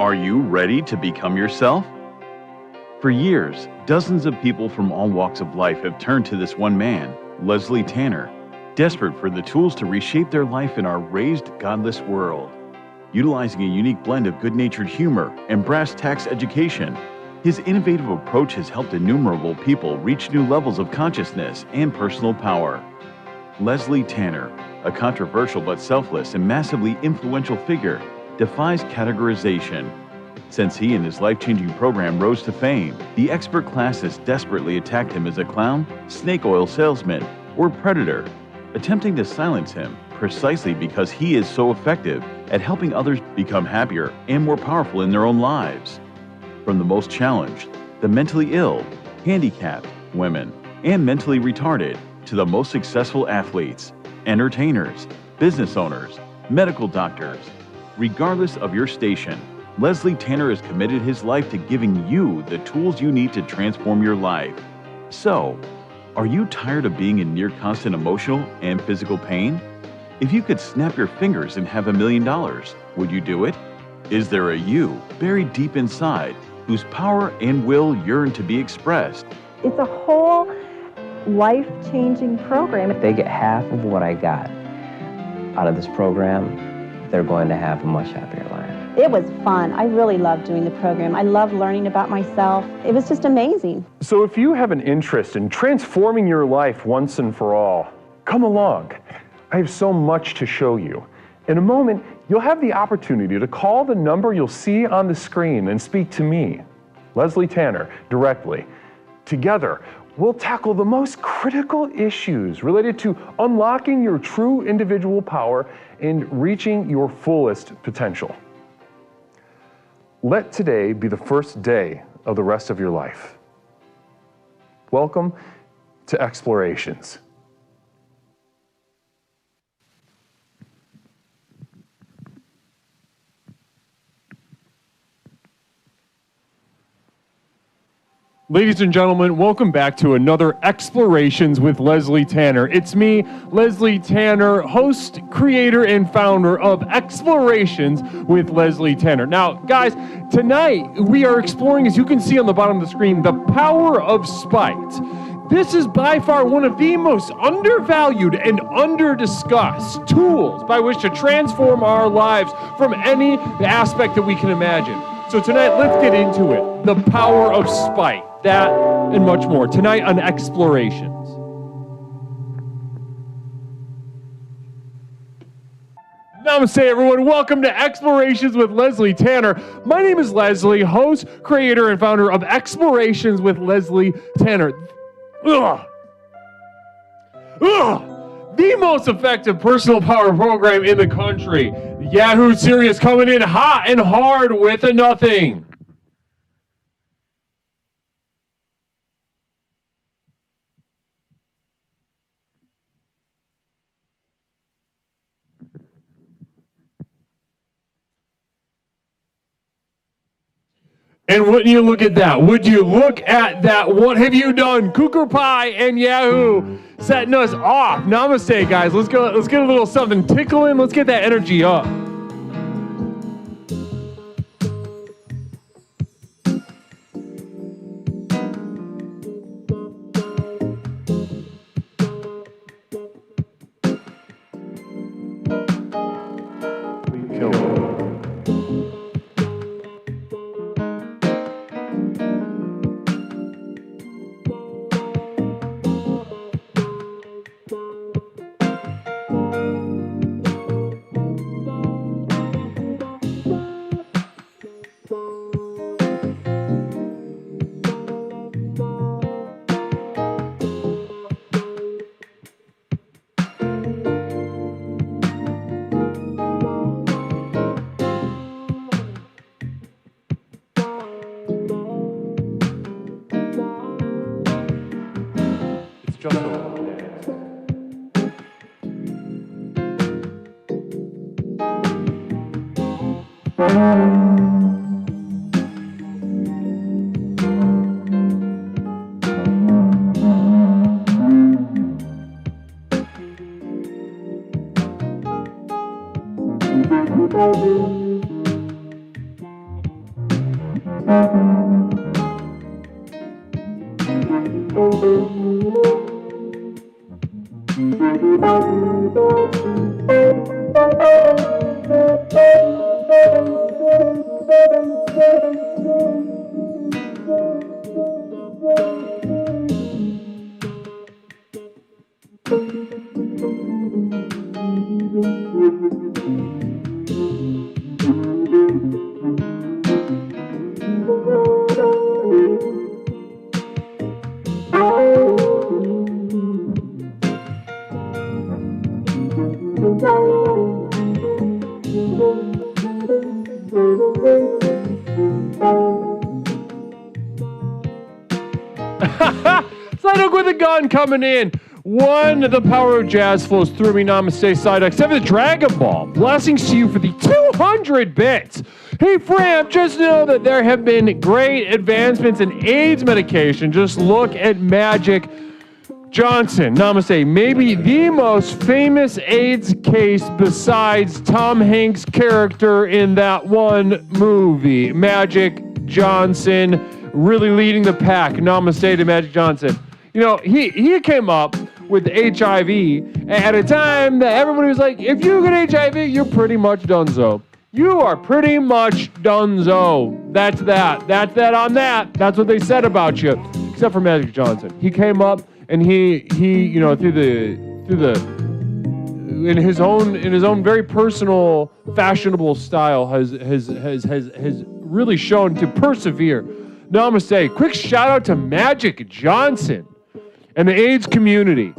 Are you ready to become yourself? For years, dozens of people from all walks of life have turned to this one man, Leslie Tanner, desperate for the tools to reshape their life in our raised, godless world. Utilizing a unique blend of good-natured humor and brass tacks education, his innovative approach has helped innumerable people reach new levels of consciousness and personal power. Leslie Tanner, a controversial but selfless and massively influential figure, defies categorization. Since he and his life-changing program rose to fame, the expert class has desperately attacked him as a clown, snake oil salesman, or predator, attempting to silence him precisely because he is so effective at helping others become happier and more powerful in their own lives. From the most challenged, the mentally ill, handicapped, women, and mentally retarded, to the most successful athletes, entertainers, business owners, medical doctors. Regardless of your station, Leslie Tanner has committed his life to giving you the tools you need to transform your life. So, are you tired of being in near constant emotional and physical pain? If you could snap your fingers and have $1 million, would you do it? Is there a you buried deep inside whose power and will yearn to be expressed? It's a whole life-changing program. If they get half of what I got out of this program, they're going to have a much happier life. It was fun. I really loved doing the program. I loved learning about myself. It was just amazing. So if you have an interest in transforming your life once and for all, come along. I have so much to show you. In a moment, you'll have the opportunity to call the number you'll see on the screen and speak to me, Leslie Tanner, directly. Together, we'll tackle the most critical issues related to unlocking your true individual power and reaching your fullest potential. Let today be the first day of the rest of your life. Welcome to Explorations. Ladies and gentlemen, welcome back to another Explorations with Leslie Tanner. It's me, Leslie Tanner, host, creator, and founder of Explorations with Leslie Tanner. Now, guys, tonight we are exploring, as you can see on the bottom of the screen, the power of spite. This is by far one of the most undervalued and under-discussed tools by which to transform our lives from any aspect that we can imagine. So tonight, let's get into it. The power of spite. That and much more. Tonight on Explorations. Namaste, everyone. Welcome to Explorations with Leslie Tanner. My name is Leslie, host, creator, and founder of Explorations with Leslie Tanner. The most effective personal power program in the country. Yahoo Serious coming in hot and hard with a nothing. And wouldn't you look at that? Would you look at that? What have you done? Cougar Pie and Yahoo setting us off. Namaste, guys. Let's go. Let's get a little something tickling. Let's get that energy up. Psyduck with a gun coming in. One, the power of jazz flows through me. Namaste, Psyduck. 7, the Dragon Ball. Blessings to you for the 200 bits. Hey, Fram, just know that there have been great advancements in AIDS medication. Just look at Magic Johnson. Namaste. Maybe the most famous AIDS case besides Tom Hanks' character in that one movie. Magic Johnson really leading the pack. Namaste to Magic Johnson. You know, he came up with HIV at a time that everybody was like, if you get HIV, you're pretty much donezo. You are pretty much donezo. That's that. That's that on that. That's what they said about you. Except for Magic Johnson. He came up and he you know, in his own very personal, fashionable style has really shown to persevere. Namaste. Quick shout out to Magic Johnson and the AIDS community.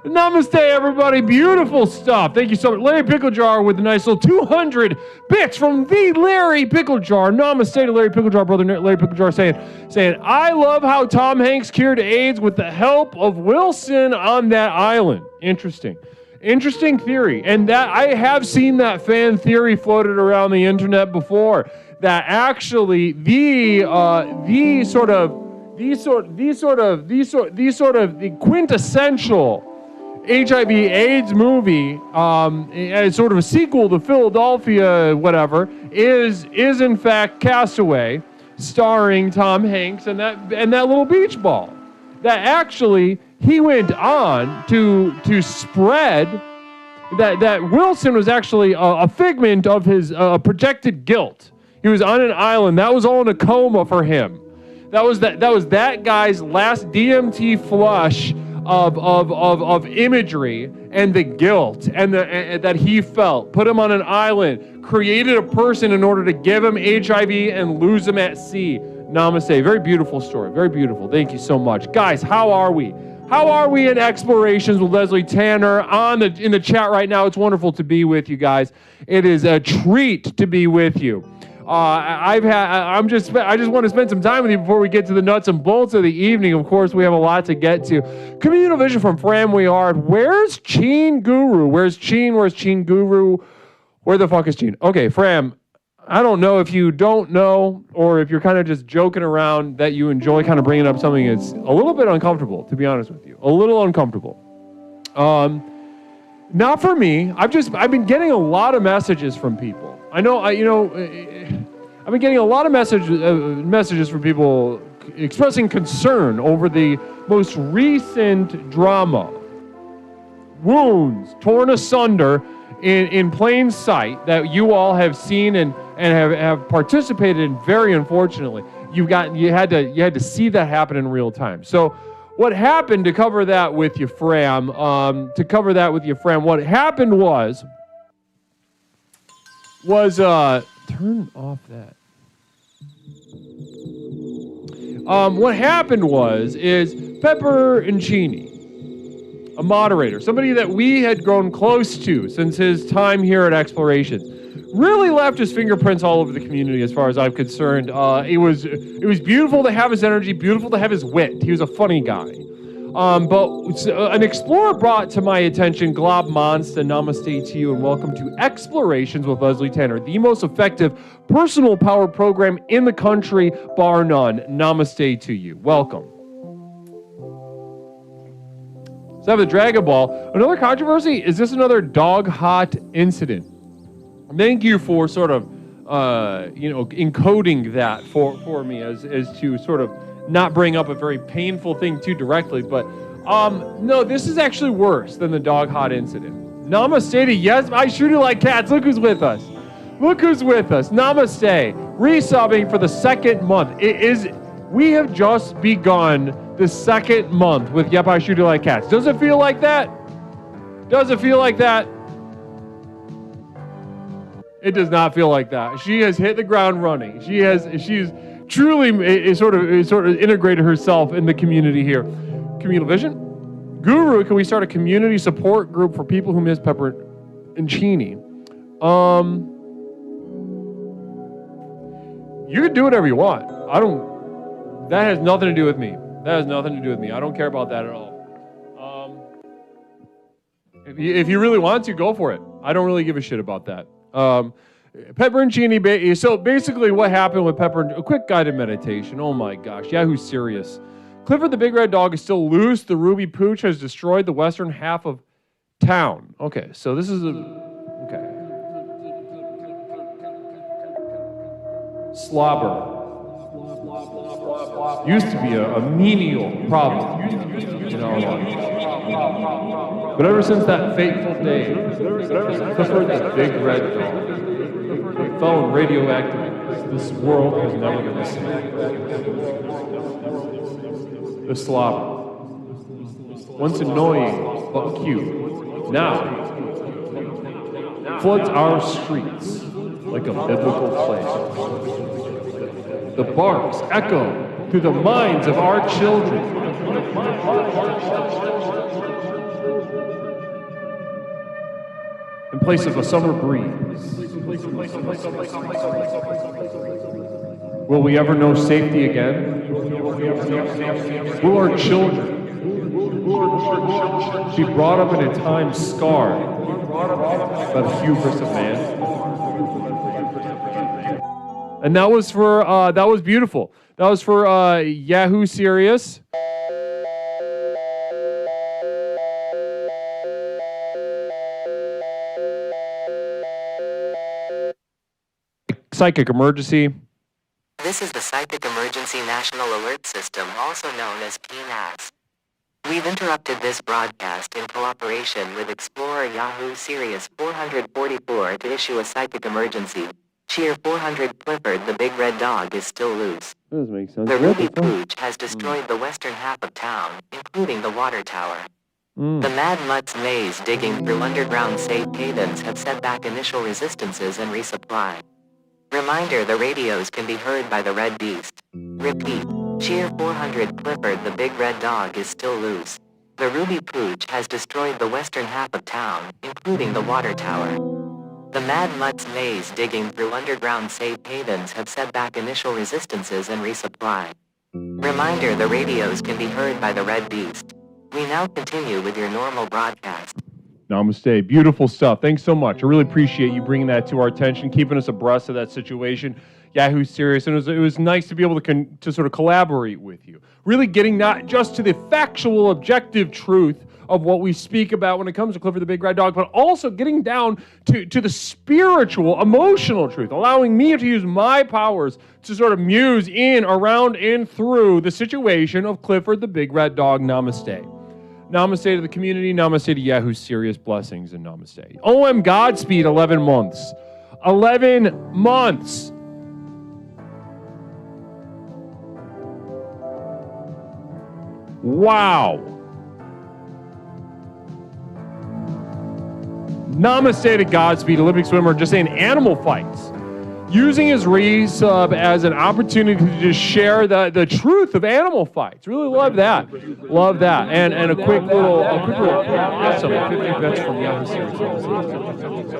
Namaste, everybody. Beautiful stuff. Thank you so much. Larry Pickle Jar with a nice little 200 bits from the Larry Pickle Jar. Namaste to Larry Pickle Jar, brother Larry Pickle Jar, saying, I love how Tom Hanks cured AIDS with the help of Wilson on that island. Interesting theory. And that I have seen that fan theory floated around the internet before. That actually the quintessential HIV/AIDS movie, as sort of a sequel to Philadelphia, whatever, is in fact Castaway, starring Tom Hanks and that little beach ball. That actually he went on to spread that Wilson was actually a figment of his projected guilt. He was on an island. That was all in a coma for him. That was that guy's last DMT flush of imagery and the guilt and that he felt. Put him on an island, created a person in order to give him HIV and lose him at sea. Namaste. Very beautiful story. Very beautiful. Thank you so much. Guys, how are we? How are we in Explorations with Leslie Tanner in the chat right now? It's wonderful to be with you guys. It is a treat to be with you. I just want to spend some time with you before we get to the nuts and bolts of the evening. Of course, we have a lot to get to. Communal vision from Fram We Are. Where's Cheen Guru? Where's Cheen Guru? Where the fuck is Cheen? Okay, Fram, I don't know if you don't know or if you're kind of just joking around that you enjoy kind of bringing up something that's a little bit uncomfortable, to be honest with you. A little uncomfortable. Not for me. I've been getting a lot of messages from people. I've been getting a lot of messages from people expressing concern over the most recent drama. Wounds torn asunder in plain sight that you all have seen and have participated in, very unfortunately. You had to see that happen in real time. So what happened, to cover that with you, Fram, what happened was turn off that. What happened is Pepper and Cheney, a moderator, somebody that we had grown close to since his time here at Explorations, really left his fingerprints all over the community as far as I'm concerned. It was beautiful to have his energy, beautiful to have his wit. He was a funny guy. But an explorer brought to my attention Glob Monsta, namaste to you, and welcome to Explorations with Leslie Tanner, the most effective personal power program in the country, bar none. Namaste to you. Welcome. So I have the Dragon Ball. Another controversy? Is this another dog hot incident? Thank you for sort of, encoding that for me as to sort of not bring up a very painful thing too directly. But no, this is actually worse than the dog hot incident. Namaste to yes, I shoot you like cats. Look who's with us. Namaste. Resubbing for the second month. We have just begun the second month with Yep, I Shoot You Like Cats. Does it feel like that? It does not feel like that. She has hit the ground running. She's truly sort of integrated herself in the community here. Communal vision? Guru, can we start a community support group for people who miss Pepper and Cheney? You can do whatever you want. That has nothing to do with me. I don't care about that at all. If you really want to, go for it. I don't really give a shit about that. Pepper and Cheney. So basically what happened with Pepper, a quick guided meditation. Oh my gosh. Yahoo's serious. Clifford the Big Red Dog is still loose. The Ruby Pooch has destroyed the western half of town. Okay, so this is okay. Slobber. Used to be a menial problem. But ever since that fateful day, Clifford the Big Red Dog fell radioactive. This world has never been the same. The slobber. Once annoying but cute, now floods our streets like a biblical plague. The barks echo through the minds of our children. In place of a summer breeze, will we ever know safety again? Will our children be brought up in a time scarred by the hubris of man? And that was beautiful. That was for Yahoo Serious. Psychic emergency. This is the Psychic Emergency National Alert System, also known as PNAS. We've interrupted this broadcast in cooperation with Explorer Yahoo Sirius 444 to issue a psychic emergency. Cheer 400 Clifford the Big Red Dog is still loose. That doesn't make sense. The Ruby Pooch has destroyed the western half of town, including the water tower. The Mad Mutt's maze digging through underground safe havens have set back initial resistances and resupply. Reminder, the radios can be heard by the Red Beast. Repeat, cheer 400 Clifford the Big Red Dog is still loose. The Ruby Pooch has destroyed the western half of town, including the water tower. The Mad Mutt's maze digging through underground safe havens have set back initial resistances and resupply. Reminder, the radios can be heard by the Red Beast. We now continue with your normal broadcast. Namaste. Beautiful stuff. Thanks so much. I really appreciate you bringing that to our attention, keeping us abreast of that situation. Yahoo Serious, and it was nice to be able to sort of collaborate with you. Really getting not just to the factual, objective truth of what we speak about when it comes to Clifford the Big Red Dog, but also getting down to the spiritual, emotional truth, allowing me to use my powers to sort of muse in, around, and through the situation of Clifford the Big Red Dog. Namaste. Namaste to the community, namaste to Yahoo Serious Blessings, and namaste. OM Godspeed, 11 months. 11 months. Wow. Namaste to Godspeed, Olympic swimmer, just saying animal fights. Using his resub as an opportunity to just share the truth of animal fights. Really love that. Love that. And a quick little awesome 50 bets from Yahoo Series.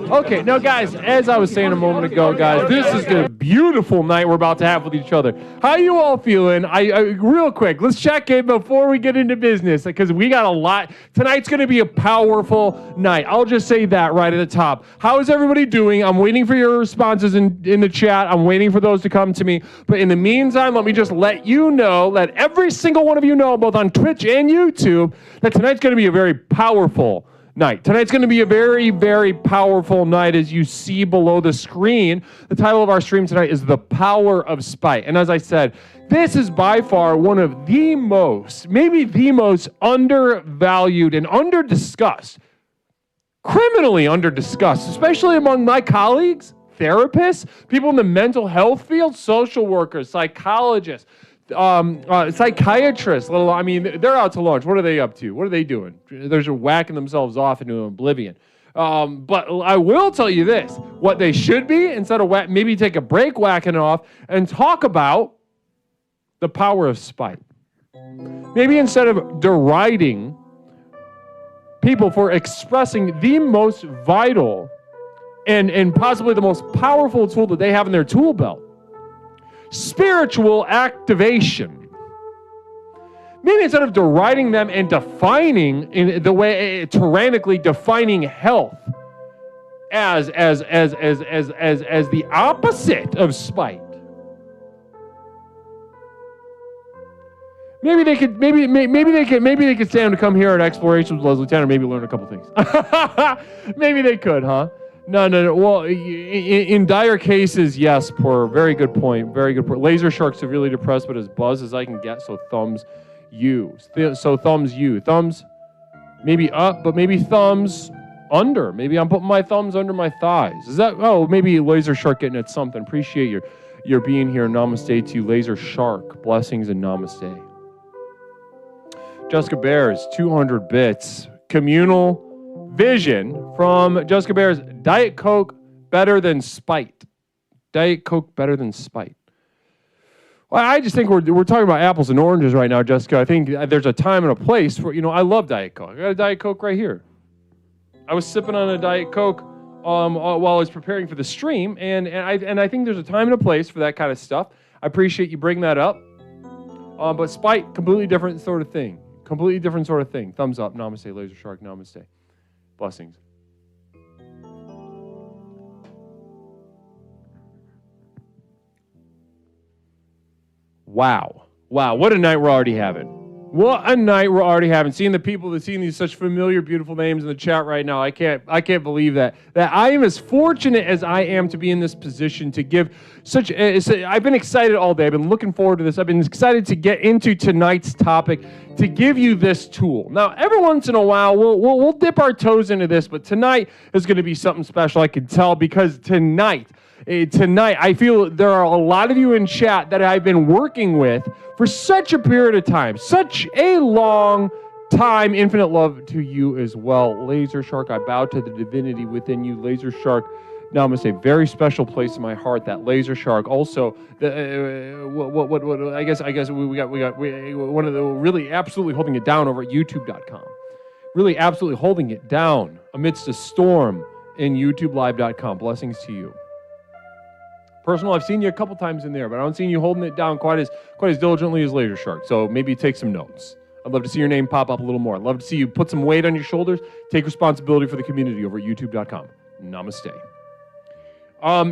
Okay, now guys, as I was saying a moment ago, guys, this is the beautiful night we're about to have with each other. How you all feeling? I real quick, let's check in before we get into business, because we got a lot. Tonight's going to be a powerful night. I'll just say that right at the top. How is everybody doing? I'm waiting for your responses in the chat. I'm waiting for those to come to me. But in the meantime, let me just let you know, let every single one of you know, both on Twitch and YouTube, that tonight's going to be a very powerful night. Tonight's going to be a very, very powerful night, as you see below the screen. The title of our stream tonight is The Power of Spite. And as I said, this is by far one of the most, maybe the most undervalued and under-discussed, criminally under-discussed, especially among my colleagues, therapists, people in the mental health field, social workers, psychologists, psychiatrists. I mean, they're out to lunch. What are they up to? What are they doing? They're just whacking themselves off into oblivion. But I will tell you this, what they should be, instead of maybe take a break whacking off and talk about the power of spite. Maybe instead of deriding people for expressing the most vital and possibly the most powerful tool that they have in their tool belt, spiritual activation. Maybe instead of deriding them and defining in the way tyrannically defining health as the opposite of spite. Maybe they could stand to come here at Explorations with Leslie Tanner, maybe learn a couple things. Maybe they could, huh? No. Well, in dire cases, yes, poor. Very good point. Very good point. Laser Shark severely depressed, but as buzz as I can get, so thumbs you. So thumbs you. Thumbs maybe up, but maybe thumbs under. Maybe I'm putting my thumbs under my thighs. Is that, maybe Laser Shark getting at something. Appreciate your being here. Namaste to you, Laser Shark. Blessings and namaste. Jessica Bears, 200 bits. Communal vision from Jessica Bears. Diet Coke better than spite. Diet Coke better than spite. Well, I just think we're talking about apples and oranges right now, Jessica. I think there's a time and a place for, I love Diet Coke. I got a Diet Coke right here. I was sipping on a Diet Coke while I was preparing for the stream, and I think there's a time and a place for that kind of stuff. I appreciate you bringing that up. But spite, completely different sort of thing. Completely different sort of thing. Thumbs up. Namaste, Laser Shark. Namaste. Blessings. Wow. What a night we're already having. What a night we're already having. Seeing the people that seeing these such familiar, beautiful names in the chat right now, I can't believe that I am as fortunate as I am to be in this position to give such. I've been excited all day. I've been looking forward to this. I've been excited to get into tonight's topic, to give you this tool. Now, every once in a while, we'll dip our toes into this, but tonight is going to be something special. I can tell, because tonight, I feel there are a lot of you in chat that I've been working with for such a period of time, such a long time. Infinite love to you as well. Laser Shark, I bow to the divinity within you. Laser Shark, namaste. Very special place in my heart, that Laser Shark. Also, I guess we got one of the really absolutely holding it down over at youtube.com. Really absolutely holding it down amidst a storm in youtubelive.com. Blessings to you. Personal, I've seen you a couple times in there, but I don't see you holding it down quite as diligently as Laser Shark. So maybe take some notes. I'd love to see your name pop up a little more. I'd love to see you put some weight on your shoulders. Take responsibility for the community over at youtube.com. Namaste. Now,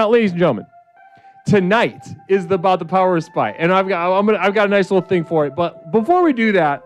ladies and gentlemen, tonight is about the power of spite, and I've got a nice little thing for it. But before we do that,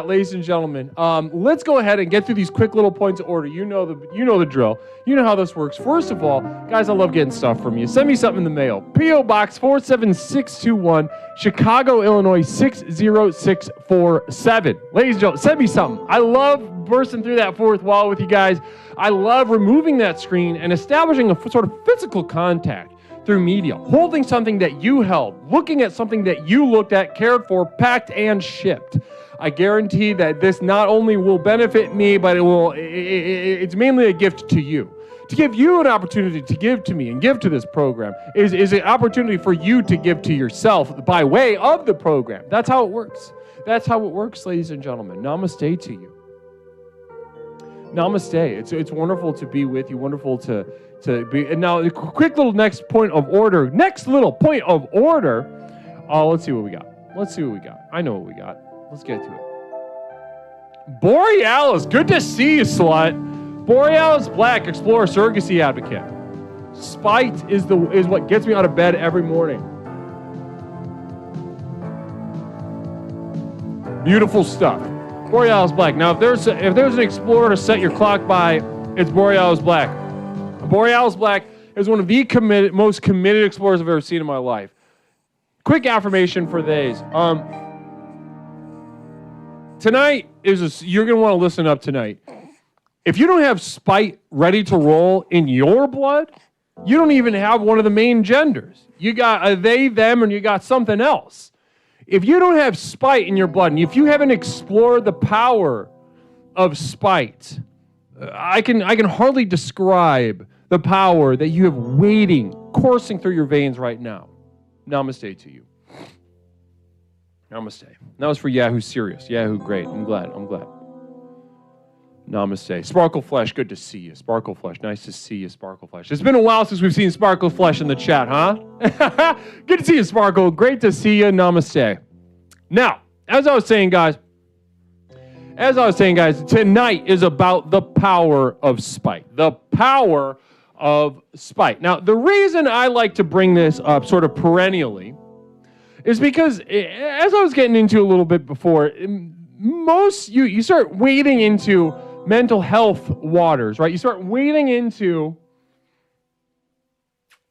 ladies and gentlemen, let's go ahead and get through these quick little points of order. You know the drill. You know how this works. First of all, guys, I love getting stuff from you. Send me something in the mail. P.O. Box 47621, Chicago, Illinois 60647. Ladies and gentlemen, send me something. I love bursting through that fourth wall with you guys. I love removing that screen and establishing a sort of physical contact through media, holding something that you held, looking at something that you looked at, cared for, packed, and shipped. I guarantee that this not only will benefit me, but it's mainly a gift to you. To give you an opportunity to give to me and give to this program is an opportunity for you to give to yourself by way of the program. That's how it works. That's how it works, ladies and gentlemen. Namaste to you. Namaste. It's wonderful to be with you. Wonderful to be. And now, a quick little next point of order. Let's see what we got. I know what we got. Let's get to it. Borealis, good to see you, slut. Borealis Black, explorer, surrogacy advocate. Spite is what gets me out of bed every morning. Beautiful stuff. Borealis Black. Now, if there's an explorer to set your clock by, it's Borealis Black. Borealis Black is one of the most committed explorers I've ever seen in my life. Quick affirmation for these. Tonight you're going to want to listen up tonight. If you don't have spite ready to roll in your blood, you don't even have one of the main genders. You got a they, them, and you got something else. If you don't have spite in your blood, and if you haven't explored the power of spite, I can hardly describe the power that you have coursing through your veins right now. Namaste to you. Namaste. That was for Yahoo Serious. Yahoo, great. I'm glad. Namaste. Sparkle Flesh, good to see you. Sparkle Flesh, nice to see you, Sparkle Flesh. It's been a while since we've seen Sparkle Flesh in the chat, huh? Good to see you, Sparkle. Great to see you. Namaste. Now, as I was saying, guys, tonight is about the power of spite. The power of spite. Now, the reason I like to bring this up sort of perennially is because, as I was getting into a little bit before, you start wading into mental health waters, right? You start wading into,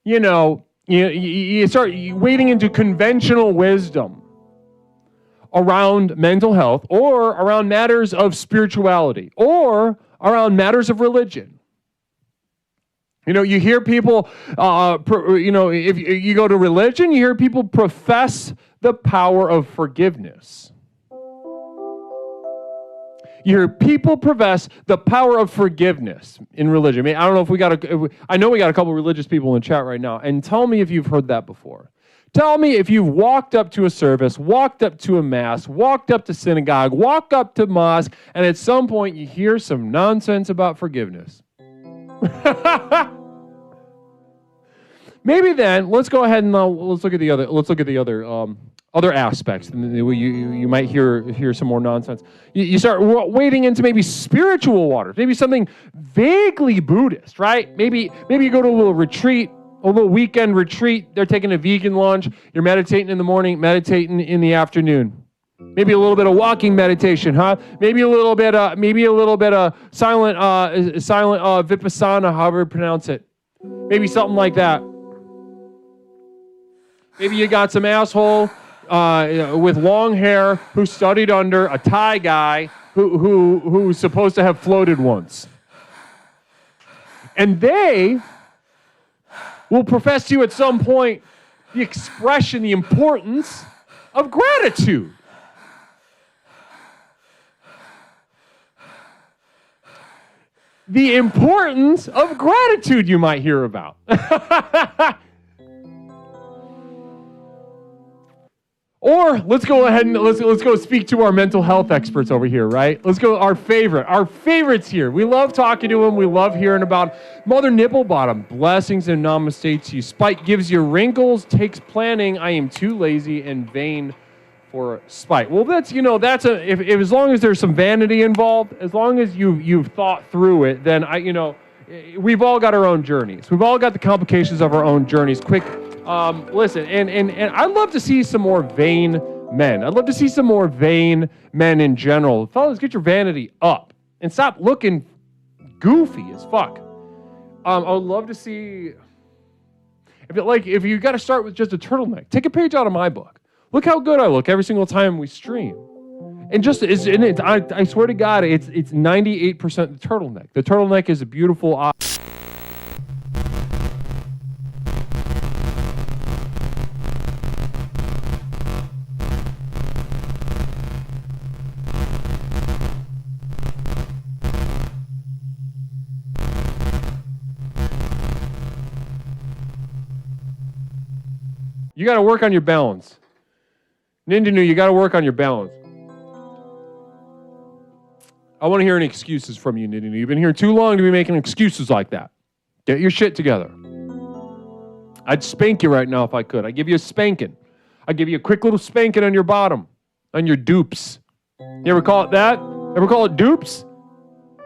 you start wading into conventional wisdom around mental health, or around matters of spirituality, or around matters of religion. You hear people, if you go to religion, you hear people profess the power of forgiveness. You hear people profess the power of forgiveness in religion. I don't know if I know we got a couple religious people in the chat right now, and tell me if you've heard that before. Tell me if you've walked up to a service, walked up to a mass, walked up to synagogue, walked up to mosque, and at some point you hear some nonsense about forgiveness. Maybe then let's go ahead and let's look at the other aspects. You might hear some more nonsense. You start wading into maybe spiritual waters, maybe something vaguely Buddhist, right? Maybe you go to a little retreat, a little weekend retreat. They're taking a vegan lunch. You're meditating in the morning, meditating in the afternoon. Maybe a little bit of walking meditation, huh? Maybe a little bit of silent vipassana, however you pronounce it. Maybe something like that. Maybe you got some asshole with long hair who studied under a Thai guy who's supposed to have floated once. And they will profess to you at some point the expression, the importance of gratitude. The importance of gratitude you might hear about. Or let's go ahead and let's go speak to our mental health experts over here, right? Let's go our favorites here. We love talking to them. We love hearing about Mother Nipplebottom. Blessings and namaste to you. Spite gives you wrinkles, takes planning. I am too lazy and vain for spite. Well, that's as long as there's some vanity involved, as long as you've thought through it, then we've all got our own journeys. We've all got the complications of our own journeys. Quick Listen, and I'd love to see some more vain men. I'd love to see some more vain men in general. Fellas, get your vanity up and stop looking goofy as fuck. I would love to see, if you got to start with just a turtleneck, take a page out of my book. Look how good I look every single time we stream. And I swear to God, it's 98% the turtleneck. The turtleneck is a beautiful You got to work on your balance. Nindinu, you got to work on your balance. I want to hear any excuses from you, Nindinu. You've been here too long to be making excuses like that. Get your shit together. I'd spank you right now if I could. I'd give you a spanking. I'd give you a quick little spanking on your bottom, on your dupes. You ever call it that? Ever call it dupes?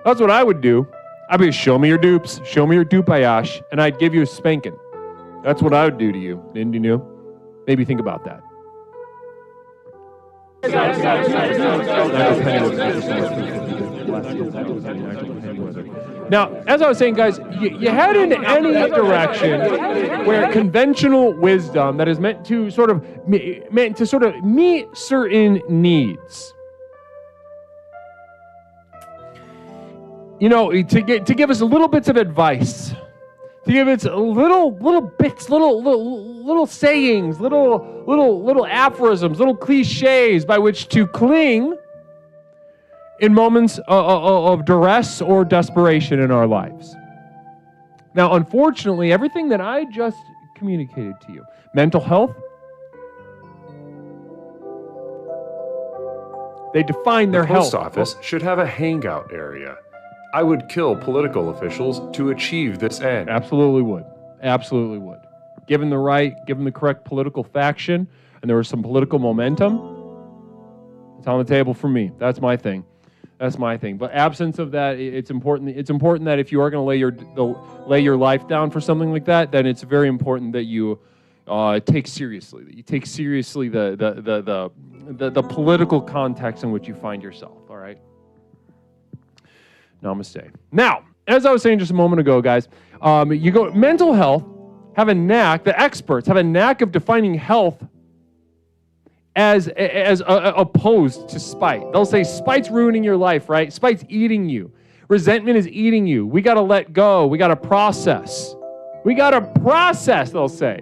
That's what I would do. I'd be, show me your dupes. Show me your dupayash. And I'd give you a spanking. That's what I would do to you, Nindinu. Maybe think about that. Now, as I was saying, guys, you head in any direction where conventional wisdom that is meant to sort of meet certain needs. You know, to give us little bits of advice. To give it little bits, little sayings, little aphorisms, little cliches by which to cling in moments of duress or desperation in our lives. Now, unfortunately, everything that I just communicated to you, mental health, they define their health. The post office should have a hangout area. I would kill political officials to achieve this end. Absolutely would. Absolutely would. Given the correct political faction, and there was some political momentum, it's on the table for me. That's my thing. That's my thing. But absence of that, it's important. It's important that if you are going to lay your life down for something like that, then it's very important that you take seriously. That you take seriously the political context in which you find yourself. All right. Namaste. Now, as I was saying just a moment ago, guys, mental health the experts have a knack of defining health as opposed to spite. They'll say spite's ruining your life, right? Spite's eating you. Resentment is eating you. We got to let go. We got to process. They'll say.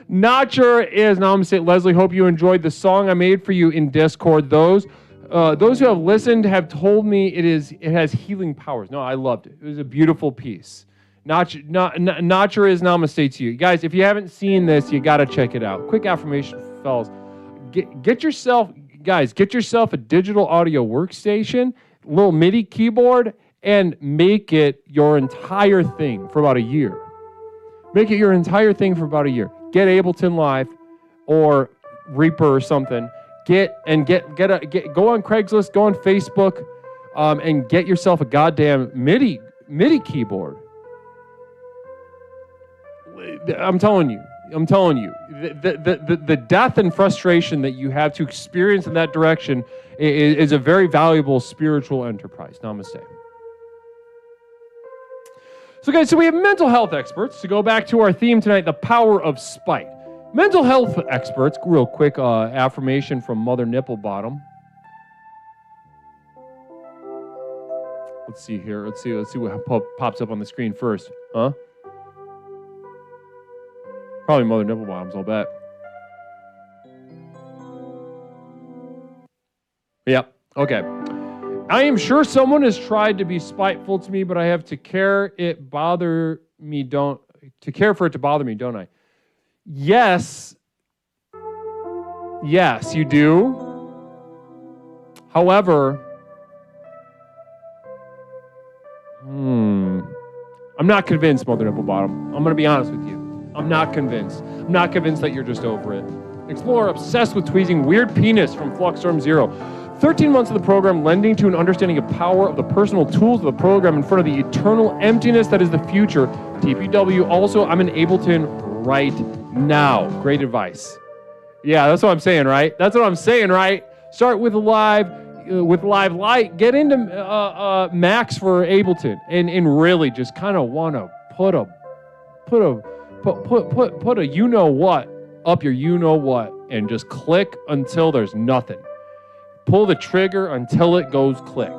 Nature is, namaste, Leslie, hope you enjoyed the song I made for you in Discord. Those who have listened have told me it has healing powers. No, I loved it. It was a beautiful piece. Nature is namaste to you. Guys, if you haven't seen this, you got to check it out. Quick affirmation, fellas. Get yourself a digital audio workstation, little MIDI keyboard, and make it your entire thing for about a year. Make it your entire thing for about a year. Get Ableton Live or Reaper or something. Go on Craigslist, go on Facebook, and get yourself a goddamn MIDI keyboard. I'm telling you, the death and frustration that you have to experience in that direction is a very valuable spiritual enterprise. Namaste. So guys, we have mental health experts. To go back to our theme tonight, the power of spite. Mental health experts, real quick affirmation from Mother Nipplebottom. Let's see here. Let's see what pops up on the screen first. Huh? Probably Mother Nipplebottoms, I'll bet. Yep. Okay. I am sure someone has tried to be spiteful to me, but I have to care for it to bother me, don't I? Yes, you do. However, I'm not convinced, Mother Nipplebottom. I'm going to be honest with you. I'm not convinced. I'm not convinced that you're just over it. Explorer obsessed with tweezing weird penis from Fluxstorm Zero. 13 months of the program lending to an understanding of power of the personal tools of the program in front of the eternal emptiness that is the future. TPW also, I'm an Ableton right now. Great advice. Yeah, that's what I'm saying, right? That's what I'm saying, right? Start with live light. Get into Max for Ableton, and really just kind of want to put a you know what up your you know what, and just click until there's nothing. Pull the trigger until it goes click.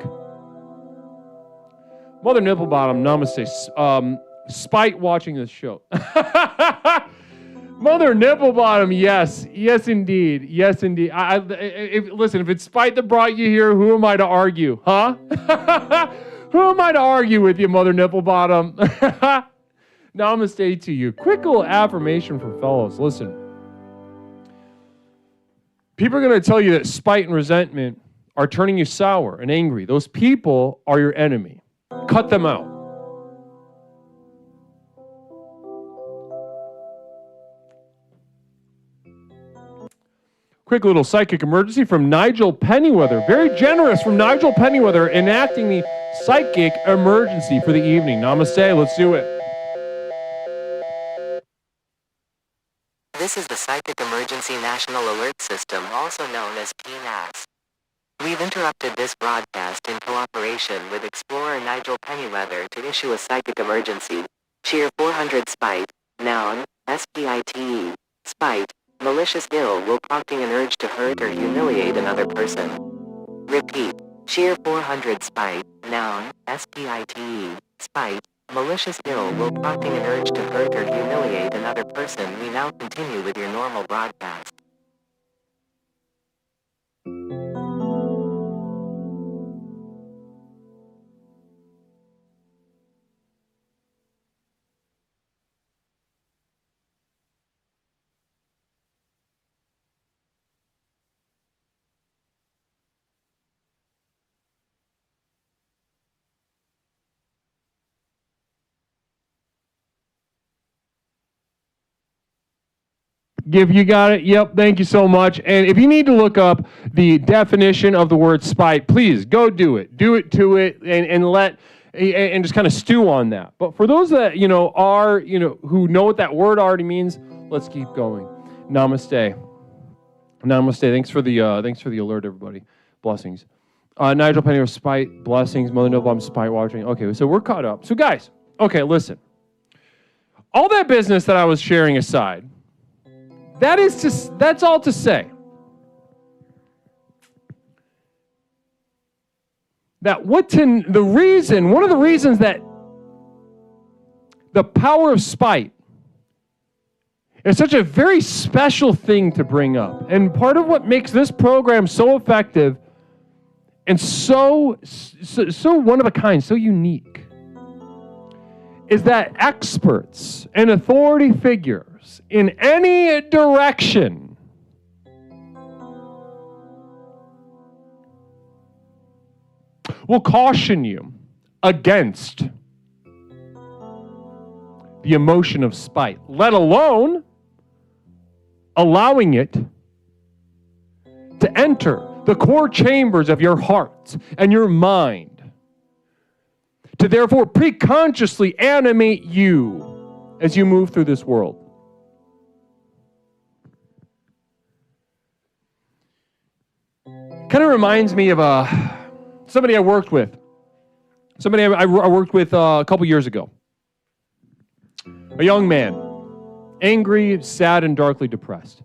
Mother Nipplebottom, namaste. Spite watching this show. Mother Nipplebottom, yes indeed. Listen, if it's Spite that brought you here, who am I to argue, huh? Who am I to argue with you, Mother Nipplebottom? Namaste to you. Quick little affirmation for fellows. Listen, people are going to tell you that spite and resentment are turning you sour and angry. Those people are your enemy. Cut them out. Quick little psychic emergency from Nigel Pennyweather. Very generous from Nigel Pennyweather, enacting the psychic emergency for the evening. Namaste. Let's do it. This is the Psychic Emergency National Alert System, also known as PNAS. We've interrupted this broadcast in cooperation with Explorer Nigel Pennyweather to issue a psychic emergency. Cheer 400 Spite, noun, S-P-I-T-E, spite, malicious ill will prompting an urge to hurt or humiliate another person. Repeat, cheer 400 Spite, noun, S-P-I-T-E, spite, malicious ill will prompting an urge to hurt or humiliate another person. We now continue with your normal broadcast. You got it? Yep, thank you so much. And if you need to look up the definition of the word spite, please go do it. Do it to it and just kind of stew on that. But for those that, who know what that word already means, let's keep going. Namaste. Namaste. Thanks for the alert, everybody. Blessings. Nigel Penny with spite, blessings. Mother Noble, I'm spite watching. Okay, so we're caught up. So guys, okay, listen. All that business that I was sharing aside, that's all to say that one of the reasons that the power of spite is such a very special thing to bring up, and part of what makes this program so effective and so one of a kind, so unique, is that experts and authority figures in any direction will caution you against the emotion of spite, let alone allowing it to enter the core chambers of your heart and your mind, to therefore preconsciously animate you as you move through this world. Kind of reminds me of somebody I worked with. Somebody I worked with a couple years ago. A young man, angry, sad, and darkly depressed.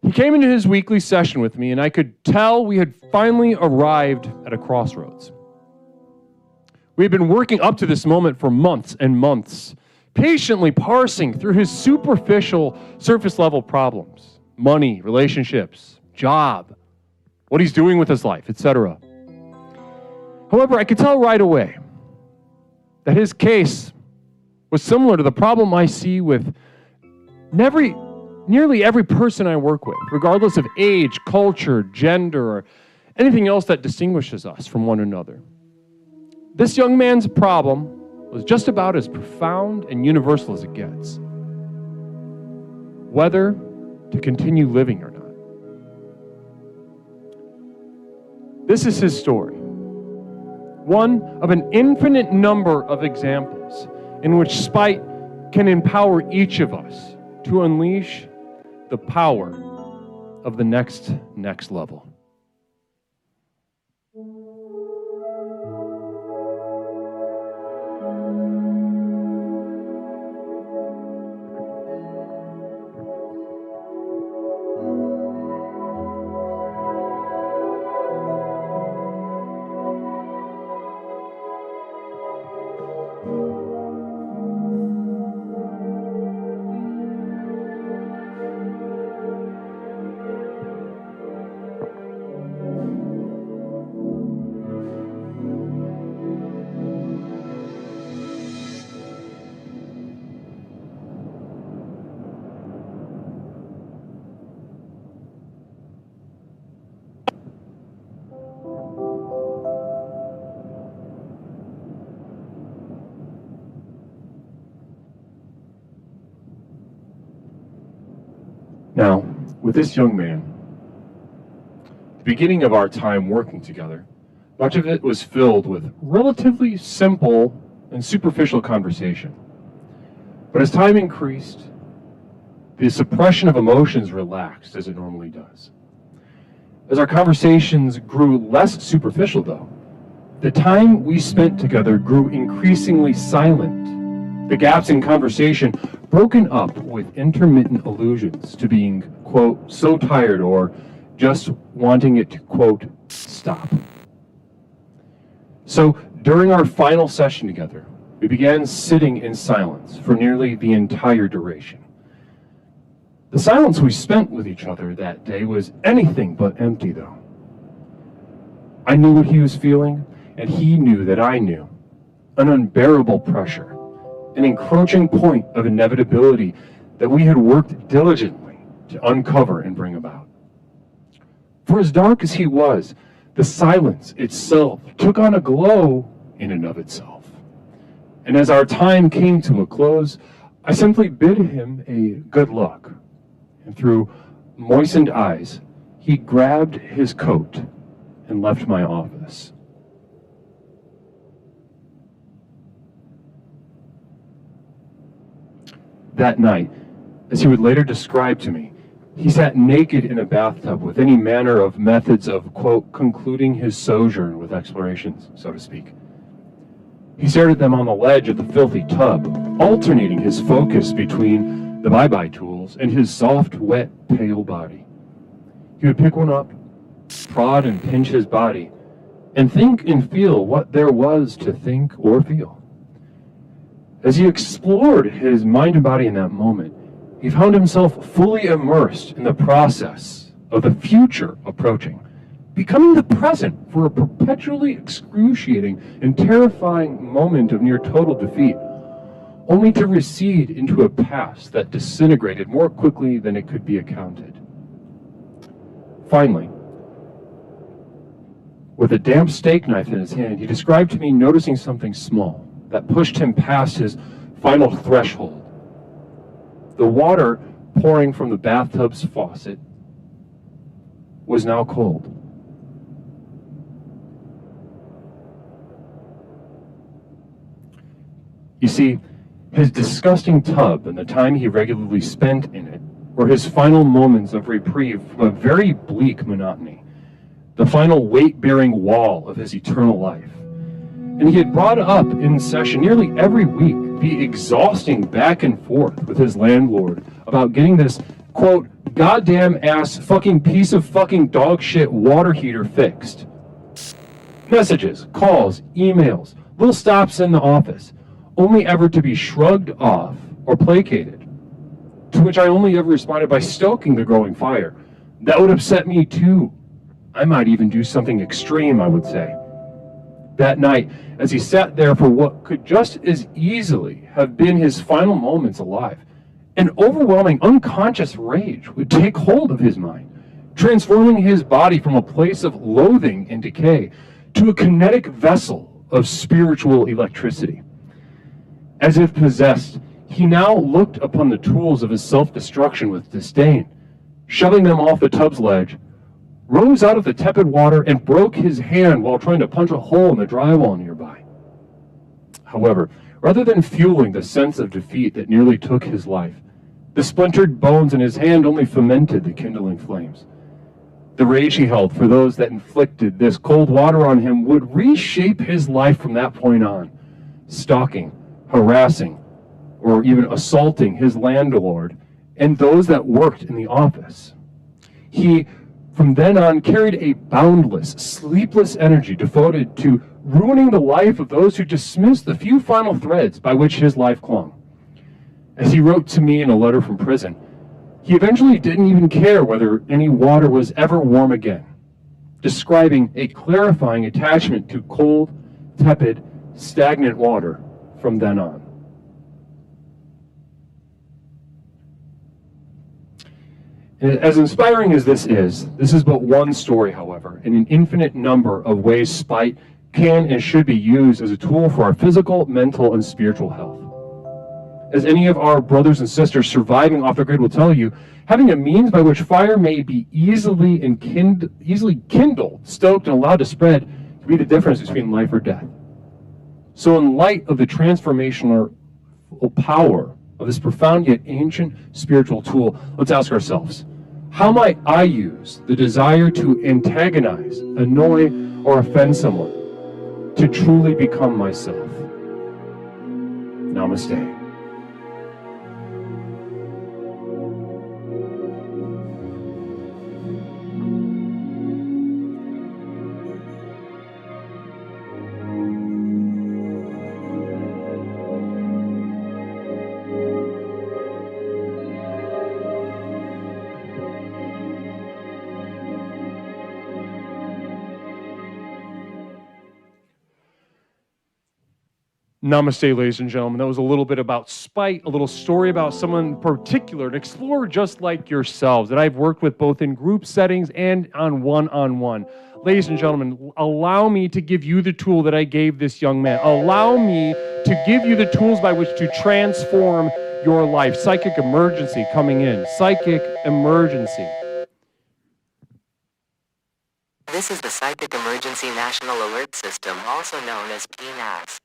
He came into his weekly session with me, and I could tell we had finally arrived at a crossroads. We had been working up to this moment for months and months, patiently parsing through his superficial, surface-level problems. Money, relationships, job, what he's doing with his life, etc. However, I could tell right away that his case was similar to the problem I see with nearly every person I work with, regardless of age, culture, gender, or anything else that distinguishes us from one another. This young man's problem was just about as profound and universal as it gets. Whether to continue living or not. This is his story. One of an infinite number of examples in which spite can empower each of us to unleash the power of the next level. Now, with this young man, the beginning of our time working together, much of it was filled with relatively simple and superficial conversation. But as time increased, the suppression of emotions relaxed as it normally does. As our conversations grew less superficial, though, the time we spent together grew increasingly silent. The gaps in conversation broken up with intermittent allusions to being, quote, so tired or just wanting it to, quote, stop. So during our final session together, we began sitting in silence for nearly the entire duration. The silence we spent with each other that day was anything but empty, though. I knew what he was feeling, and he knew that I knew. An unbearable pressure, an encroaching point of inevitability that we had worked diligently to uncover and bring about. For as dark as he was, the silence itself took on a glow in and of itself. And as our time came to a close, I simply bid him a good luck. And through moistened eyes, he grabbed his coat and left my office. That night, as he would later describe to me, he sat naked in a bathtub with any manner of methods of, quote, concluding his sojourn with explorations, so to speak. He stared at them on the ledge of the filthy tub, alternating his focus between the bye-bye tools and his soft, wet, pale body. He would pick one up, prod and pinch his body, and think and feel what there was to think or feel. As he explored his mind and body in that moment, he found himself fully immersed in the process of the future approaching, becoming the present for a perpetually excruciating and terrifying moment of near total defeat, only to recede into a past that disintegrated more quickly than it could be accounted. Finally, with a damp steak knife in his hand, he described to me noticing something small that pushed him past his final threshold. The water pouring from the bathtub's faucet was now cold. You see, his disgusting tub and the time he regularly spent in it were his final moments of reprieve from a very bleak monotony, the final weight-bearing wall of his eternal life. And he had brought up in session nearly every week the exhausting back and forth with his landlord about getting this, quote, goddamn ass fucking piece of fucking dog shit water heater fixed. Messages, calls, emails, little stops in the office, only ever to be shrugged off or placated, to which I only ever responded by stoking the growing fire. That would upset me too. I might even do something extreme, I would say. That night, as he sat there for what could just as easily have been his final moments alive, an overwhelming unconscious rage would take hold of his mind, transforming his body from a place of loathing and decay to a kinetic vessel of spiritual electricity. As if possessed, he now looked upon the tools of his self-destruction with disdain, shoving them off the tub's ledge, rose out of the tepid water and broke his hand while trying to punch a hole in the drywall nearby. However, rather than fueling the sense of defeat that nearly took his life, the splintered bones in his hand only fomented the kindling flames. The rage he held for those that inflicted this cold water on him would reshape his life from that point on, stalking, harassing, or even assaulting his landlord and those that worked in the office. He, from then on, carried a boundless, sleepless energy devoted to ruining the life of those who dismissed the few final threads by which his life clung. As he wrote to me in a letter from prison, he eventually didn't even care whether any water was ever warm again, describing a clarifying attachment to cold, tepid, stagnant water from then on. As inspiring as this is but one story, however, in an infinite number of ways spite can and should be used as a tool for our physical, mental, and spiritual health. As any of our brothers and sisters surviving off the grid will tell you, having a means by which fire may be easily kindled, stoked, and allowed to spread can be the difference between life or death. So in light of the transformational power of this profound yet ancient spiritual tool, let's ask ourselves, how might I use the desire to antagonize, annoy, or offend someone to truly become myself? Namaste. Namaste, ladies and gentlemen. That was a little bit about spite, a little story about someone in particular, an explorer just like yourselves that I've worked with both in group settings and on one-on-one. Ladies and gentlemen, allow me to give you the tool that I gave this young man. Allow me to give you the tools by which to transform your life. Psychic emergency coming in. Psychic emergency. This is the Psychic Emergency National Alert System, also known as PNAS.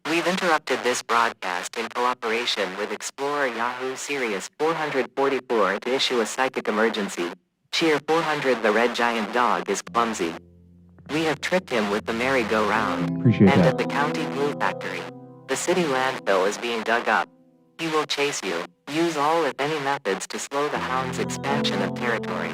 We've interrupted this broadcast in cooperation with Explorer Yahoo Sirius 444 to issue a psychic emergency. Cheer 400, the red giant dog is clumsy. We have tricked him with the merry-go-round. Appreciate and that. at the county glue factory, the city landfill is being dug up. He will chase you. Use all if any methods to slow the hound's expansion of territory.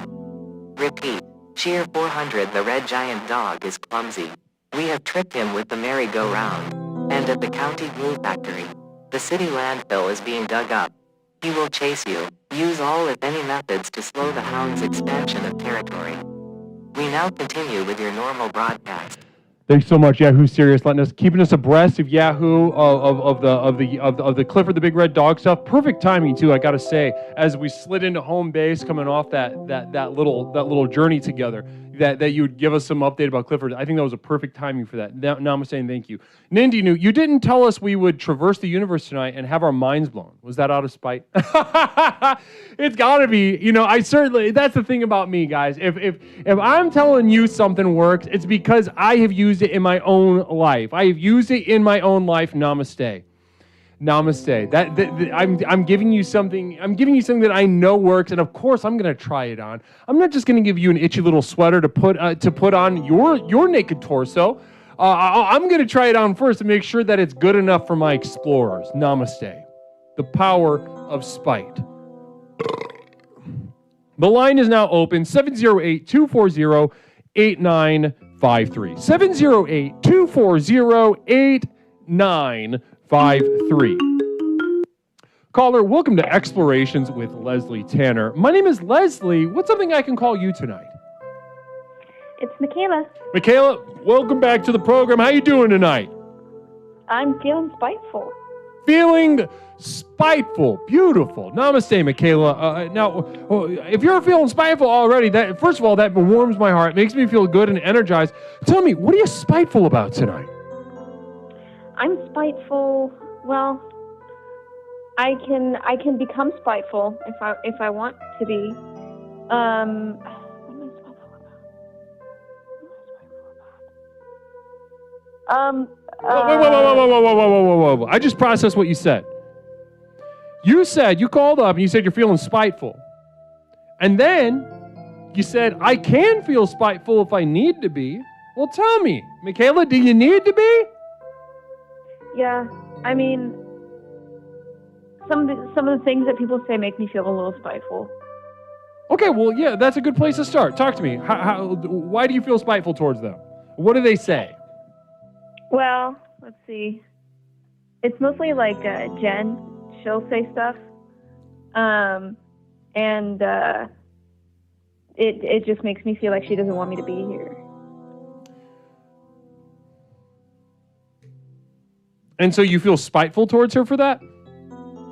Repeat. Cheer 400, the red giant dog is clumsy. We have tricked him with the merry-go-round. And at the county glue factory, the city landfill is being dug up. He will chase you. Use all if any methods to slow the hound's expansion of territory. We now continue with your normal broadcast. Thanks so much, Yahoo Sirius, keeping us abreast of Yahoo of the Clifford the Big Red Dog stuff. Perfect timing too, I gotta say, as we slid into home base, coming off that little journey together. That you would give us some update about Clifford. I think that was a perfect timing for that. Namaste and thank you. Nindinu, you didn't tell us we would traverse the universe tonight and have our minds blown. Was that out of spite? It's gotta be. You know, that's the thing about me, guys. If I'm telling you something works, it's because I have used it in my own life. I have used it in my own life. Namaste. Namaste. I'm giving you something. I'm giving you something that I know works, and of course I'm going to try it on. I'm not just going to give you an itchy little sweater to put on your naked torso. I'm going to try it on first to make sure that it's good enough for my explorers. Namaste. The power of spite. The line is now open. 708-240-8953. 708-240-8953. 53. Caller, welcome to Explorations with Leslie Tanner. My name is Leslie. What's something I can call you tonight? It's Michaela. Michaela, welcome back to the program. How you doing tonight? I'm feeling spiteful. Feeling spiteful. Beautiful. Namaste, Michaela. Now, if you're feeling spiteful already, that first of all, that warms my heart. Makes me feel good and energized. Tell me, what are you spiteful about tonight? I'm spiteful. Well, I can become spiteful if I want to be. What am I spiteful about? Whoa. I just processed what you said. You called up and you said you're feeling spiteful. And then you said, I can feel spiteful if I need to be. Well, tell me, Michaela, do you need to be? Yeah, I mean, some of the things that people say make me feel a little spiteful. Okay, well, yeah, that's a good place to start. Talk to me. Why do you feel spiteful towards them? What do they say? Well, let's see. It's mostly like Jen. She'll say stuff. And it just makes me feel like she doesn't want me to be here. And so you feel spiteful towards her for that?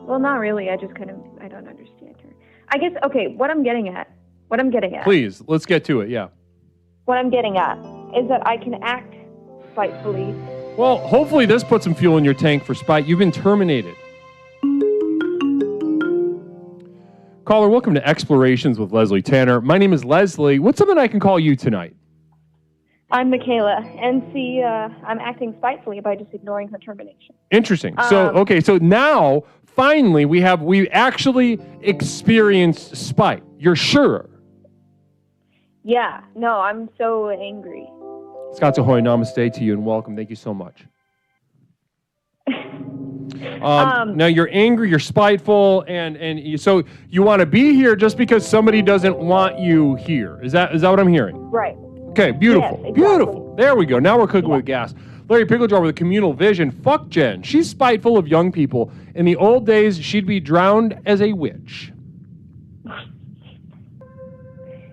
Well, not really. I don't understand her. I guess, okay, what I'm getting at. Please, let's get to it, yeah. What I'm getting at is that I can act spitefully. Well, hopefully this puts some fuel in your tank for spite. You've been terminated. Caller, welcome to Explorations with Leslie Tanner. My name is Leslie. What's something I can call you tonight? I'm Michaela, and see, I'm acting spitefully by just ignoring her termination. Interesting. So now, finally, we actually experienced spite. You're sure? Yeah. No, I'm so angry. Scott Ahoy, namaste to you, and welcome. Thank you so much. Now you're angry, you're spiteful, and so you want to be here just because somebody doesn't want you here. Is that what I'm hearing? Right. Okay, beautiful. Yes, exactly. Beautiful. There we go. Now we're cooking with gas. Larry Picklejar with a communal vision. Fuck Jen. She's spiteful of young people. In the old days, she'd be drowned as a witch.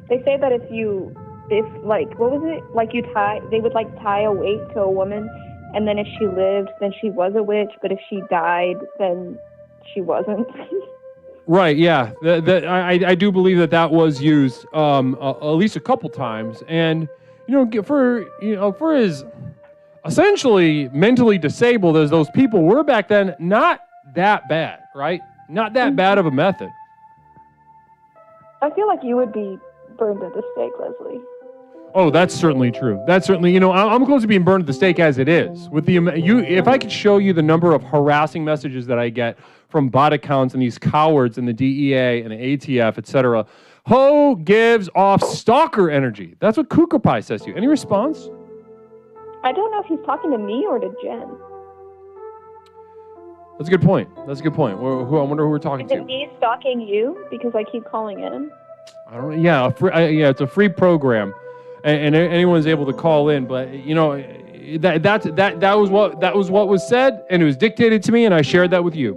They say that they would tie a weight to a woman, and then if she lived, then she was a witch, but if she died, then she wasn't. Right, yeah. I do believe that was used at least a couple times, and for as essentially mentally disabled as those people were back then, not that bad, right? Not that bad of a method. I feel like you would be burned at the stake, Leslie. Oh, that's certainly true. That's certainly, I'm close to being burned at the stake as it is. If I could show you the number of harassing messages that I get from bot accounts and these cowards in the DEA and the ATF, etc. Ho gives off stalker energy. That's what Cougar Pie says to you. Any response? I don't know if he's talking to me or to Jen. That's a good point. I wonder who we're talking to. Is it me stalking you because I keep calling in? I don't know. Yeah, it's a free program. And anyone's able to call in, but that was what was said, and it was dictated to me, and I shared that with you.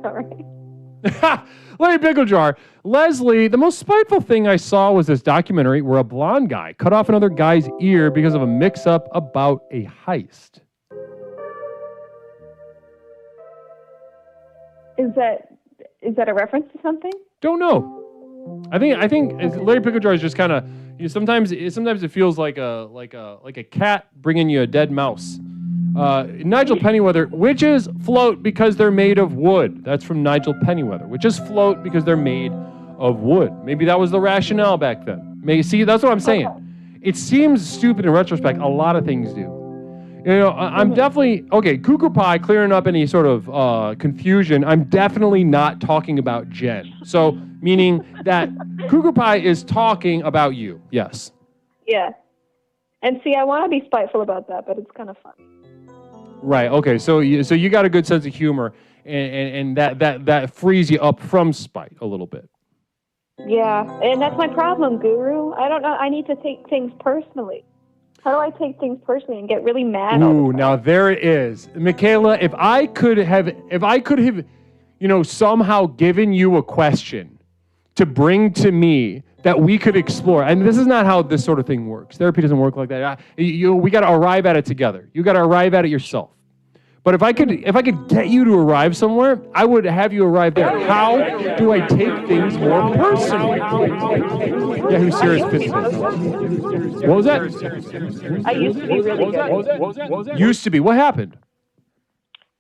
All right. Larry Picklejar, Leslie, the most spiteful thing I saw was this documentary where a blonde guy cut off another guy's ear because of a mix-up about a heist. Is that a reference to something? Don't know. I think Larry Picklejar is just kind of. Sometimes it feels like a cat bringing you a dead mouse. Nigel Pennyweather, witches float because they're made of wood. That's from Nigel Pennyweather. Witches float because they're made of wood. Maybe that was the rationale back then. See, that's what I'm saying. Okay. It seems stupid in retrospect. A lot of things do. I'm definitely okay. Cougar Pie, clearing up any sort of confusion. I'm definitely not talking about Jen. So, meaning that Cougar Pie is talking about you. Yes. Yeah. And see, I want to be spiteful about that, but it's kind of funny. Right. Okay. So you got a good sense of humor, and that frees you up from spite a little bit. Yeah, and that's my problem, Guru. I don't know. I need to take things personally. How do I take things personally and get really mad? Ooh, now there it is, Michaela. If I could have, somehow given you a question to bring to me that we could explore, and this is not how this sort of thing works. Therapy doesn't work like that. We got to arrive at it together. You got to arrive at it yourself. But if I could get you to arrive somewhere, I would have you arrive there. How do I take things more personally? Yeah, who's serious business? What was that? I used to be really good. What was that? Used to be. What happened?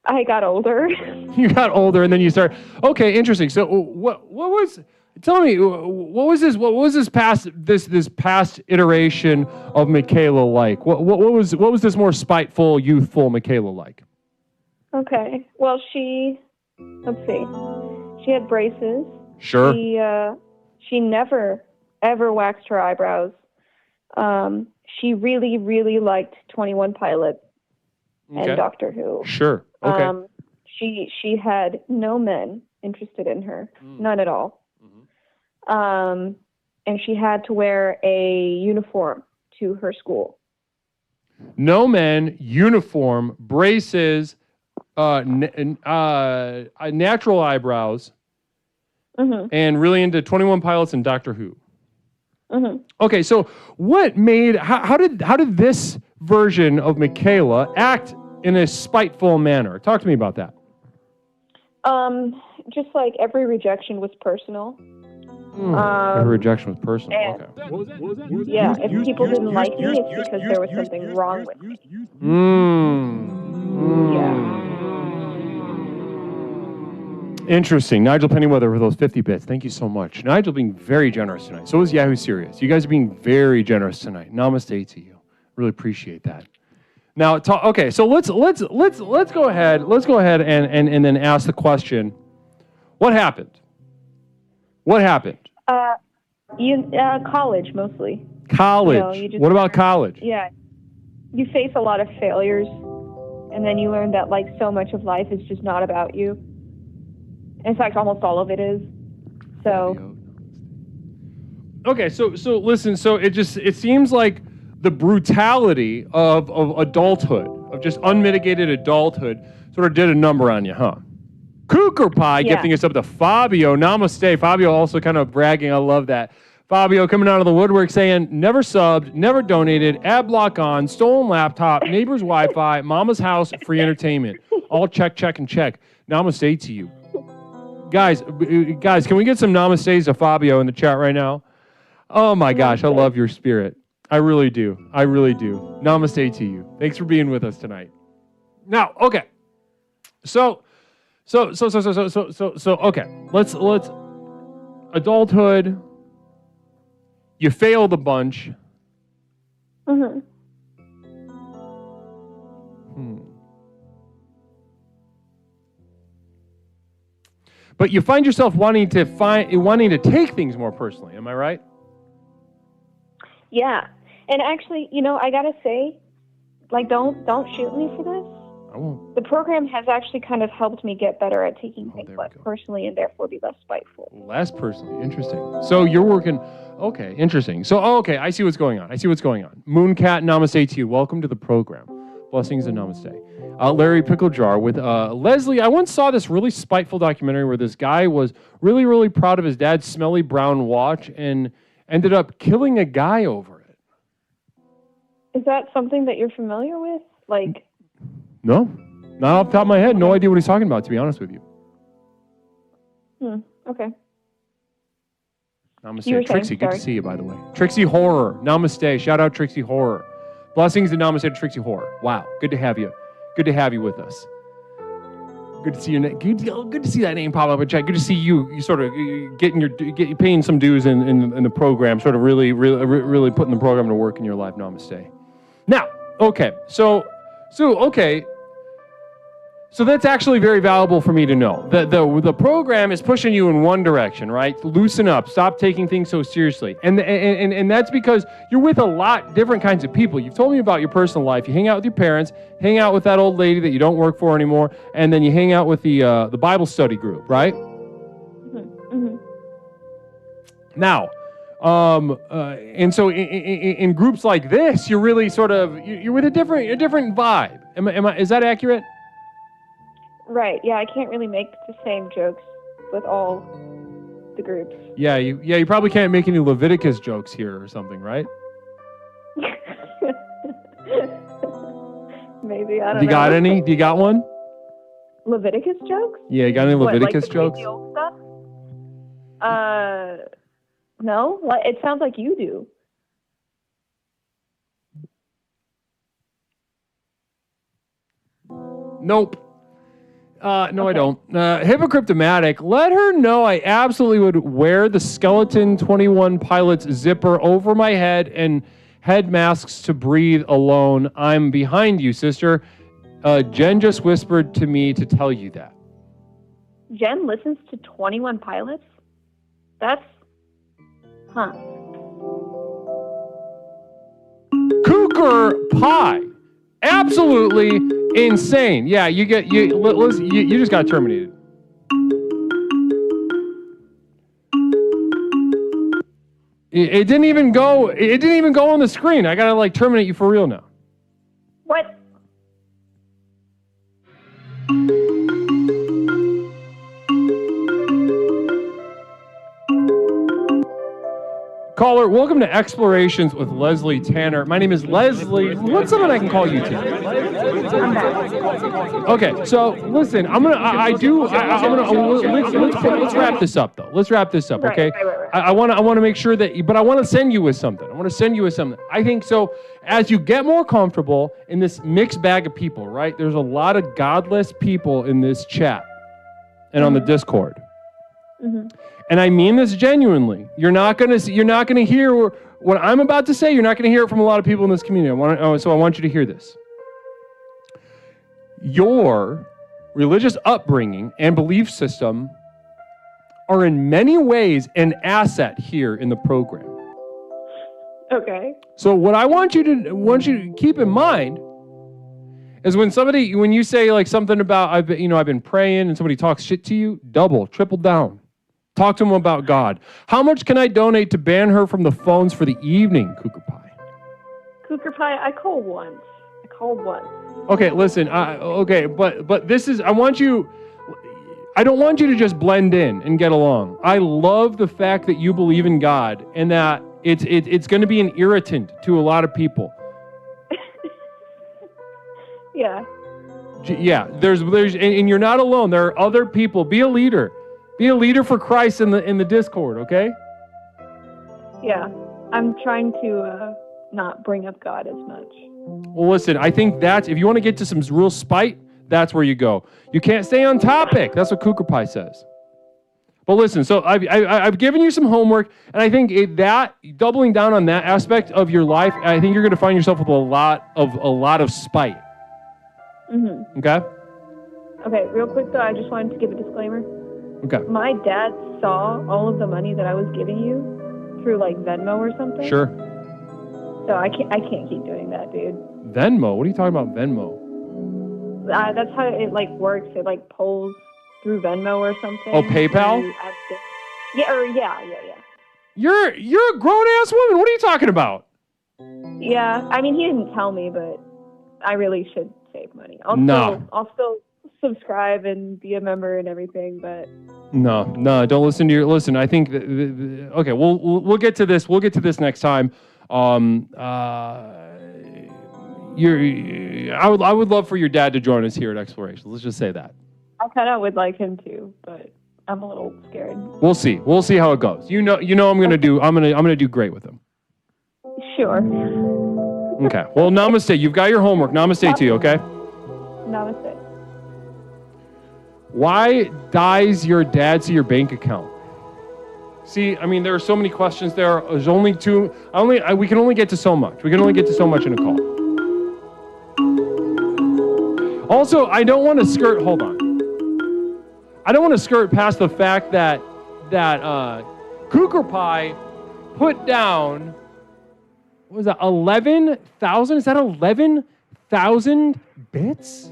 I got older. You got older, and then you start. Okay, interesting. So what was? Tell me, what was this past iteration of Michaela like? What was this more spiteful, youthful Michaela like? Okay. Well, let's see. She had braces. Sure. She never ever waxed her eyebrows. She really, really liked 21 Pilot and Doctor Who. Sure. Okay. She had no men interested in her, none at all. And she had to wear a uniform to her school. No men, uniform, braces, natural eyebrows, and really into 21 Pilots and Doctor Who. Okay, so how did this version of Michaela act in a spiteful manner? Talk to me about that. Just like every rejection was personal. Every rejection was personal. Okay. Yeah, if people didn't like me, it's because there was something wrong with me. Yeah. Interesting. Nigel Pennyweather for those 50 bits. Thank you so much. Nigel being very generous tonight. So is Yahoo Serious. You guys are being very generous tonight. Namaste to you. Really appreciate that. Now, okay. So let's go ahead. Let's go ahead and then ask the question. What happened? What happened? College mostly. College. What about college? Yeah. You face a lot of failures, and then you learn that like so much of life is just not about you. In fact, almost all of it is. So. Okay, so listen. So it seems like the brutality of adulthood, of just unmitigated adulthood, sort of did a number on you, huh? Cooker Pie gifting us up to Fabio. Namaste. Fabio also kind of bragging. I love that. Fabio coming out of the woodwork saying, never subbed, never donated, ad block on, stolen laptop, neighbor's Wi-Fi, mama's house, free entertainment. All check, and check. Namaste to you. Guys, can we get some namastes to Fabio in the chat right now? Oh my gosh, I love your spirit. I really do. Namaste to you. Thanks for being with us tonight. Now, okay. So okay. Let's adulthood. You failed a bunch. But you find yourself wanting to take things more personally. Am I right? Yeah. And actually, I gotta say, like, don't shoot me for this. I won't. The program has actually kind of helped me get better at taking things less personally and therefore be less spiteful. Less personally. Interesting. So you're working. Okay, interesting. So, okay, I see what's going on. Mooncat, namaste to you. Welcome to the program. Blessings and namaste. Larry Pickle Jar with Leslie. I once saw this really spiteful documentary where this guy was really, really proud of his dad's smelly brown watch and ended up killing a guy over it. Is that something that you're familiar with? Like... No, not off the top of my head. No idea what he's talking about, to be honest with you. Okay. Namaste. Trixie, good to see you, by the way. Trixie Horror. Namaste. Shout out Trixie Horror. Blessings and namaste to Trixie Horror. Wow. Good to have you. Good to have you with us. Good to see your name. Good to see that name pop up in chat. Good to see you. You sort of paying some dues in the program, sort of really putting the program to work in your life. Namaste. Now, okay. So that's actually very valuable for me to know. The program is pushing you in one direction, right? Loosen up. Stop taking things so seriously. And that's because you're with a lot different kinds of people. You've told me about your personal life. You hang out with your parents, hang out with that old lady that you don't work for anymore, and then you hang out with the Bible study group, right? Now, and so in groups like this, you're really sort of you're with a different vibe. Is that accurate? Right. Yeah, I can't really make the same jokes with all the groups. Yeah, you probably can't make any Leviticus jokes here or something, right? Maybe, I don't know. Do you got any? Do you got one? Leviticus jokes? Yeah, you got any Leviticus jokes? The old stuff? No. It sounds like you do. Nope. No, I don't. Hypocriptomatic. Let her know I absolutely would wear the Skeleton 21 Pilot's zipper over my head and head masks to breathe alone. I'm behind you, sister. Jen just whispered to me to tell you that. Jen listens to 21 Pilots? That's... Huh. Cougar pie. Absolutely insane. Yeah, you just got terminated. It didn't even go on the screen. I gotta terminate you for real now. What? Caller, welcome to Explorations with Leslie Tanner. My name is Leslie. What's something I can call you to? Okay, so listen, let's wrap this up though. Let's wrap this up, okay? Right. I want to make sure that, but I want to send you with something. I think so. As you get more comfortable in this mixed bag of people, right? There's a lot of godless people in this chat and on the Discord. Mm-hmm. And I mean this genuinely. You're not gonna hear what I'm about to say. You're not gonna hear it from a lot of people in this community. So I want you to hear this. Your religious upbringing and belief system are in many ways an asset here in the program. Okay. So what I want you to keep in mind is when you say something about I've been praying and somebody talks shit to you, double, triple down. Talk to them about God. How much can I donate to ban her from the phones for the evening, Cougar Pie? Cougar Pie, I called once. Okay, listen. But this is. I don't want you to just blend in and get along. I love the fact that you believe in God and that it's going to be an irritant to a lot of people. Yeah. Yeah. And you're not alone. There are other people. Be a leader. Be a leader for Christ in the Discord, okay? Yeah, I'm trying to not bring up God as much. Well, listen, I think that's, if you want to get to some real spite, that's where you go. You can't stay on topic. That's what Cougar Pie says. But listen, so I've given you some homework, and I think that doubling down on that aspect of your life, I think you're going to find yourself with a lot of spite. Mm-hmm. Okay? Okay, real quick though, I just wanted to give a disclaimer. Okay. My dad saw all of the money that I was giving you through Venmo or something. Sure. So I can't keep doing that, dude. Venmo? What are you talking about, Venmo? That's how it works. It pulls through Venmo or something. Oh, PayPal? Yeah. You're a grown ass woman. What are you talking about? Yeah, I mean he didn't tell me, but I really should save money. I'll still subscribe and be a member and everything, but no, don't listen to listen. I think okay, we'll get to this. We'll get to this next time. I would love for your dad to join us here at Explorations. Let's just say that. I kind of would like him to, but I'm a little scared. We'll see how it goes. I'm gonna do great with him. Sure. Okay. Well, namaste. You've got your homework. Namaste to you. Okay. Namaste. Why does your dad see your bank account? See, I mean, there are so many questions there. There's only two. We can only get to so much. We can only get to so much in a call. Also, I don't want to skirt. Hold on. I don't want to skirt past the fact that Cougar Pie put down. What was that? 11,000? Is that 11,000 bits?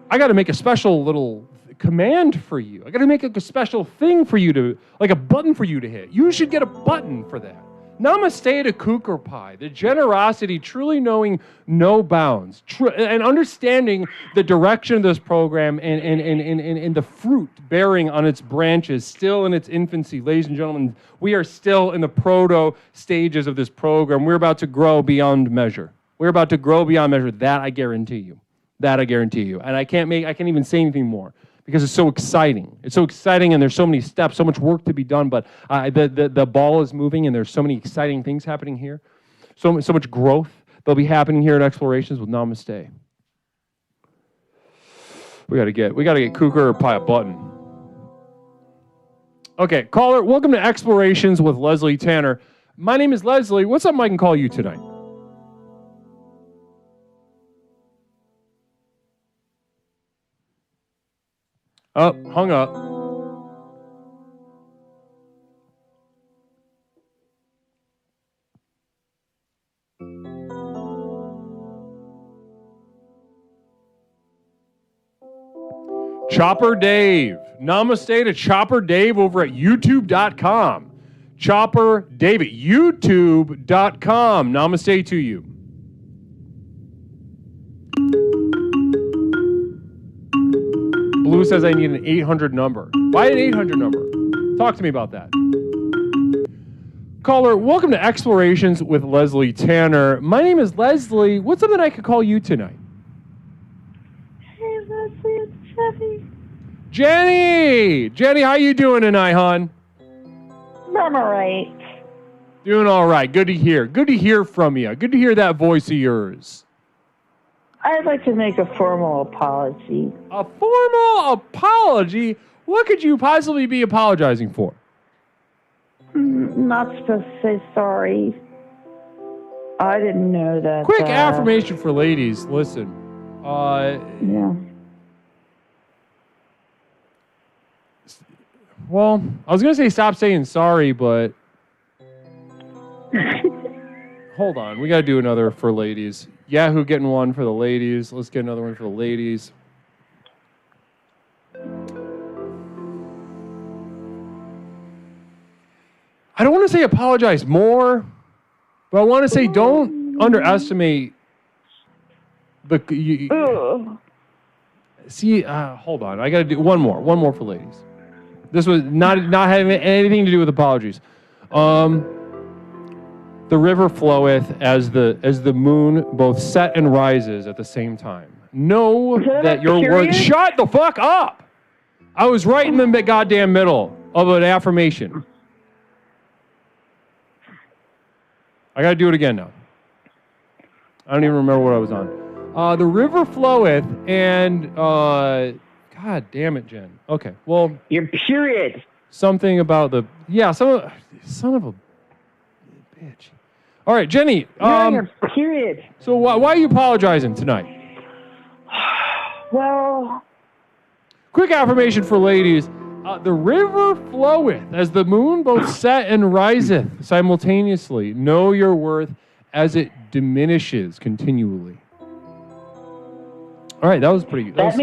I got to make a special little command for you. I got to make a special thing for you to, a button for you to hit. You should get a button for that. Namaste to Cougar Pie, the generosity, truly knowing no bounds, and understanding the direction of this program and the fruit bearing on its branches, still in its infancy. Ladies and gentlemen, we are still in the proto stages of this program. We're about to grow beyond measure. That I guarantee you. And I can't even say anything more because it's so exciting. And there's so many steps, so much work to be done, but the ball is moving and there's so many exciting things happening here. So much growth that'll be happening here at Explorations with Namaste. We gotta get Cougar a button. Okay, caller, welcome to Explorations with Leslie Tanner. My name is Leslie. What's something I can call you tonight? Oh, hung up. Chopper Dave. Namaste to Chopper Dave over at youtube.com. Chopper Dave at youtube.com. Namaste to you. Blue says I need an 800 number. Why an 800 number? Talk to me about that. Caller, welcome to Explorations with Leslie Tanner. My name is Leslie. What's something I could call you tonight? Hey, Leslie, it's Jenny. Jenny, how you doing tonight, hon? I'm all right. Doing all right. Good to hear. Good to hear from you. Good to hear that voice of yours. I'd like to make a formal apology. A formal apology? What could you possibly be apologizing for? Not supposed to say sorry. I didn't know that. Quick affirmation for ladies. Listen. Yeah. Well, I was going to say stop saying sorry, but hold on. We got to do another for ladies. Yahoo getting one for the ladies. Let's get another one for the ladies. I don't want to say apologize more, but I want to say don't underestimate the... See, hold on. I got to do one more for ladies. This was not having anything to do with apologies. The river floweth as the moon both set and rises at the same time. Know that your words... Shut the fuck up! I was right in the goddamn middle of an affirmation. I got to do it again now. I don't even remember what I was on. The river floweth and... God damn it, Jen. Okay, well... Your period. Something about the... Yeah, son of a bitch. All right, Jenny. Your period. So why are you apologizing tonight? Well... Quick affirmation for ladies. The river floweth as the moon both set and riseth simultaneously. Know your worth as it diminishes continually. All right, that was pretty good. That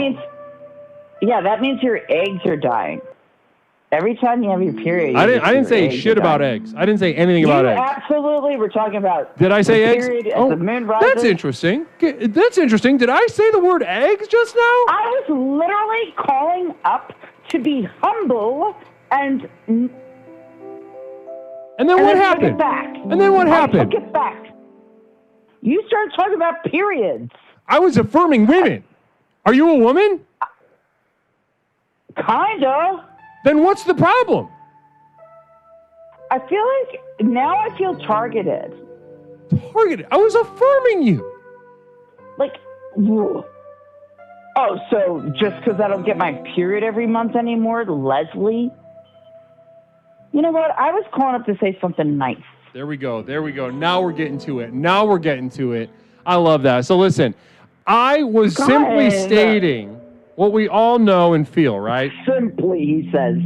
means your eggs are dying. Every time you have your period. I didn't say shit about eggs. I didn't say anything about eggs. Absolutely, we're talking about. Did I say eggs? As the moon rises. That's interesting. That's interesting. Did I say the word eggs just now? I was literally calling up to be humble and then what happened? And then what happened? I took it back. You started talking about periods. I was affirming women. Are you a woman? Kinda. Then what's the problem? I feel like now I feel targeted. Targeted? I was affirming you. Like, oh, so just because I don't get my period every month anymore, Leslie? You know what? I was calling up to say something nice. There we go. Now we're getting to it. I love that. So listen, I was simply stating what we all know and feel, right? Simply, he says.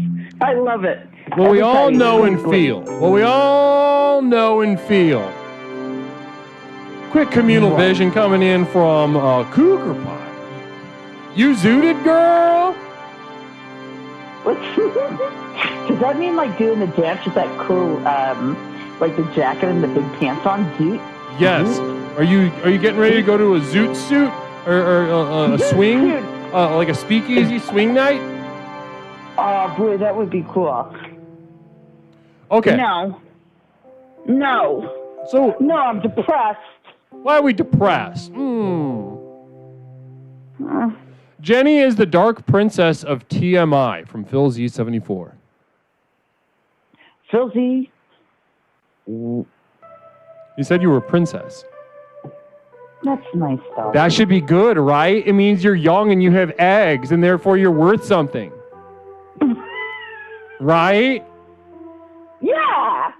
I love it. What we all know and feel. Quick communal vision coming in from Cougar Pie. You zooted, girl? Does that mean like doing the dance with that cool, like the jacket and the big pants on, zoot? Yes. Are you getting ready to go to a zoot suit or a swing, like a speakeasy swing night? Oh boy, that would be cool. Okay. No. So no, I'm depressed. Why are we depressed? Jenny is the dark princess of TMI from Phil Z74. Phil Z? You said you were a princess. That's nice, though. That should be good, right? It means you're young and you have eggs, and therefore you're worth something. Right? Yeah!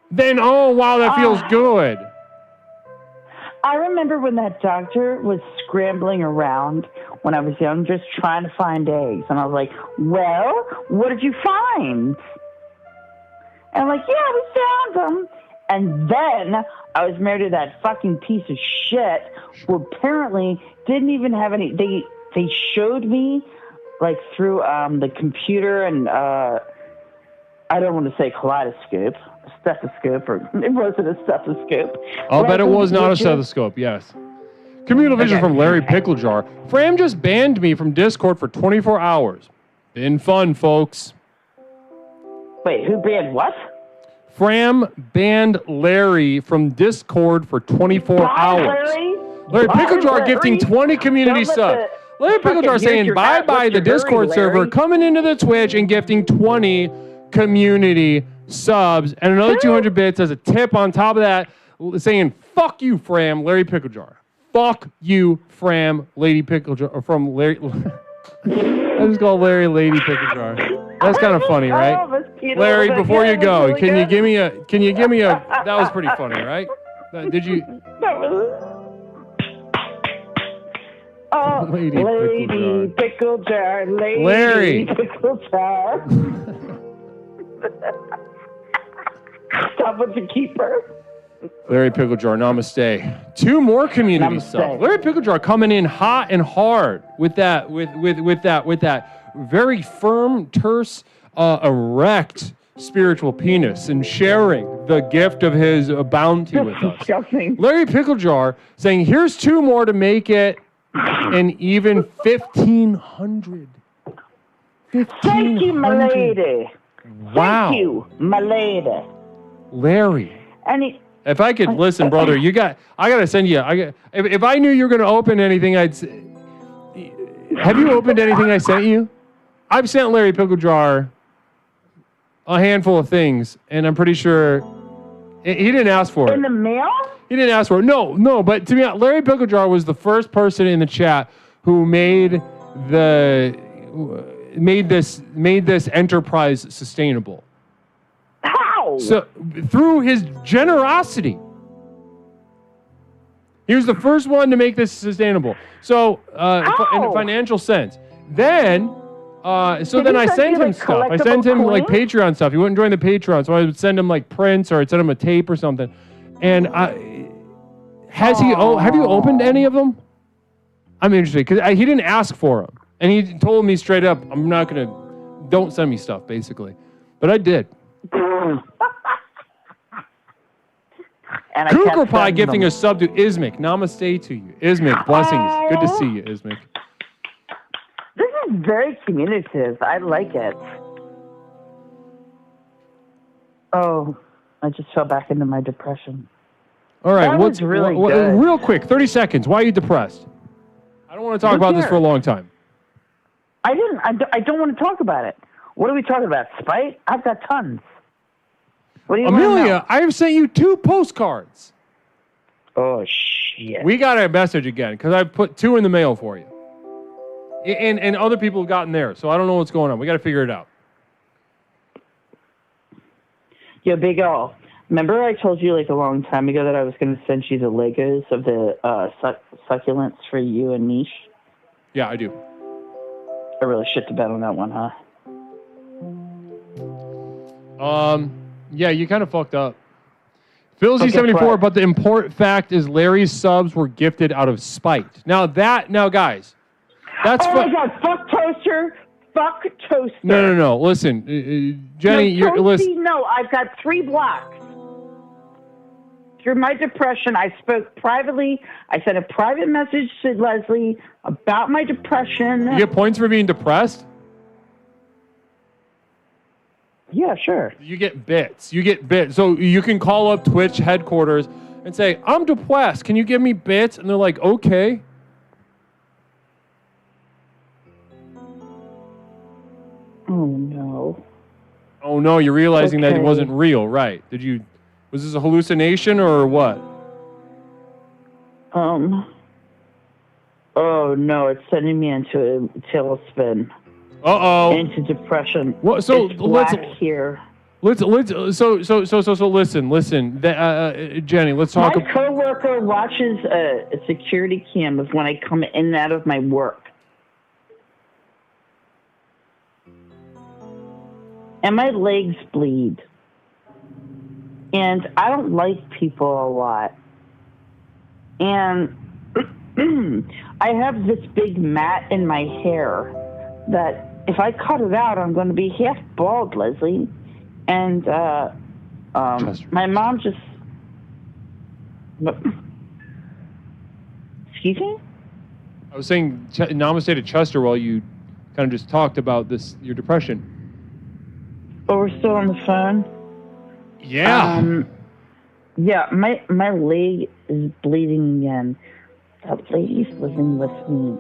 Then, oh, wow, that feels good. I remember when that doctor was scrambling around when I was young, just trying to find eggs. And I was like, well, what did you find? And I'm like, yeah, we found them. And then I was married to that fucking piece of shit who apparently didn't even have any. They showed me, like, through the computer and I don't want to say kaleidoscope, stethoscope, or it wasn't a stethoscope. I'll bet it was not a stethoscope, yes. Communal vision from Larry Picklejar. Fram just banned me from Discord for 24 hours. Been fun, folks. Wait, who banned what? Fram banned Larry from Discord for 24 hours. Larry Picklejar gifting 20 community subs. Larry Picklejar saying bye-bye the Discord server, coming into the Twitch and gifting 20 community subs and another 200 bits as a tip on top of that, saying fuck you, Fram, Larry Picklejar. Fuck you, Fram, Lady Picklejar, or from Larry. I just call Larry Lady Picklejar. That's kind of funny, right? Larry, before you go, can you give me a? That was pretty funny, right? Did you? Oh, Lady Picklejar, Lady Larry. Picklejar. Stop with the keeper. Larry Picklejar, namaste. 2 more community subs. Larry Picklejar coming in hot and hard with that very firm, terse, erect spiritual penis and sharing the gift of his bounty with us. Larry Picklejar saying, here's 2 more to make it an even 1,500. Thank you, my lady. Wow. Thank you, my lady. Larry. And if I could listen, brother, I gotta send you. If I knew you were gonna open anything, I'd. Have you opened anything I sent you? I've sent Larry Picklejar a handful of things, and I'm pretty sure he didn't ask for it. In the mail? He didn't ask for it. No. But to me, Larry Picklejar was the first person in the chat who made this enterprise sustainable. How? So through his generosity. He was the first one to make this sustainable. So in a financial sense. Then then I sent him stuff. I sent him like Patreon stuff. He wouldn't join the Patreon, so I would send him like prints or I'd send him a tape or something. And have you opened any of them? I'm interested because he didn't ask for them. And he told me straight up, don't send me stuff, basically. But I did. Cougar Pie gifting a sub to Ismic. Namaste to you. Ismic, blessings. Good to see you, Ismic. This is very communicative. I like it. Oh, I just fell back into my depression. All right, that was really good. Real quick, 30 seconds. Why are you depressed? I don't want to talk about this for a long time. I don't want to talk about it. What are we talking about? Spite? I've got tons. What do you want to know? Amelia, I have sent you 2 postcards. Oh, shit. We got a message again because I put 2 in the mail for you. And other people have gotten theirs, so I don't know what's going on. We got to figure it out. Yo, Big O, remember I told you like a long time ago that I was going to send you the Legos of the succulents for you and Niche? Yeah, I do. I really shit the bed on that one, huh? Yeah, you kind of fucked up. Philzy74, but the important fact is Larry's subs were gifted out of spite. Now, guys, that's my God, fuck Toaster. Fuck Toaster. No. Listen, Jenny, No, I've got 3 blocks. Through my depression, I spoke privately. I sent a private message to Leslie about my depression. You get points for being depressed? Yeah, sure. You get bits. So you can call up Twitch headquarters and say, I'm depressed. Can you give me bits? And they're like, okay. Oh no, you're realizing that it wasn't real, right? Was this a hallucination or what? Oh no, it's sending me into a tailspin. Into depression. What? So it's black here. Let's listen. Jenny, let's talk. My coworker watches a security cam of when I come in and out of my work. And my legs bleed. And I don't like people a lot. And I have this big mat in my hair that if I cut it out, I'm going to be half bald, Leslie. And my mom just... Excuse me? I was saying namaste to Chester while you kind of just talked about your depression. Oh, we're still on the phone? Yeah. Yeah, my leg is bleeding again. That lady's living with me.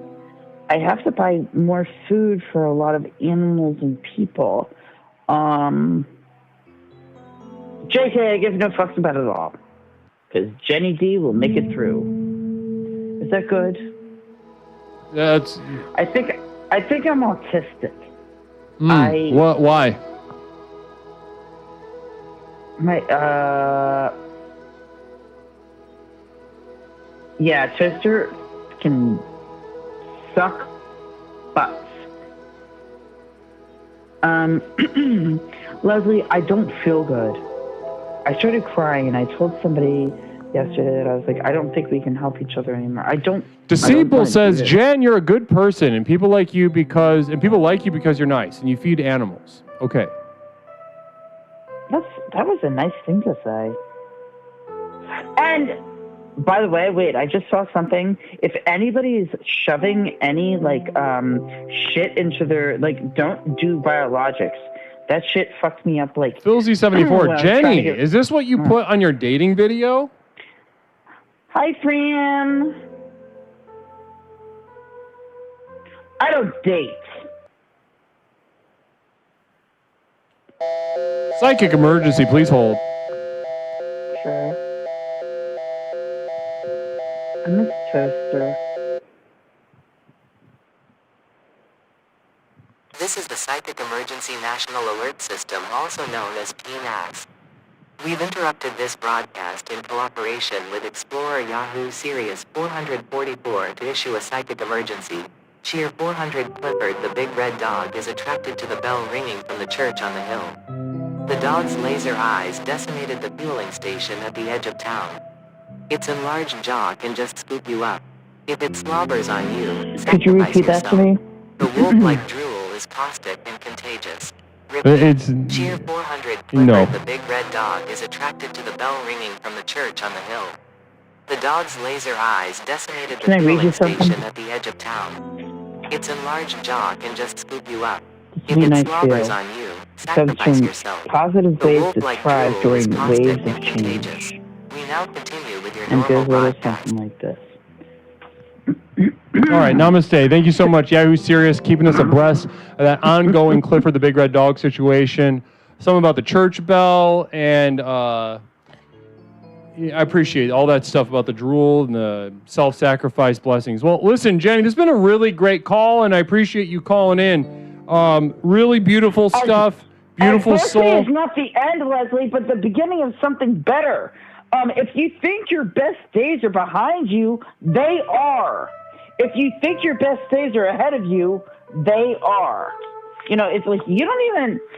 I have to buy more food for a lot of animals and people. JK, I give no fucks about it all. Because Jenny D will make it through. Is that good? That's... I think I'm autistic. What? Why? Yeah, Chester can suck butts. Leslie, I don't feel good. I started crying and I told somebody yesterday that I was like, I don't think we can help each other anymore. Disciple says, Jen, you're a good person and people like you because you're nice and you feed animals. Okay. That was a nice thing to say. And by the way, wait, I just saw something. If anybody is shoving any shit into their don't do biologics. That shit fucked me up Philzy74, Jenny, is this what you put on your dating video? Hi, Fran. I don't date. Psychic emergency, please hold. Sure. I miss Toaster. This is the Psychic Emergency National Alert System, also known as PNAS. We've interrupted this broadcast in cooperation with Explorer Yahoo Sirius 444 to issue a psychic emergency. Cheer 400 Clifford the big red dog is attracted to the bell ringing from the church on the hill. The dog's laser eyes decimated the fueling station at the edge of town. Its enlarged jaw can just scoop you up. If it slobbers on you, Could you repeat that to me? The wolf-like drool is caustic and contagious. Cheer 400 Clifford the big red dog is attracted to the bell ringing from the church on the hill. The dog's laser eyes decimated the fueling station at the edge of town. Its enlarged jaw can just scoop you up. If it slobbers on you, sacrifice yourself. Positive ways to thrive during waves of change. We now continue with your and normal broadcast. Something like this. All right, namaste. Thank you so much, Yahoo Sirius, keeping us abreast of that ongoing Clifford the Big Red Dog situation. Something about the church bell, and I appreciate all that stuff about the drool and the self-sacrifice blessings. Well, listen, Jenny, this has been a really great call, and I appreciate you calling in. Really beautiful stuff, beautiful soul. Is not the end, Leslie, but the beginning of something better. If you think your best days are behind you, they are. If you think your best days are ahead of you, they are. You know, it's like you don't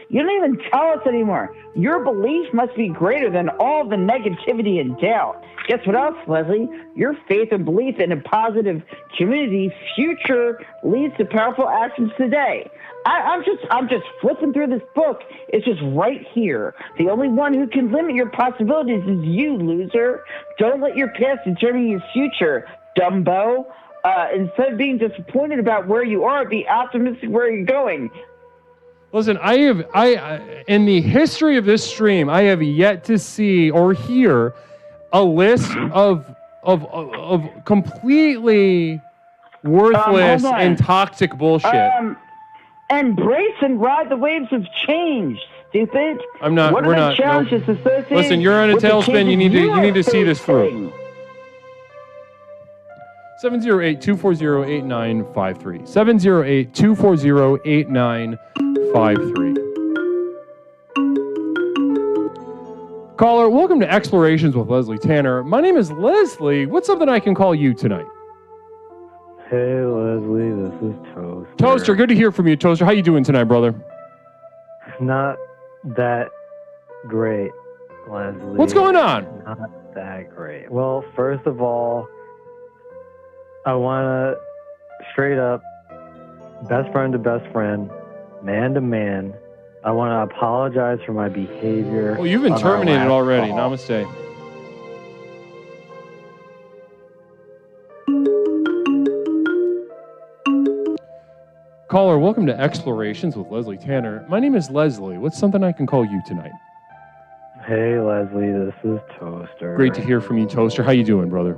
even tell us anymore. Your belief must be greater than all the negativity and doubt. Guess what else, Leslie? Your faith and belief in a positive community's future leads to powerful actions today. I'm just flipping through this book. It's just right here. The only one who can limit your possibilities is you, loser. Don't let your past determine your future, Dumbo. Instead of being disappointed about where you are, be optimistic where you're going. Listen, in the history of this stream, I have yet to see or hear a list of completely worthless and toxic bullshit. Embrace and ride the waves of change, stupid. I'm not. What we're are the not. challenges associated? Listen, you're on a tailspin. You need to see this through. 708-240-8953. 708-240-8953. Caller, welcome to Explorations with Leslie Tanner. My name is Leslie. What's something I can call you tonight? Hey, Leslie, this is Toaster. Toaster, good to hear from you, Toaster. How you doing tonight, brother? Not that great, Leslie. What's going on? Not that great. Well, first of all, I want to straight up, best friend to best friend, man to man, I want to apologize for my behavior. Well, you've been terminated already. Namaste. Caller, welcome to Explorations with Leslie Tanner. My name is Leslie. What's something I can call you tonight? Hey, Leslie, this is Toaster. Great to hear from you, Toaster. How you doing, brother?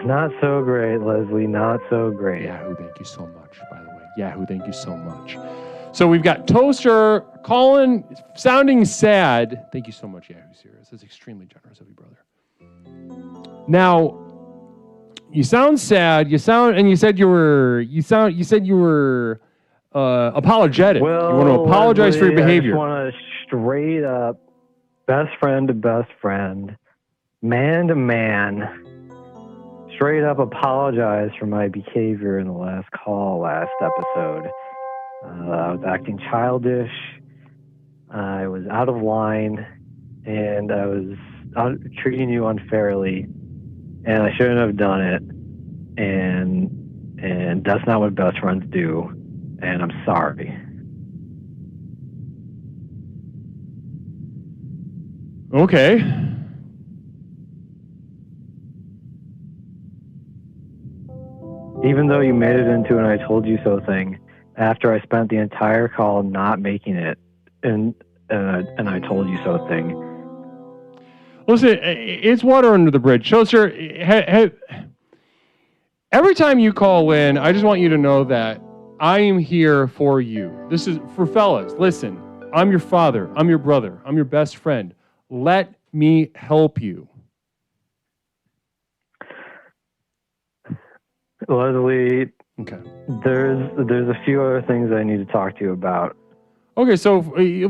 Not so great, Leslie. Not so great. Yahoo, thank you so much, by the way. Yahoo, thank you so much. So we've got Toaster calling, sounding sad. Thank you so much, Yahoo Serious. That's extremely generous of you, brother. Now, you sound sad. You said you were apologetic. Well, you want to apologize for your behavior. I just want to straight up, best friend to best friend, man to man, straight up apologize for my behavior in the last episode. I was acting childish. I was out of line, and I was treating you unfairly, and I shouldn't have done it. And that's not what best friends do. And I'm sorry. Okay. Even though you made it into an I told you so thing, after I spent the entire call not making it and I told you so thing. Listen, it's water under the bridge. Toaster, every time you call in, I just want you to know that I am here for you. This is for fellas. Listen, I'm your father. I'm your brother. I'm your best friend. Let me help you. Leslie, okay. There's a few other things I need to talk to you about. Okay, so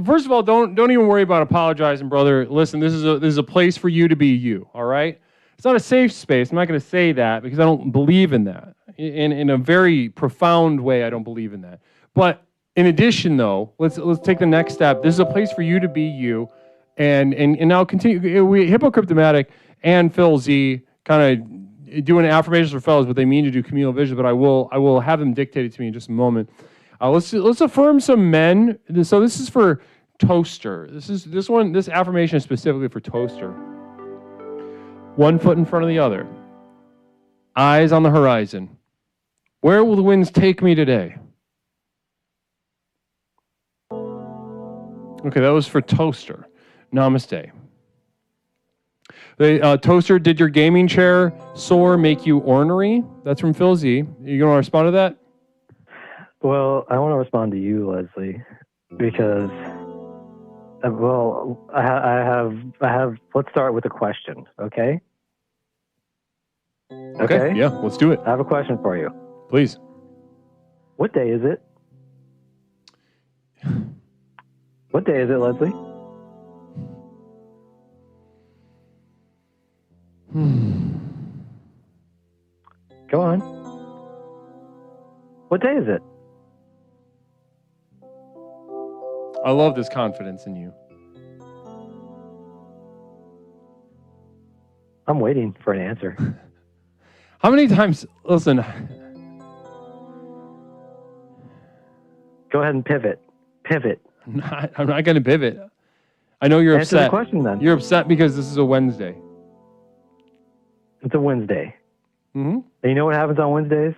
first of all, don't even worry about apologizing, brother. Listen, this is a place for you to be you. All right, it's not a safe space. I'm not going to say that because I don't believe in that. In a very profound way, I don't believe in that. But in addition, though, let's take the next step. This is a place for you to be you, and now continue. Hippocryptomatic and Phil Z kind of doing affirmations for fellas, but they mean to do communal vision. But I will have them dictated to me in just a moment. Let's affirm some men. So this is for Toaster. This affirmation is specifically for Toaster. One foot in front of the other. Eyes on the horizon. Where will the winds take me today? Okay, that was for Toaster. Namaste. Toaster, did your gaming chair sore make you ornery? That's from Phil Z. You going to respond to that? Well, I want to respond to you, Leslie, because, I have, let's start with a question, okay? Okay, yeah, let's do it. I have a question for you. Please. What day is it? What day is it, Leslie? Go on. What day is it? I love this confidence in you. I'm waiting for an answer. How many times, listen. Go ahead and pivot. I'm not going to pivot. I know you're Answer upset. the question then. You're upset because this is a Wednesday. It's a Wednesday. Mm-hmm. And you know what happens on Wednesdays?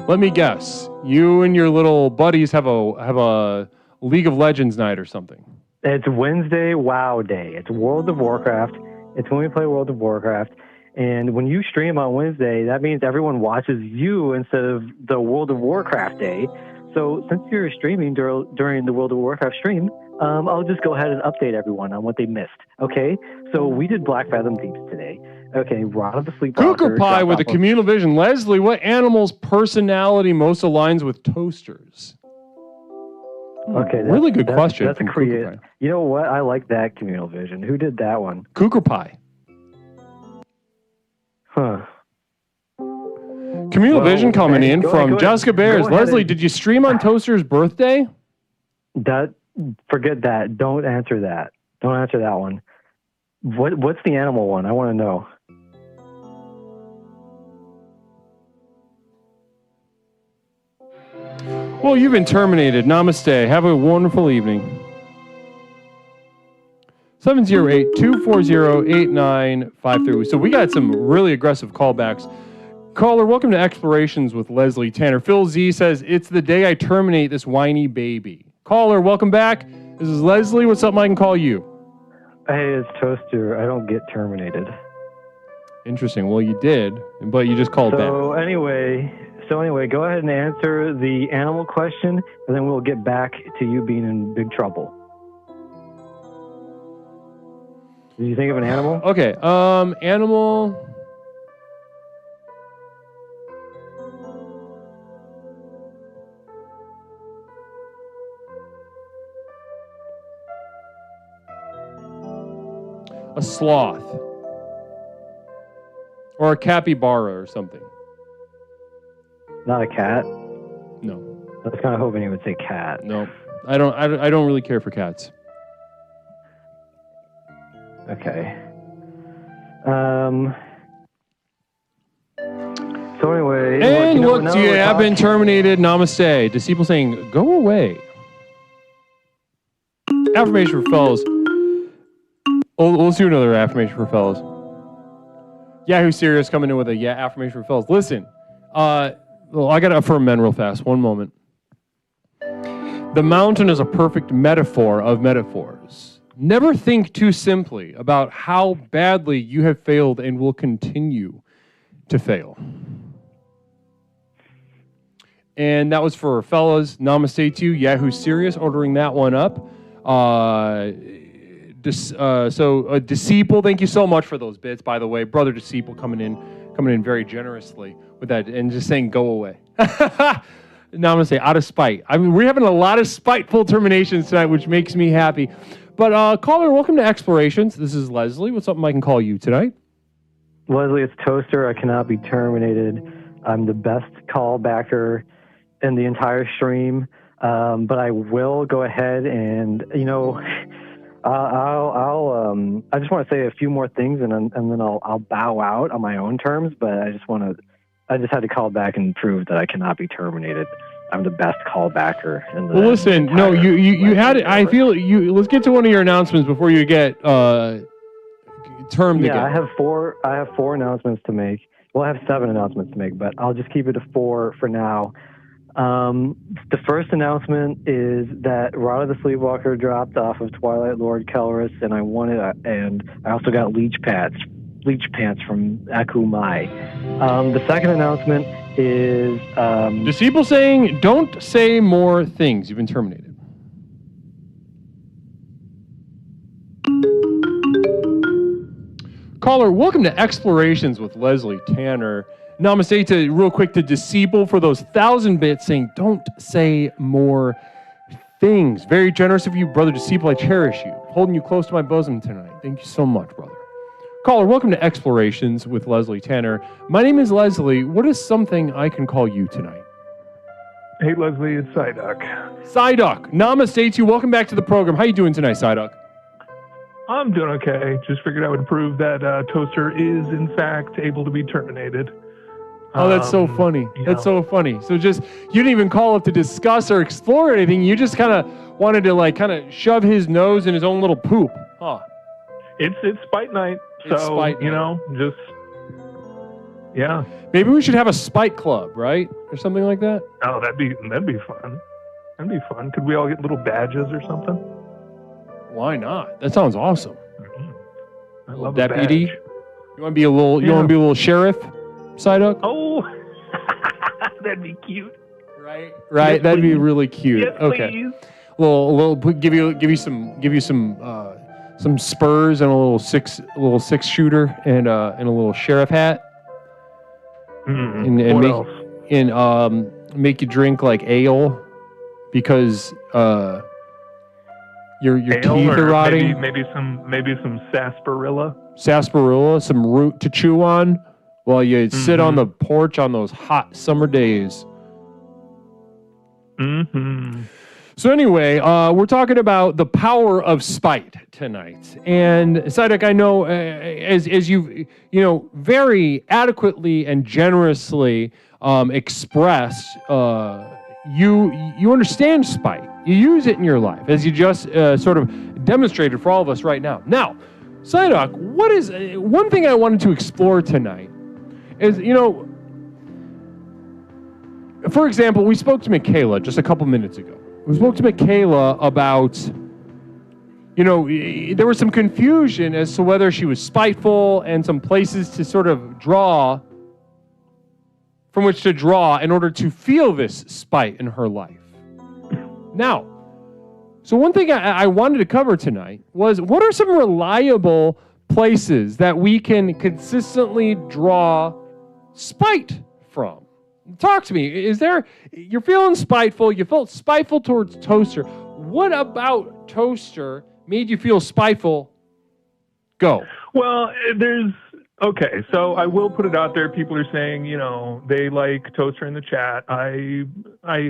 Let me guess. You and your little buddies have a League of Legends night or something. It's Wednesday WoW Day. It's World of Warcraft. It's when we play World of Warcraft. And when you stream on Wednesday, that means everyone watches you instead of the World of Warcraft day. So since you're streaming during the World of Warcraft stream, I'll just go ahead and update everyone on what they missed. Okay? So we did Black Fathom Deeps today. Okay, Rod of the Sleepwalker. Cougar Pie with a communal vision. Leslie, what animal's personality most aligns with toasters? Okay, really good question. That's a creative. You know what? I like that communal vision. Who did that one? Cougar Pie. Huh. Communal vision coming in from Jessica Bears. Leslie, did you stream on Toaster's birthday? Forget that. Don't answer that. Don't answer that one. What's the animal one? I want to know. Well, you've been terminated. Namaste. Have a wonderful evening. 708-240-8953. So we got some really aggressive callbacks. Caller, welcome to Explorations with Leslie Tanner. Phil Z says, it's the day I terminate this whiny baby. Caller, welcome back. This is Leslie. What's up, I can call you? Hey, it's Toaster. I don't get terminated. Interesting. Well, you did, but you just called back. So anyway, go ahead and answer the animal question, and then we'll get back to you being in big trouble. Did you think of an animal? Okay, animal. A sloth. Or a capybara or something. Not a cat? No. I was kind of hoping you would say cat. No. I don't really care for cats. Okay. So anyway... And look, you have been terminated. Namaste. Disciple saying, go away. Affirmation for fellows. Let's do another affirmation for fellows. Yahoo Serious coming in with a affirmation for fellows. Listen, I got to affirm men real fast. One moment. The mountain is a perfect metaphor of metaphors. Never think too simply about how badly you have failed and will continue to fail. And that was for fellas. Namaste to you. Yahoo Serious ordering that one up. Disciple, thank you so much for those bits, by the way. Brother Disciple coming in very generously with that and just saying go away. Namaste, out of spite. I mean, we're having a lot of spiteful terminations tonight, which makes me happy. But caller, welcome to Explorations. This is Leslie. What's something I can call you tonight? Leslie, it's Toaster. I cannot be terminated. I'm the best callbacker in the entire stream. But I will go ahead and, I just want to say a few more things and then I'll bow out on my own terms. But I just had to call back and prove that I cannot be terminated. I'm the best callbacker. Well, listen, no, you had it. I feel you. Let's get to one of your announcements before you get termed again. Yeah, I have four announcements to make. Well, I have 7 announcements to make, but I'll just keep it to 4 for now. The first announcement is that Rod of the Sleepwalker dropped off of Twilight Lord Kelris, and I won it, and I also got leech pants from Aku Mai. The second announcement is Disciple saying, "Don't say more things. You've been terminated." Caller, welcome to Explorations with Leslie Tanner. Namaste to real quick to Disciple for those 1,000 bits saying, don't say more things. Very generous of you, brother Disciple. I cherish you. Holding you close to my bosom tonight. Thank you so much, brother. Caller, welcome to Explorations with Leslie Tanner. My name is Leslie. What is something I can call you tonight? Hey, Leslie, it's Psyduck. Psyduck, namaste to you. Welcome back to the program. How you doing tonight, Psyduck? I'm doing okay. Just figured I would prove that Toaster is, in fact, able to be terminated. Oh, that's so funny. That's so funny. So just, you didn't even call up to discuss or explore anything. You just kind of wanted to shove his nose in his own little poop. Huh. It's Spite Night. Just, yeah. Maybe we should have a Spite Club, right? Or something like that? Oh, that'd be fun. That'd be fun. Could we all get little badges or something? Why not? That sounds awesome. I love deputy. A badge. You want to be a little? You want to be a little sheriff, Psyduck? Oh, that'd be cute. Right. Yes, that'd be please. really cute. Yes, okay. please. Well, give you some some spurs and a little six shooter and a little sheriff hat. What else? And make you drink like ale because your Ale, teeth are rotting. Maybe some sarsaparilla. Sarsaparilla, some root to chew on while you sit on the porch on those hot summer days. So anyway, we're talking about the power of spite tonight. And Sidek, I know as you've very adequately and generously expressed, you understand spite. You use it in your life, as you just sort of demonstrated for all of us right now. Now, Sidek, what is one thing I wanted to explore tonight is, for example, we spoke to Michaela just a couple minutes ago. We spoke to Michaela about, there was some confusion as to whether she was spiteful and some places to sort of from which to draw in order to feel this spite in her life. Now, so one thing I wanted to cover tonight was, what are some reliable places that we can consistently draw spite from? Talk to me. You're feeling spiteful, you felt spiteful towards Toaster. What about Toaster made you feel spiteful? Go. Well, okay, so I will put it out there. People are saying, they like Toaster in the chat. I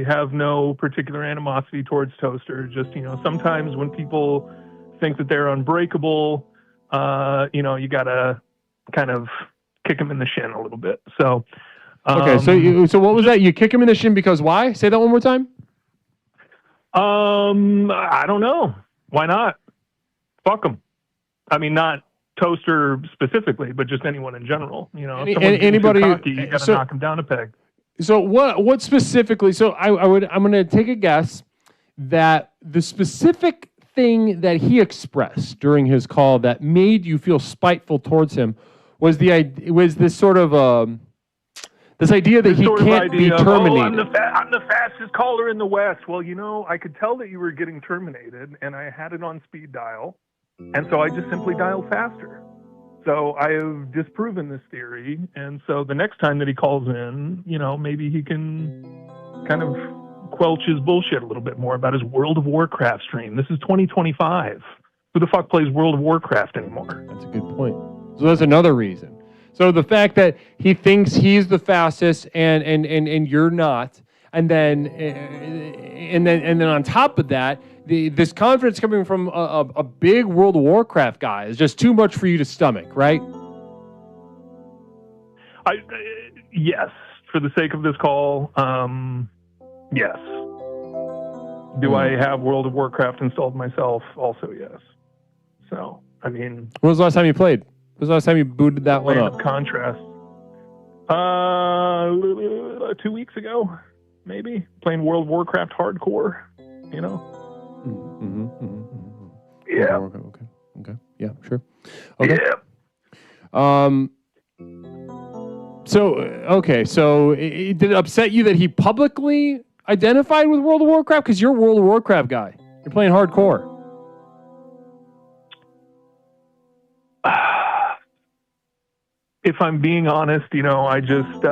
have no particular animosity towards Toaster. Just, sometimes when people think that they're unbreakable, you got to kind of kick them in the shin a little bit. So, okay, so what was that? You kick him in the shin because why? Say that one more time. I don't know. Why not? Fuck them. I mean, not Toaster specifically, but just anyone in general. Anybody, cocky, you got to knock them down a peg. So what specifically? So I'm going to take a guess that the specific thing that he expressed during his call that made you feel spiteful towards him was this sort of this idea that he can't be terminated. I'm the fastest caller in the West. Well, I could tell that you were getting terminated, and I had it on speed dial, and so I just simply dialed faster. So I have disproven this theory, and so the next time that he calls in, maybe he can kind of quelch his bullshit a little bit more about his World of Warcraft stream. This is 2025. Who the fuck plays World of Warcraft anymore? That's a good point. So that's another reason. So the fact that he thinks he's the fastest and you're not, and then on top of that, this confidence coming from a big World of Warcraft guy is just too much for you to stomach, right? Yes, for the sake of this call, yes. Do I have World of Warcraft installed myself? Also, yes. So, I mean, when was the last time you played? When was the last time you booted that one up? Contrast. 2 weeks ago, maybe. Playing World of Warcraft hardcore, Yeah. Okay. Yeah, sure. Okay. Yeah. So did it upset you that he publicly identified with World of Warcraft? Because you're a World of Warcraft guy. You're playing hardcore. If I'm being honest, I just,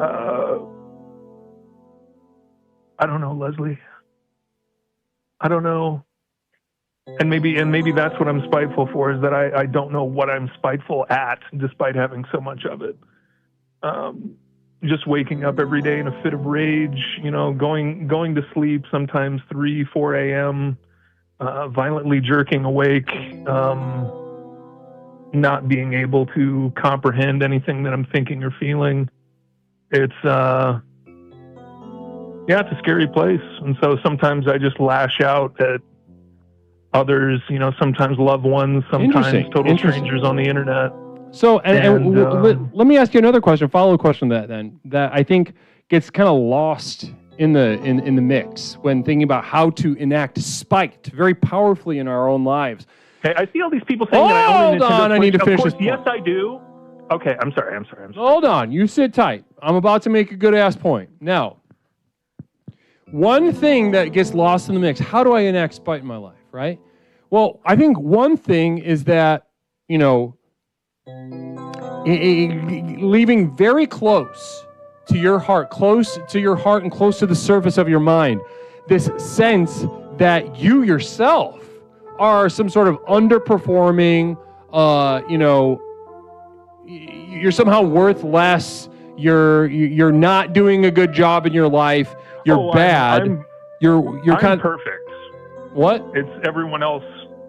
I don't know, Leslie. I don't know. And maybe that's what I'm spiteful for, is that I don't know what I'm spiteful at, despite having so much of it. Just waking up every day in a fit of rage, going to sleep sometimes 3, 4 a.m., violently jerking awake, not being able to comprehend anything that I'm thinking or feeling. It's it's a scary place. And so sometimes I just lash out at others, sometimes loved ones, sometimes total strangers on the internet. So, let me ask you another question, follow-up question that I think gets kind of lost in the mix when thinking about how to enact spite very powerfully in our own lives. Okay, I see all these people saying that I only Hold on, I need to finish this point. Yes, I do. Okay, I'm sorry. Hold on, you sit tight. I'm about to make a good-ass point. Now, one thing that gets lost in the mix, how do I enact spite in my life, right? Well, I think one thing is that, leaving very close to your heart and close to the surface of your mind, this sense that you yourself are some sort of underperforming, you're somehow worth less. You're not doing a good job in your life. You're bad. You're kind of perfect. What? It's everyone else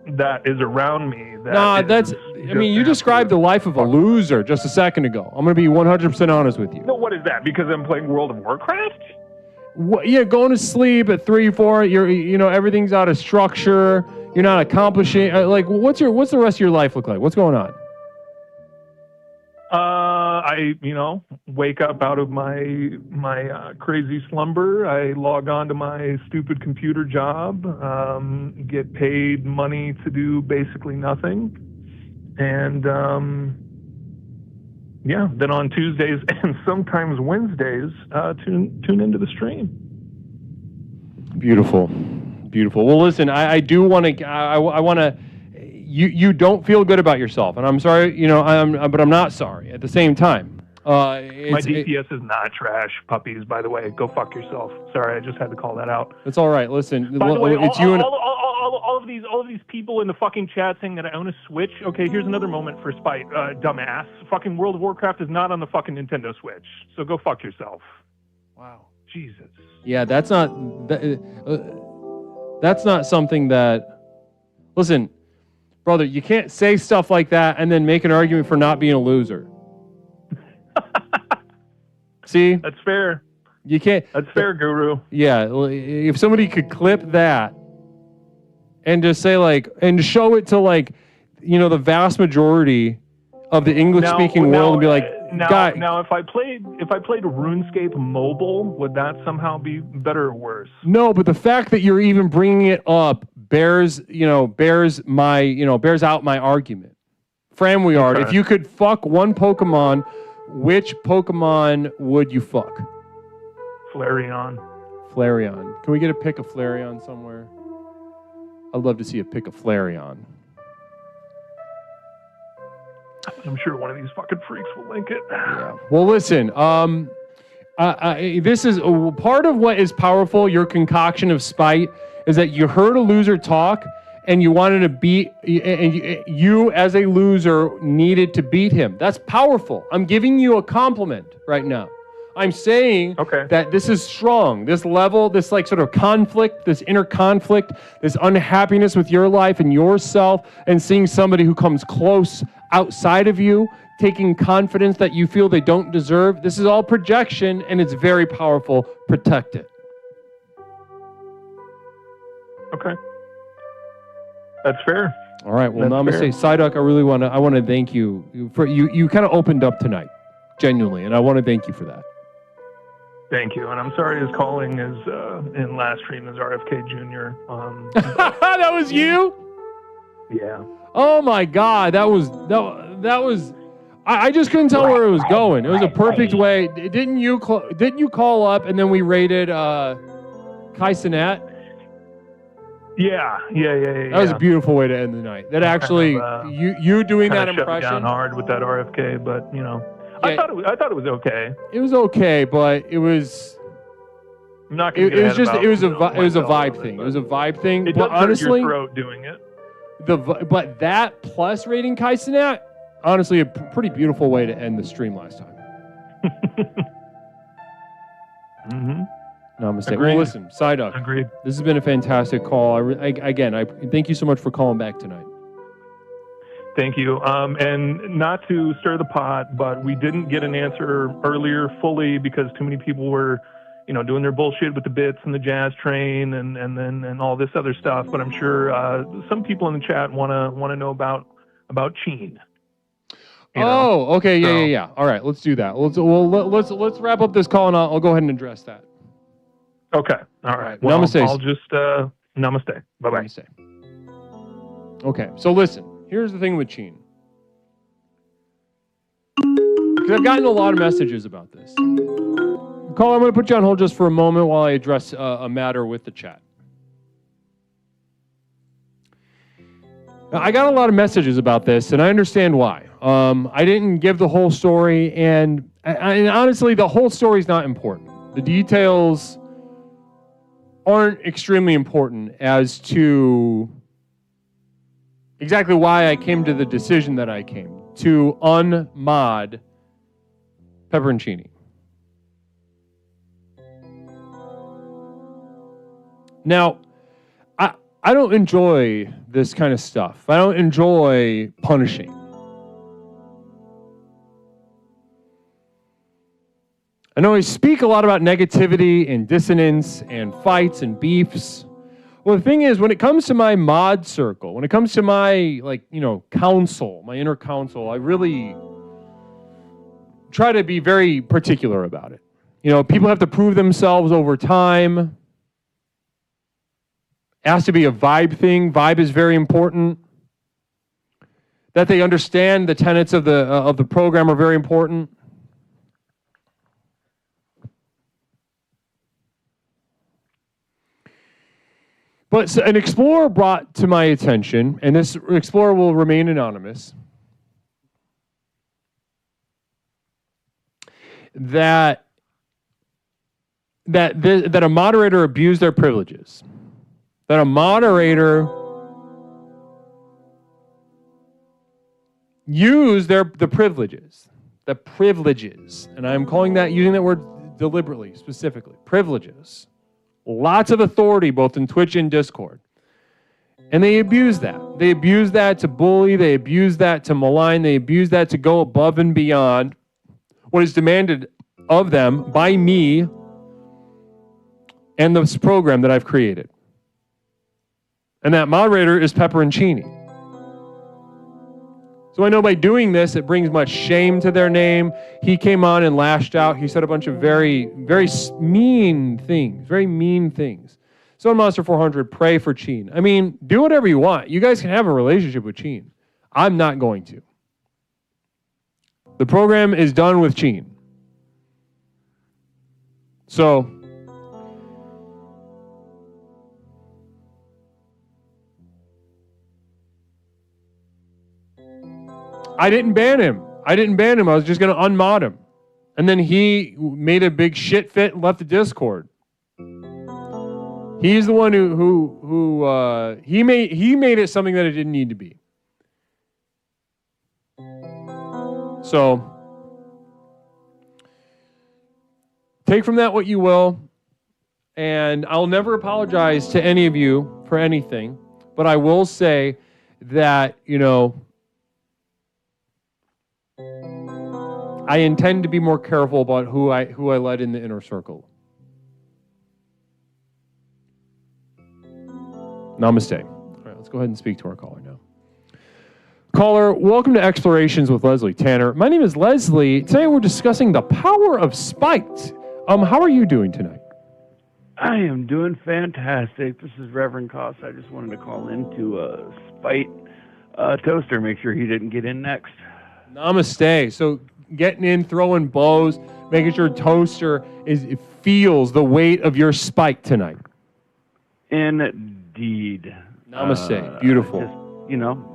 that is around me. You described the life of a loser just a second ago. I'm going to be 100% honest with you. No, what is that? Because I'm playing World of Warcraft? Going to sleep at 3, 4. Everything's out of structure. You're not accomplishing. What's the rest of your life look like? What's going on? I wake up out of my crazy slumber. I log on to my stupid computer job, get paid money to do basically nothing. And, then on Tuesdays and sometimes Wednesdays, tune into the stream. Beautiful. Well, listen, I do want to, I want to, you don't feel good about yourself, and I'm sorry, but I'm not sorry at the same time. My DPS is not trash, puppies, by the way. Go fuck yourself. Sorry, I just had to call that out. It's all right. Listen, by the way, it's all of these people in the fucking chat saying that I own a Switch. Okay, here's another moment for spite, dumbass. Fucking World of Warcraft is not on the fucking Nintendo Switch, so go fuck yourself. Wow. Jesus. Yeah, that's not something that. Listen, brother, you can't say stuff like that and then make an argument for not being a loser. See? That's fair. You can't. That's fair, Guru. Yeah, if somebody could clip that and just say and show it to the vast majority of the English-speaking world and be like, now, if I played RuneScape mobile, would that somehow be better or worse? No, but the fact that you're even bringing it up bears out my argument. Framweard, Okay. If you could fuck one Pokemon, which Pokemon would you fuck? Flareon. Can we get a pic of Flareon somewhere? I'd love to see a pic of Flareon. I'm sure one of these fucking freaks will link it. Yeah. Well, listen. This is part of what is powerful. Your concoction of spite is that you heard a loser talk, and you wanted to beat. And you, as a loser, needed to beat him. That's powerful. I'm giving you a compliment right now. I'm saying that this is strong. This level, this sort of conflict, this inner conflict, this unhappiness with your life and yourself, and seeing somebody who comes close outside of you, taking confidence that you feel they don't deserve. This is all projection, and it's very powerful. Protect it. Okay. That's fair. All right. Well, That's namaste. fair. Psyduck, I want to thank you for you kind of opened up tonight, genuinely, and I want to thank you for that. Thank you, and I'm sorry his calling is in last stream as RFK Jr. That was you? Yeah. Oh my God, that was. I just couldn't tell where it was going. It was a perfect way. Didn't you call up and then we rated Kai Cenat? Yeah. That was a beautiful way to end the night. That actually, you doing that impression shut me down hard with that RFK, but I thought it was okay. It was okay, but it was. I'm not gonna get it was ahead just about, it was a myself, vibe thing. It was a vibe thing. It But does honestly, hurt your throat doing it. But that plus rating Kai Cenat, honestly, a pretty beautiful way to end the stream last time. Mm-hmm. Namaste. Agreed. Well, listen, Psyduck. Agreed. This has been a fantastic call. I thank you so much for calling back tonight. Thank you. And not to stir the pot, but we didn't get an answer earlier fully because too many people were, doing their bullshit with the bits and the jazz train and all this other stuff. But I'm sure some people in the chat want to know about Cheen. Oh, okay, yeah. All right, let's do that. Let's wrap up this call and I'll go ahead and address that. Okay. All right. Well, Namaste. I'll just namaste. Bye bye. Namaste. Okay, so listen. Here's the thing with Cheen. Because I've gotten a lot of messages about this. Caller, I'm going to put you on hold just for a moment while I address a matter with the chat. Now, I got a lot of messages about this, and I understand why. I didn't give the whole story, and honestly, the whole story is not important. The details aren't extremely important as to exactly why I came to the decision that I came to unmod Pepperoncini. Now, I don't enjoy this kind of stuff. I don't enjoy punishing. I know I speak a lot about negativity and dissonance and fights and beefs. Well, the thing is, when it comes to my mod circle, when it comes to my, council, my inner council, I really try to be very particular about it. People have to prove themselves over time. It has to be a vibe thing. Vibe is very important. That they understand the tenets of the program are very important. But an explorer brought to my attention, and this explorer will remain anonymous, that a moderator abused their privileges. That a moderator used the privileges, and I'm using that word deliberately, specifically, privileges. Lots of authority, both in Twitch and Discord. And they abuse that. They abuse that to bully. They abuse that to malign. They abuse that to go above and beyond what is demanded of them by me and this program that I've created. And that moderator is Pepperoncini. So I know by doing this, it brings much shame to their name. He came on and lashed out. He said a bunch of very, very mean things. So Monster 400, pray for Cheen. I mean, do whatever you want. You guys can have a relationship with Cheen. I'm not going to. The program is done with Cheen. So I didn't ban him. I was just going to unmod him. And then he made a big shit fit and left the Discord. He's the one who he made it something that it didn't need to be. So take from that what you will. And I'll never apologize to any of you for anything. But I will say that, I intend to be more careful about who I let in the inner circle. Namaste. All right, let's go ahead and speak to our caller now. Caller, welcome to Explorations with Leslie Tanner. My name is Leslie. Today we're discussing the power of spite. How are you doing tonight? I am doing fantastic. This is Reverend Koss. I just wanted to call in to spite Toaster, make sure he didn't get in next. Namaste. So getting in, throwing bows, making sure Toaster feels the weight of your spite tonight. Indeed. Namaste. Beautiful.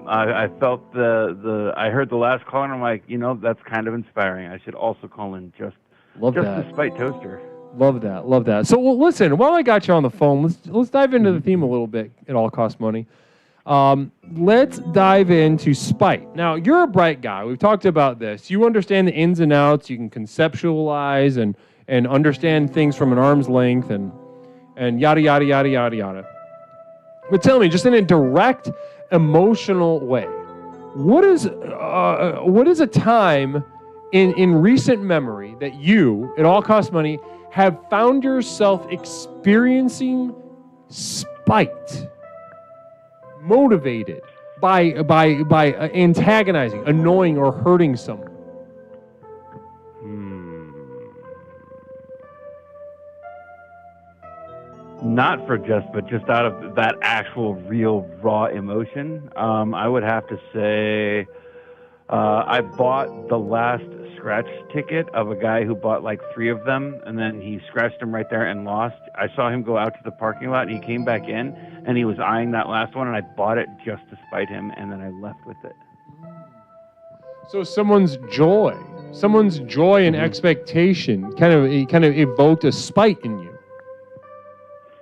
I felt I heard the last call and I'm like, that's kind of inspiring. I should also call in just to spite Toaster. Love that. So listen, while I got you on the phone, let's dive into the theme a little bit. It all costs money. Let's dive into spite. Now, you're a bright guy. We've talked about this. You understand the ins and outs. You can conceptualize and understand things from an arm's length and yada, yada, yada, yada, yada. But tell me, just in a direct, emotional way, what is a time in recent memory that you, it all costs money, have found yourself experiencing spite? Motivated by antagonizing, annoying, or hurting someone. Not for but just out of that actual real raw emotion. I would have to say I bought the last scratch ticket of a guy who bought like 3 of them, and then he scratched them right there and lost. I saw him go out to the parking lot, and he came back in, and he was eyeing that last one, and I bought it just to spite him, and then I left with it. So someone's joy and expectation kind of evoked a spite in you.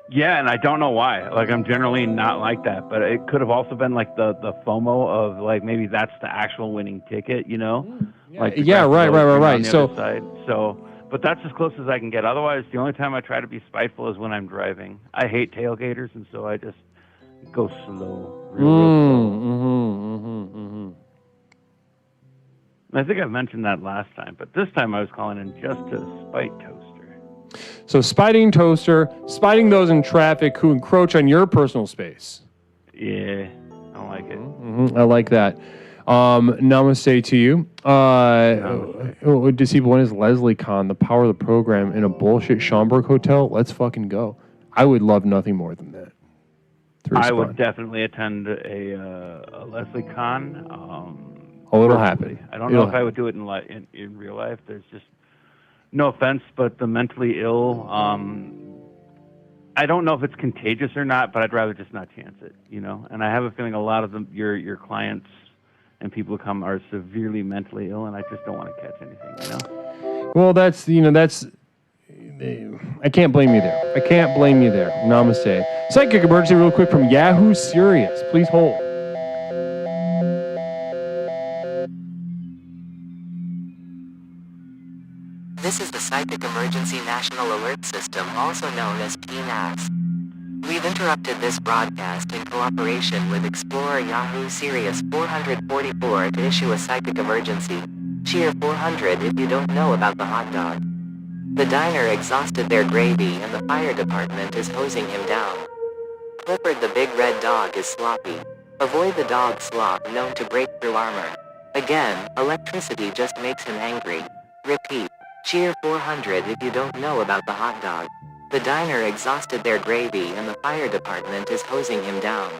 Yeah, and I don't know why. Like, I'm generally not like that, but it could have also been like the FOMO of like maybe that's the actual winning ticket, you know? Like the Yeah, right. on the So, other side. But that's as close as I can get. Otherwise, the only time I try to be spiteful is when I'm driving. I hate tailgaters, and so I just go slow, real slow. I think I've mentioned that last time, but this time I was calling in just to spite Toaster. So spiting Toaster, spiting those in traffic who encroach on your personal space. Yeah, I don't like it. I like that. Namaste to you. Deceive one is Leslie Kahn, the power of the program in a bullshit Schaumburg hotel. Let's fucking go. I would love nothing more than that. I would definitely attend a Leslie Kahn. It'll happen. I don't know if I would do it in real life. There's just no offense, but the mentally ill. I don't know if it's contagious or not, but I'd rather just not chance it, you know. And I have a feeling a lot of your clients and people who come are severely mentally ill, and I just don't want to catch anything, you know. Well, that's I can't blame you there. Namaste. Psychic emergency, real quick from Yahoo Serious. Please hold. This is the Psychic Emergency National Alert System, also known as PNAS. We've interrupted this broadcast in cooperation with Explorer Yahoo Sirius 444 to issue a psychic emergency. Cheer 400 if you don't know about the hot dog. The diner exhausted their gravy and the fire department is hosing him down. Clifford the big red dog is sloppy. Avoid the dog slop known to break through armor. Again, electricity just makes him angry. Repeat. Cheer 400 if you don't know about the hot dog. The diner exhausted their gravy and the fire department is hosing him down.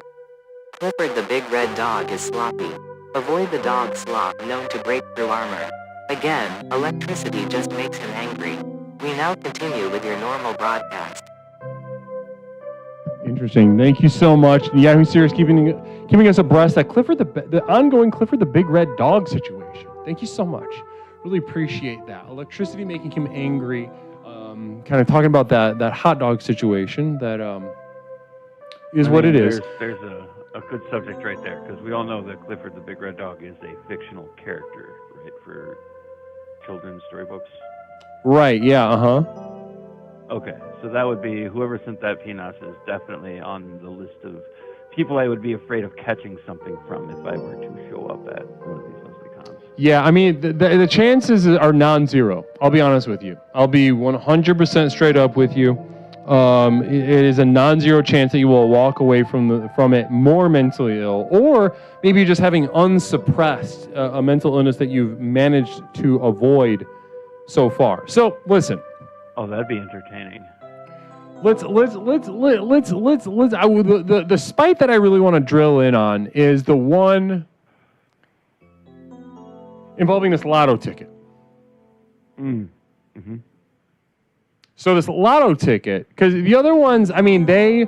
Clifford the big red dog is sloppy. Avoid the dog slop known to break through armor. Again, electricity just makes him angry. We now continue with your normal broadcast. Interesting. Thank you so much. Yahoo Serious keeping us abreast that the ongoing Clifford the big red dog situation. Thank you so much. Really appreciate that. Electricity making him angry. Kind of talking about that hot dog situation that is what it is. There's a good subject right there, because we all know that Clifford the Big Red Dog is a fictional character, right, for children's storybooks. Right, yeah, Okay, so that would be, whoever sent that PNAS is definitely on the list of people I would be afraid of catching something from if I were to show up at one of these Leslie Cons. Yeah, I mean, the chances are non-zero. I'll be honest with you. I'll be 100% straight up with you. It is a non-zero chance that you will walk away from it more mentally ill, or maybe just having unsuppressed a mental illness that you've managed to avoid so far. So listen. Oh, that'd be entertaining. The spite that I really want to drill in on is the one involving this lotto ticket. So this lotto ticket, because the other ones, I mean, they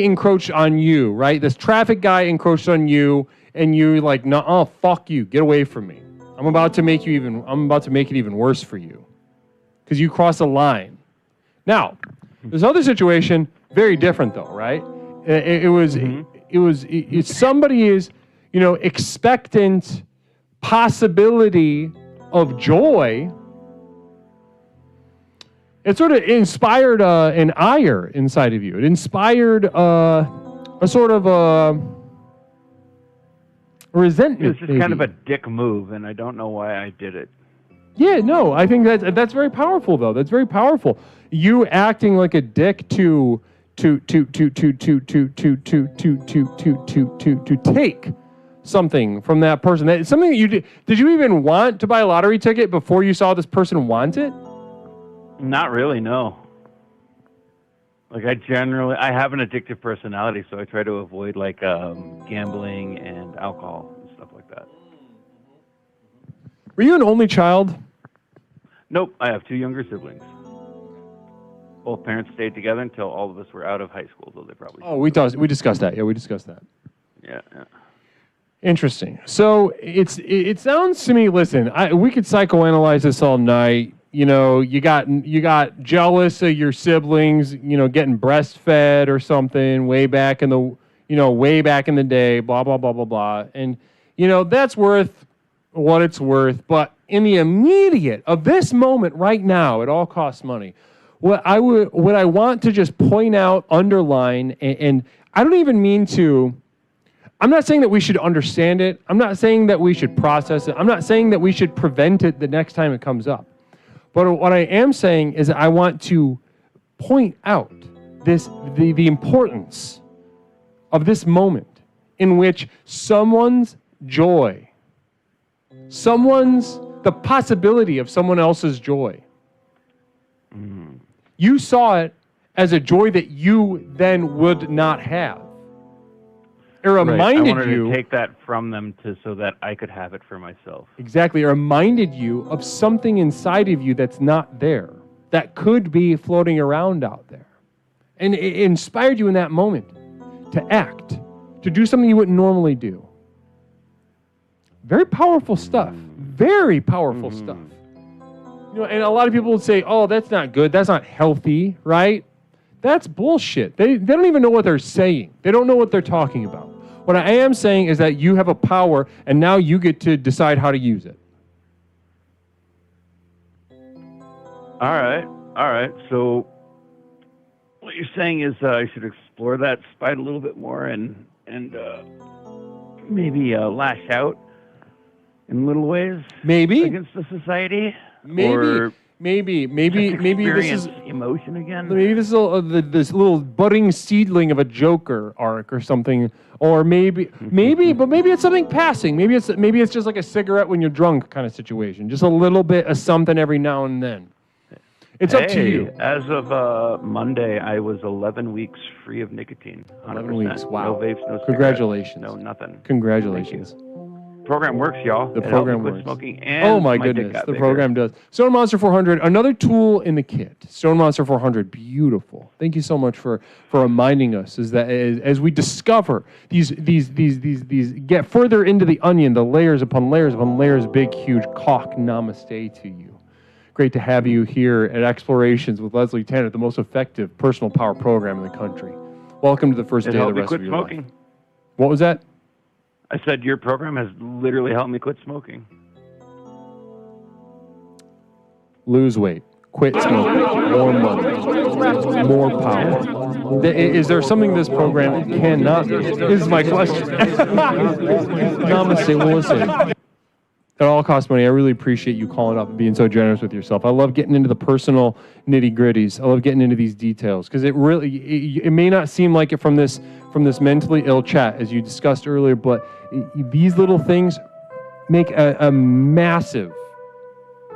encroached on you, right? This traffic guy encroached on you, and you like, no, fuck you, get away from me. I'm about to make it even worse for you, because you crossed a line. Now, this other situation, very different though, right? Somebody is, expectant possibility of joy. It sort of inspired an ire inside of you. It inspired a sort of a resentment. It was just kind of a dick move, and I don't know why I did it. Yeah, no, I think that's very powerful, though. That's very powerful. You acting like a dick to take something from that person. That something that you did. Did you even want to buy a lottery ticket before you saw this person want it? Not really, no. Like I have an addictive personality, so I try to avoid like gambling and alcohol and stuff like that. Were you an only child? Nope, I have 2 younger siblings. both parents stayed together until all of us were out of high school, though they probably. Oh, we discussed that. Yeah, we discussed that. Yeah. Interesting. So it sounds to me. Listen, we could psychoanalyze this all night. You know, you got jealous of your siblings. You know, getting breastfed or something way back in the day. Blah blah blah blah blah. And you know that's worth what it's worth. But in the immediate of this moment right now, it all costs money. What I want to just point out, underline, and I don't even mean to. I'm not saying that we should understand it. I'm not saying that we should process it. I'm not saying that we should prevent it the next time it comes up. But what I am saying is that I want to point out the importance of this moment in which someone's joy, the possibility of someone else's joy. You saw it as a joy that you then would not have. It reminded I wanted you to take that from them so that I could have it for myself. Exactly. It reminded you of something inside of you that's not there, that could be floating around out there. And it inspired you in that moment to act, to do something you wouldn't normally do. Very powerful stuff. Very powerful stuff. You know, and a lot of people would say, oh, that's not good. That's not healthy, right? That's bullshit. They don't even know what they're saying. They don't know what they're talking about. What I am saying is that you have a power, and now you get to decide how to use it. All right. So what you're saying is I should explore that spite a little bit more and maybe lash out in little ways. Maybe against the society. Maybe this is emotion again. Maybe this is this little budding seedling of a Joker arc or something, or maybe, but maybe it's something passing. Maybe it's just like a cigarette when you're drunk kind of situation. Just a little bit of something every now and then. It's up to you. As of Monday, I was 11 weeks free of nicotine. 100%. 11 weeks. Wow. No vapes, no cigarettes. Congratulations. No nothing. Congratulations. Program works, y'all. The program quit works. Smoking and oh my goodness, the program does. Stone Monster 400, another tool in the kit. Stone Monster 400, beautiful. Thank you so much for reminding us as we discover these get further into the onion, the layers upon layers upon layers, big huge cock. Namaste to you. Great to have you here at Explorations with Leslie Tanner, the most effective personal power program in the country. Welcome to the first day of the rest of your life. What was that? I said your program has literally helped me quit smoking. Lose weight, quit smoking, more money, more power. Is there something this program cannot do? This is my question. Namaste. Well, listen. It all costs money. I really appreciate you calling up and being so generous with yourself. I love getting into the personal nitty-gritties. I love getting into these details because it may not seem like it from this mentally ill chat as you discussed earlier, but these little things make a massive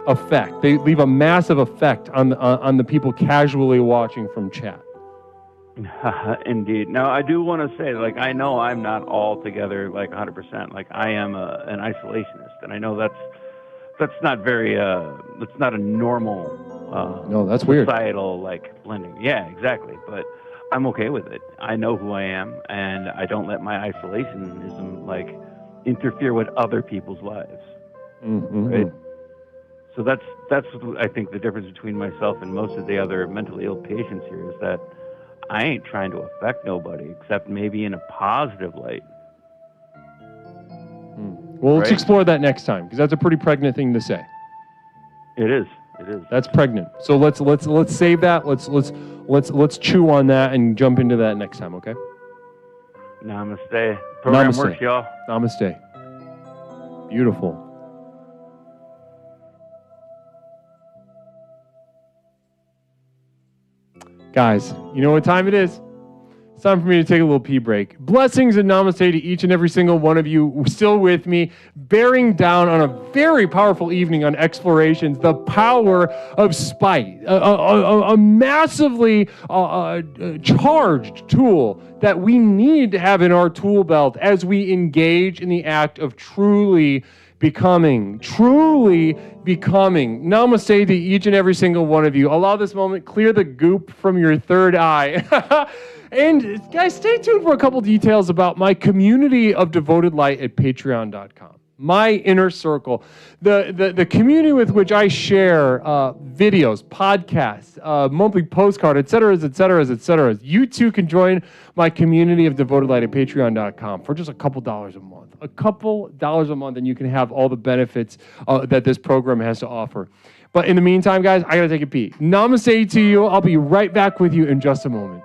effect. They leave a massive effect on the people casually watching from chat. Indeed. Now, I do want to say, like, I know I'm not altogether, like, 100%. Like, I am an isolationist, and I know that's not very, that's not a normal no, that's weird. Societal, like, blending. Yeah, exactly. But I'm okay with it. I know who I am, and I don't let my isolationism, like, interfere with other people's lives. Mm-hmm. Right? So that's I think the difference between myself and most of the other mentally ill patients here is that I ain't trying to affect nobody except maybe in a positive light. Well, let's explore that next time because that's a pretty pregnant thing to say. It is. That's pregnant. So let's save that. Let's chew on that and jump into that next time. Okay. Namaste. Program Namaste. works, y'all. Namaste. Beautiful. Guys, you know what time it is? It's time for me to take a little pee break. Blessings and namaste to each and every single one of you still with me, bearing down on a very powerful evening on Explorations, the power of spite, a massively charged tool that we need to have in our tool belt as we engage in the act of truly becoming, truly becoming. Namaste to each and every single one of you. Allow this moment, clear the goop from your third eye. And guys, stay tuned for a couple details about my community of devoted light at patreon.com. My inner circle, the community with which I share videos, podcasts, monthly postcard, et cetera. You too can join my community of devoted light at patreon.com for just a couple dollars a month. A couple dollars a month, and you can have all the benefits that this program has to offer. But in the meantime, guys, I got to take a pee. Namaste to you. I'll be right back with you in just a moment.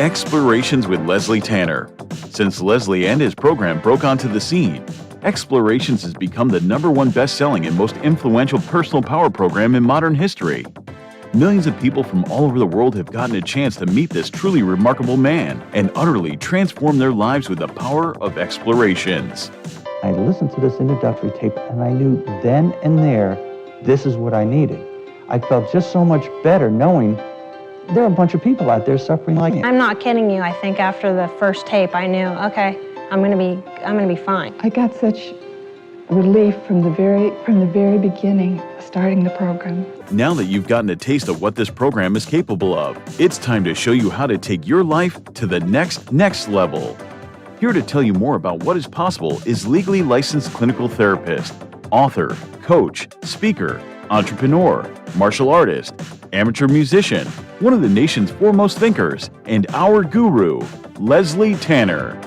Explorations with Leslie Tanner. Since Leslie and his program broke onto the scene, Explorations has become the #1 best-selling and most influential personal power program in modern history. Millions of people from all over the world have gotten a chance to meet this truly remarkable man and utterly transform their lives with the power of Explorations. I listened to this introductory tape and I knew then and there, this is what I needed. I felt just so much better knowing there are a bunch of people out there suffering like me. I'm not kidding you. I think after the first tape, I knew, okay, I'm gonna be fine. I got such relief from the very beginning, starting the program. Now that you've gotten a taste of what this program is capable of, it's time to show you how to take your life to the next level. Here to tell you more about what is possible is legally licensed clinical therapist, author, coach, speaker, entrepreneur, martial artist, amateur musician, one of the nation's foremost thinkers, and our guru, Leslie Tanner.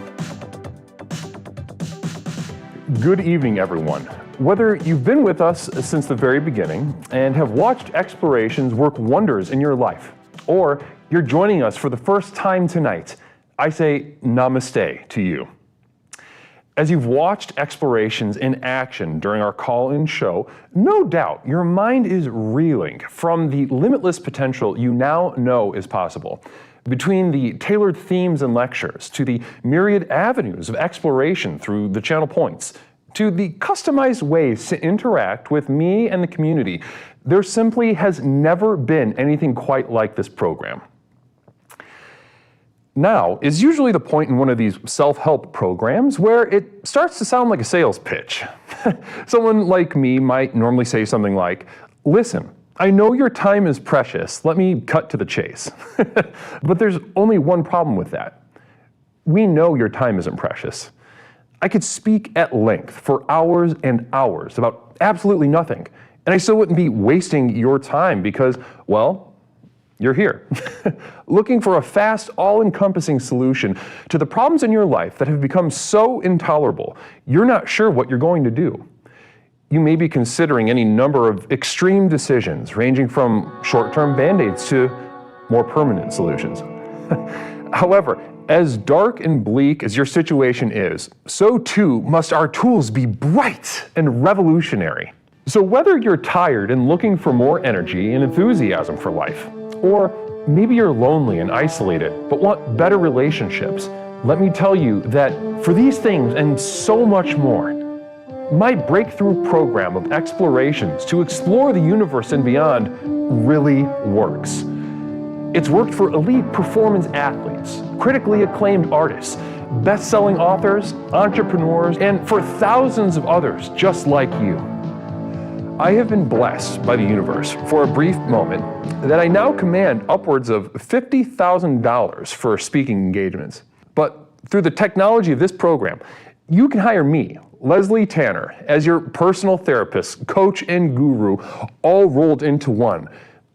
Good evening, everyone. Whether you've been with us since the very beginning and have watched Explorations work wonders in your life, or you're joining us for the first time tonight, I say namaste to you. As you've watched Explorations in action during our call-in show, no doubt your mind is reeling from the limitless potential you now know is possible. Between the tailored themes and lectures, to the myriad avenues of exploration through the channel points, to the customized ways to interact with me and the community, there simply has never been anything quite like this program. Now is usually the point in one of these self-help programs where it starts to sound like a sales pitch. Someone like me might normally say something like, listen, I know your time is precious, let me cut to the chase. But there's only one problem with that. We know your time isn't precious. I could speak at length for hours and hours about absolutely nothing, and I still wouldn't be wasting your time because, well, you're here, looking for a fast, all-encompassing solution to the problems in your life that have become so intolerable, you're not sure what you're going to do. You may be considering any number of extreme decisions, ranging from short-term band-aids to more permanent solutions. However, as dark and bleak as your situation is, so too must our tools be bright and revolutionary. So whether you're tired and looking for more energy and enthusiasm for life, or maybe you're lonely and isolated but want better relationships, let me tell you that for these things and so much more, my breakthrough program of explorations to explore the universe and beyond really works. It's worked for elite performance athletes, critically acclaimed artists, best-selling authors, entrepreneurs, and for thousands of others just like you. I have been blessed by the universe for a brief moment that I now command upwards of $50,000 for speaking engagements. But through the technology of this program, you can hire me, Leslie Tanner, as your personal therapist, coach, and guru, all rolled into one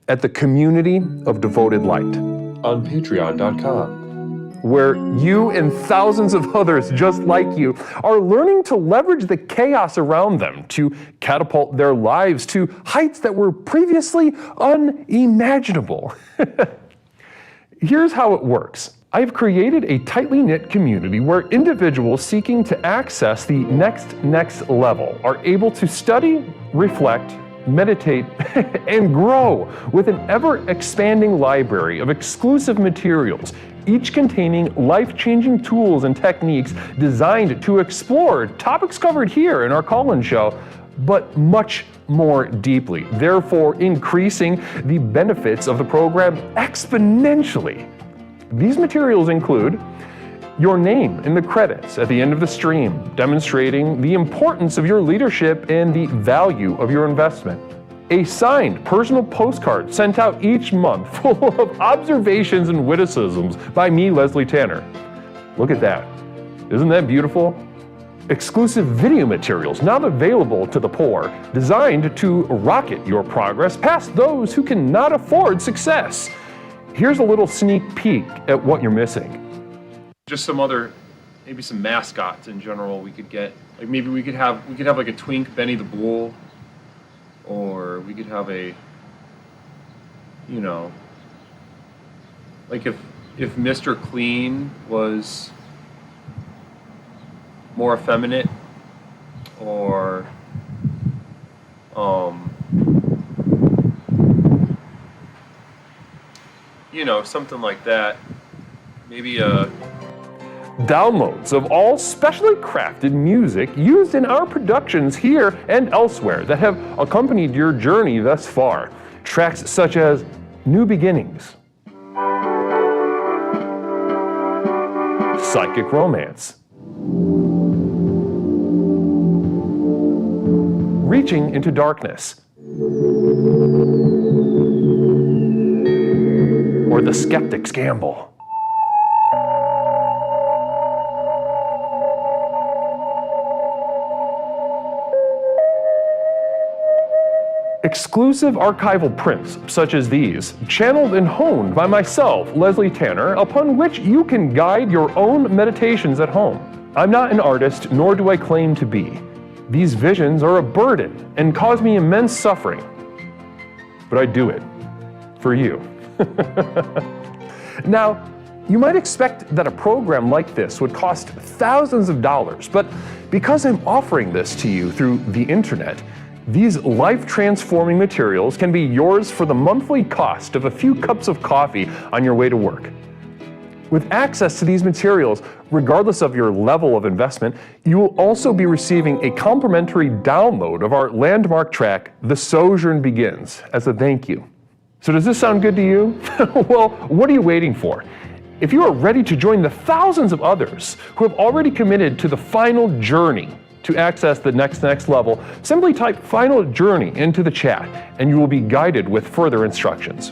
at the Community of Devoted Light on patreon.com, where you and thousands of others just like you are learning to leverage the chaos around them to catapult their lives to heights that were previously unimaginable. Here's how it works. I've created a tightly knit community where individuals seeking to access the next level are able to study, reflect, meditate, and grow with an ever-expanding library of exclusive materials, each containing life-changing tools and techniques designed to explore topics covered here in our call-in show, but much more deeply, therefore increasing the benefits of the program exponentially. These materials include your name in the credits at the end of the stream, demonstrating the importance of your leadership and the value of your investment. A signed personal postcard sent out each month full of observations and witticisms by me, Leslie Tanner. Look at that. Isn't that beautiful? Exclusive video materials now available to the poor, designed to rocket your progress past those who cannot afford success. Here's a little sneak peek at what you're missing. Just some other, maybe some mascots in general we could get. Like maybe we could have like a twink Benny the Bull, or we could have a, you know, like if Mr. Clean was more effeminate, or you know, something like that. Maybe downloads of all specially crafted music used in our productions here and elsewhere that have accompanied your journey thus far. Tracks such as New Beginnings, Psychic Romance, Reaching into Darkness, or The Skeptic's Gamble. Exclusive archival prints such as these, channeled and honed by myself, Leslie Tanner, upon which you can guide your own meditations at home. I'm not an artist, nor do I claim to be. These visions are a burden and cause me immense suffering. But I do it for you. Now, you might expect that a program like this would cost thousands of dollars, but because I'm offering this to you through the internet, these life-transforming materials can be yours for the monthly cost of a few cups of coffee on your way to work. With access to these materials, regardless of your level of investment, you will also be receiving a complimentary download of our landmark track, The Sojourn Begins, as a thank you. So does this sound good to you? Well, what are you waiting for? If you are ready to join the thousands of others who have already committed to the final journey to access the next level, simply type Final Journey into the chat and you will be guided with further instructions.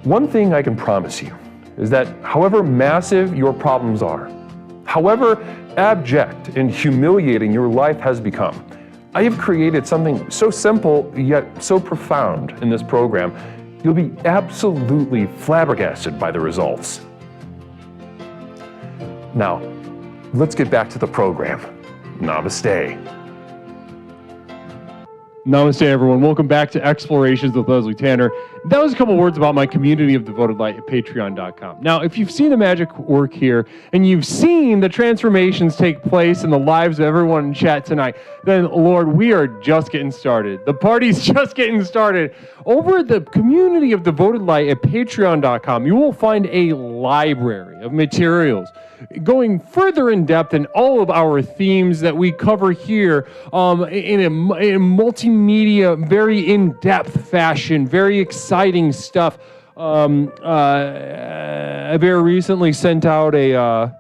One thing I can promise you is that however massive your problems are, however abject and humiliating your life has become, I have created something so simple yet so profound in this program, you'll be absolutely flabbergasted by the results. Now, let's get back to the program. Namaste. Namaste, everyone. Welcome back to Explorations with Leslie Tanner. That was a couple words about my community of devoted light at patreon.com. Now, if you've seen the magic work here and you've seen the transformations take place in the lives of everyone in chat tonight, then Lord, we are just getting started. The party's just getting started. Over at the community of devoted light at patreon.com, you will find a library of materials going further in depth in all of our themes that we cover here in a multimedia, very in-depth fashion, very exciting stuff. I very recently sent out I've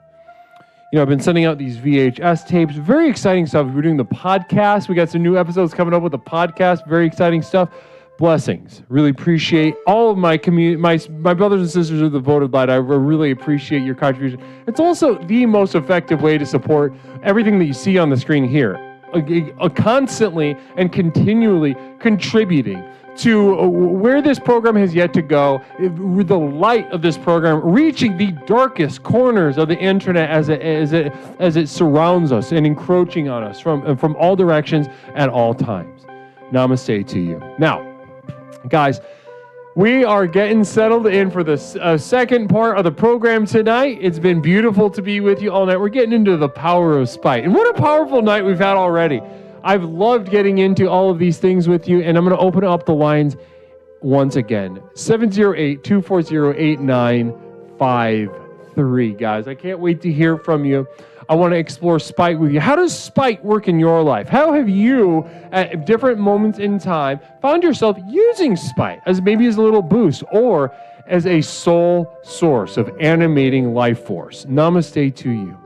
been sending out these VHS tapes, very exciting stuff. We're doing the podcast. We got some new episodes coming up with the podcast, very exciting stuff. Blessings. Really appreciate all of my community, my brothers and sisters of the Devoted Light. I really appreciate your contribution. It's also the most effective way to support everything that you see on the screen here. Constantly and continually contributing to where this program has yet to go, the light of this program reaching the darkest corners of the internet as it surrounds us and encroaching on us from all directions at all times. Namaste to you. Now, guys, we are getting settled in for the second part of the program tonight. It's been beautiful to be with you all night. We're getting into the power of spite. And what a powerful night we've had already. I've loved getting into all of these things with you, and I'm going to open up the lines once again. 708-240-8953, guys. I can't wait to hear from you. I want to explore spite with you. How does spite work in your life? How have you, at different moments in time, found yourself using spite as maybe as a little boost or as a sole source of animating life force? Namaste to you.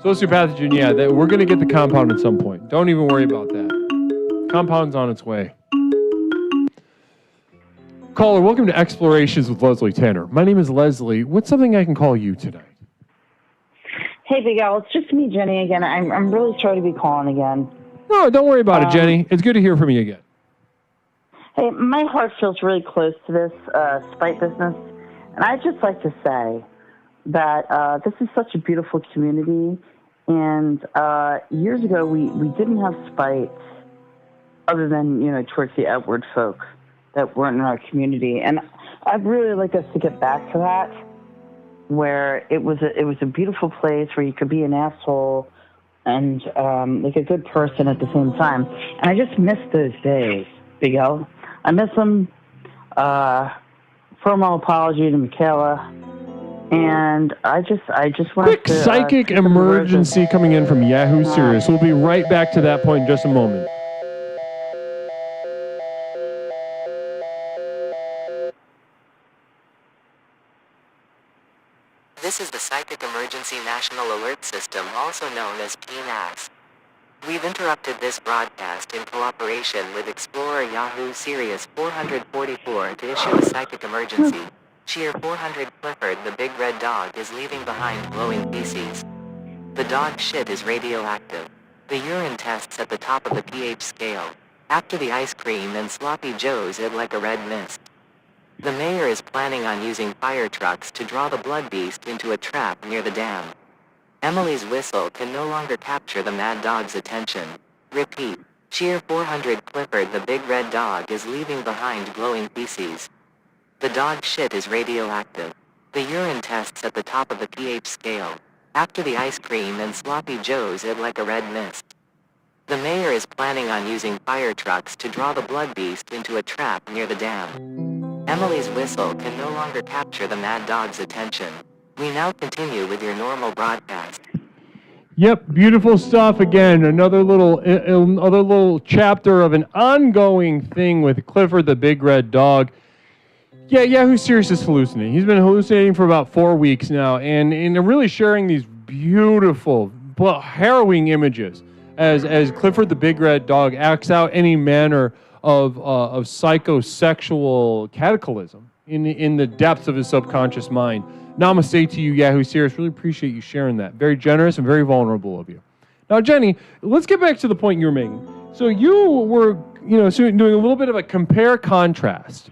Sociopathogen, yeah, we're going to get the compound at some point. Don't even worry about that. Compound's on its way. Caller, welcome to Explorations with Leslie Tanner. My name is Leslie. What's something I can call you tonight? Hey, Big Al, it's just me, Jenny, again. I'm really sorry to be calling again. No, don't worry about it, Jenny. It's good to hear from you again. Hey, my heart feels really close to this spite business, and I'd just like to say that this is such a beautiful community, and years ago we didn't have spite other than, towards the outward folk that weren't in our community. And I'd really like us to get back to that, where it was a beautiful place where you could be an asshole and like a good person at the same time. And I just miss those days, Big L. I miss them. Formal apology to Michaela. And I just want quick to... psychic emergency coming in from Yahoo Serious. We'll be right back to that point in just a moment. This is the Psychic Emergency National Alert System, also known as PNAS. We've interrupted this broadcast in cooperation with Explorer Yahoo Sirius 444 to issue a psychic emergency. Cheer 400 Clifford the big red dog is leaving behind glowing feces. The dog shit is radioactive. The urine tests at the top of the pH scale. After the ice cream and sloppy joes it like a red mist. The mayor is planning on using fire trucks to draw the blood beast into a trap near the dam. Emily's whistle can no longer capture the mad dog's attention. Repeat. Cheer 400 Clifford the big red dog is leaving behind glowing feces. The dog shit is radioactive. The urine tests at the top of the pH scale. After the ice cream and sloppy joes it like a red mist. The mayor is planning on using fire trucks to draw the blood beast into a trap near the dam. Emily's whistle can no longer capture the mad dog's attention. We now continue with your normal broadcast. Yep, beautiful stuff. Again, another little chapter of an ongoing thing with Clifford the big red dog. Yeah, Yahoo Serious is hallucinating. He's been hallucinating for about 4 weeks now, and really sharing these beautiful, harrowing images as Clifford the big red dog acts out any manner of psychosexual cataclysm in the depths of his subconscious mind. Namaste to you, Yahoo Serious. Really appreciate you sharing that. Very generous and very vulnerable of you. Now, Jenny, let's get back to the point you're making. So you were, doing a little bit of a compare-contrast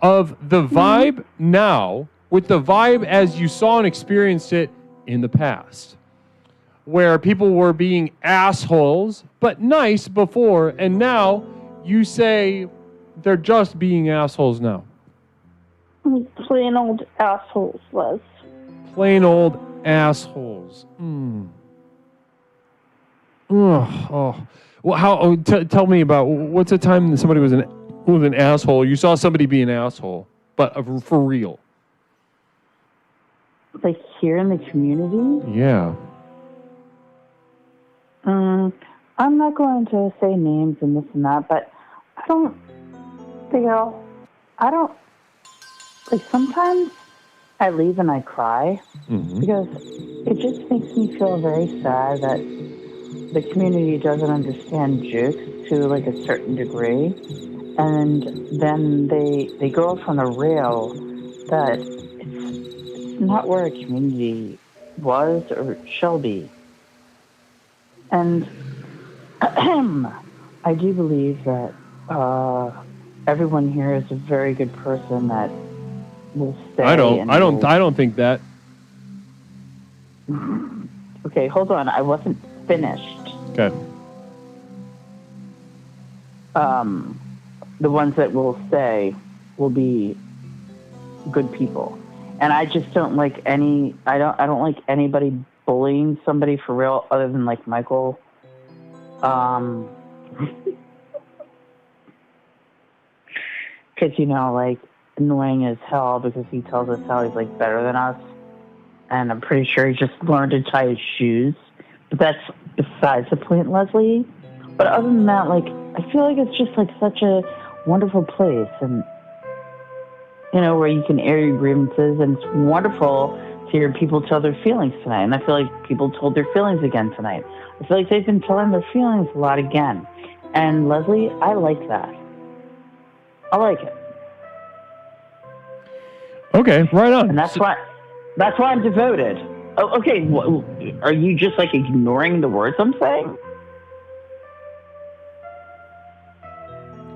of the vibe now with the vibe as you saw and experienced it in the past. where people were being assholes, but nice before, and now you say they're just being assholes now. Plain old assholes, Les. Plain old assholes. Oh. Well, how? Tell me about what's the time that somebody was an asshole. You saw somebody be an asshole, but for real. Like here in the community? Yeah. I'm not going to say names and this and that, but I don't, like sometimes I leave and I cry because it just makes me feel very sad that the community doesn't understand jokes to like a certain degree, and then they go off on a rail that it's not where a community was or shall be. And I do believe that everyone here is a very good person that will stay. I don't think that. Okay, hold on. I wasn't finished. Okay. The ones that will stay will be good people, and I just don't like any. I don't like anybody bullying somebody for real, other than like Michael. Because like annoying as hell because he tells us how he's like better than us, and I'm pretty sure he just learned to tie his shoes. But that's besides the point, Leslie. But other than that, like I feel like it's just like such a wonderful place, and where you can air your grievances, and it's wonderful to hear people tell their feelings tonight. And I feel like people told their feelings again tonight. I feel like they've been telling their feelings a lot again. And Leslie, I like that. I like it. Okay, right on. And that's why I'm devoted. Oh, okay. Are you just like ignoring the words I'm saying?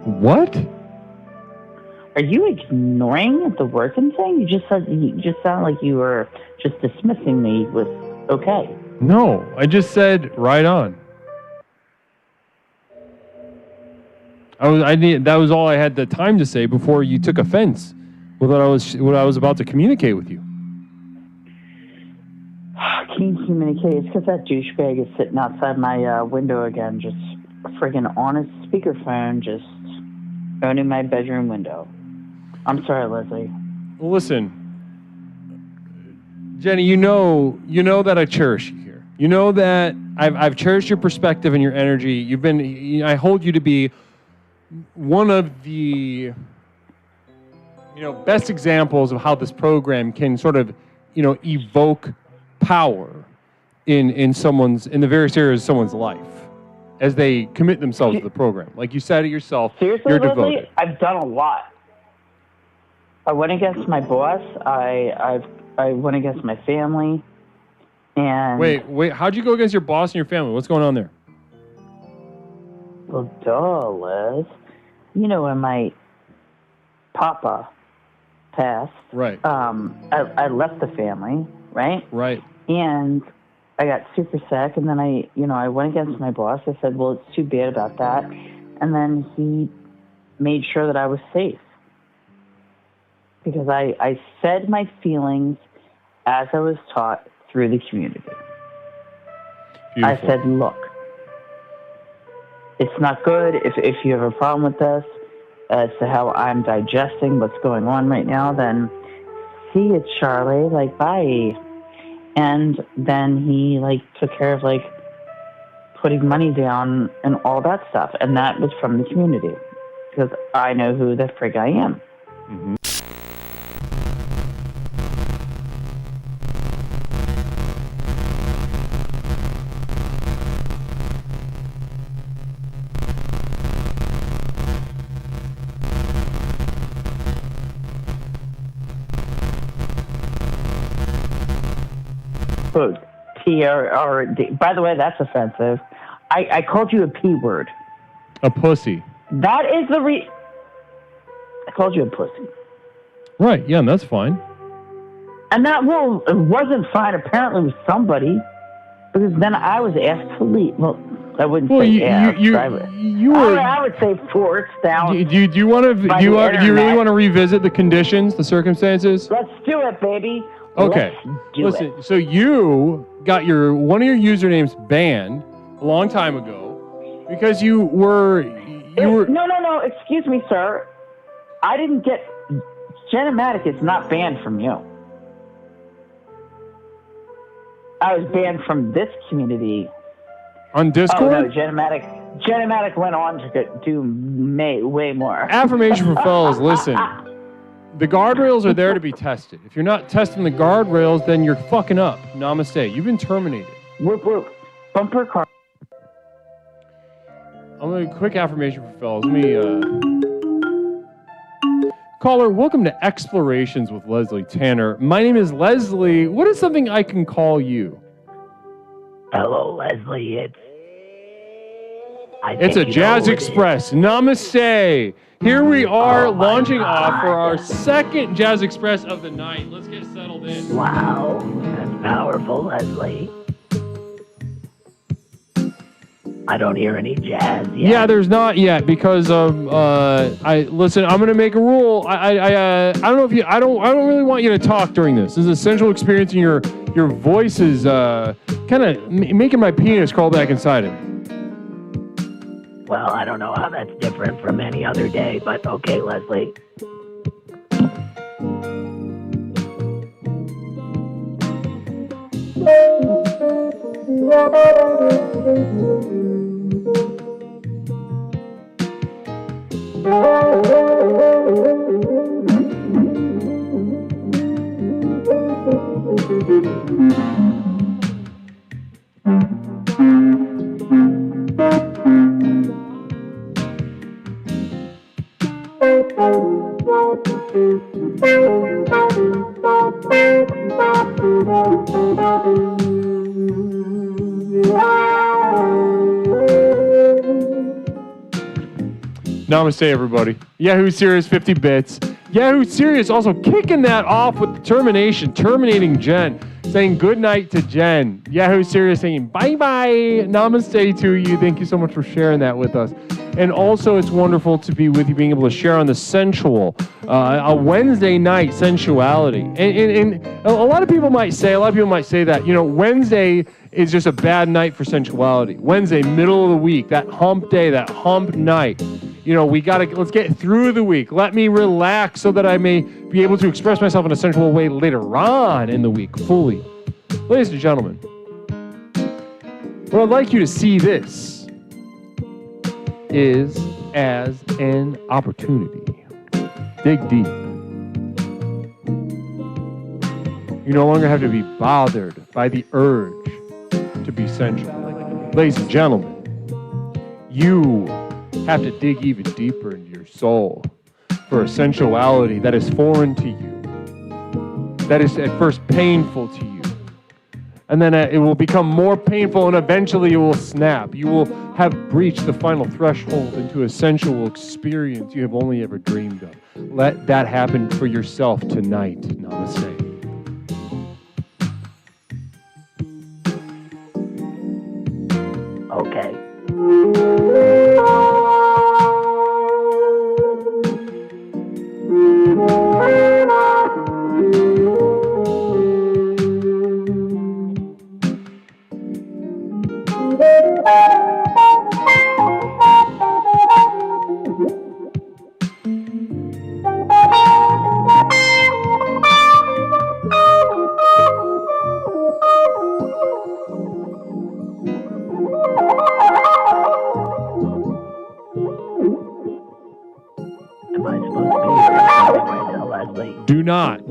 What? Are you ignoring the words I'm saying? You just sound like you were just dismissing me with okay. No, I just said right on. That was all I had the time to say before you took offense with what I was about to communicate with you. Can't communicate. It's because that douchebag is sitting outside my window again, just friggin' on his speakerphone, just owning my bedroom window. I'm sorry, Leslie. Well, listen, Jenny, you know that I cherish you here. You know that I've cherished your perspective and your energy. I hold you to be one of the best examples of how this program can sort of evoke power in the various areas of someone's life as they commit themselves to the program. Like you said it yourself, seriously, you're Leslie, devoted. I've done a lot. I went against my boss. I went against my family. And wait, how'd you go against your boss and your family? What's going on there? Well, duh, Les. When my papa passed, right? I left the family, right? Right. And I got super sick, and then I went against my boss. I said, well, it's too bad about that. And then he made sure that I was safe. Because I said my feelings as I was taught through the community. Beautiful. I said, look, it's not good if you have a problem with this as to how I'm digesting what's going on right now, then see you, Charlie, bye. And then he took care of putting money down and all that stuff. And that was from the community because I know who the frig I am. Mm-hmm. T-R-R-D. By the way, that's offensive. I called you a P word. A pussy. That is I called you a pussy. Right, yeah, and that's fine. And that, it wasn't fine apparently with somebody, Because then I was asked to leave. Well, I wouldn't Well, say asked. I would say forced down. Do you want to? Do you really want to revisit the conditions, the circumstances? Let's do it, baby. Okay. Let's do Listen. it. So you got one of your usernames banned a long time ago because you were. No. Excuse me, sir. I didn't get. Genomatic is not banned from you. I was banned from this community. On Discord? Oh, no, Genomatic went on to do way more. Affirmation for fellas, listen. The guardrails are there to be tested. If you're not testing the guardrails, then you're fucking up. Namaste. You've been terminated. Whoop, whoop. Bumper car. I'm going to quick affirmation for fellas. Let me, Caller, welcome to Explorations with Leslie Tanner. My name is Leslie. What is something I can call you? Hello, Leslie. It's a Jazz Express. Namaste. Here we are launching off for our second Jazz Express of the night. Let's get settled in. Wow. That's powerful, Leslie. I don't hear any jazz yet. Yeah, there's not yet because listen. I'm gonna make a rule. I don't know if you. I don't really want you to talk during this. This is a sensual experience, and your voice is kind of making my penis crawl back inside it. Well, I don't know how that's different from any other day, but okay, Leslie. Namaste, everybody. Yahoo Serious 50 bits. Yahoo Serious also kicking that off with the terminating Jen, saying good night to Jen. Yahoo Serious saying bye-bye, namaste to you. Thank you so much for sharing that with us. And also, it's wonderful to be with you, being able to share on the sensual, a Wednesday night sensuality. And a lot of people might say that, Wednesday is just a bad night for sensuality. Wednesday, middle of the week, that hump day, that hump night. Let's get through the week. Let me relax so that I may be able to express myself in a sensual way later on in the week fully. Ladies and gentlemen, what I'd like you to see this is as an opportunity. Dig deep. You no longer have to be bothered by the urge to be sensual. Ladies and gentlemen, you have to dig even deeper into your soul for a sensuality that is foreign to you, that is at first painful to you, and then it will become more painful, and eventually it will snap. You will have breached the final threshold into a sensual experience you have only ever dreamed of. Let that happen for yourself tonight. Namaste. Okay.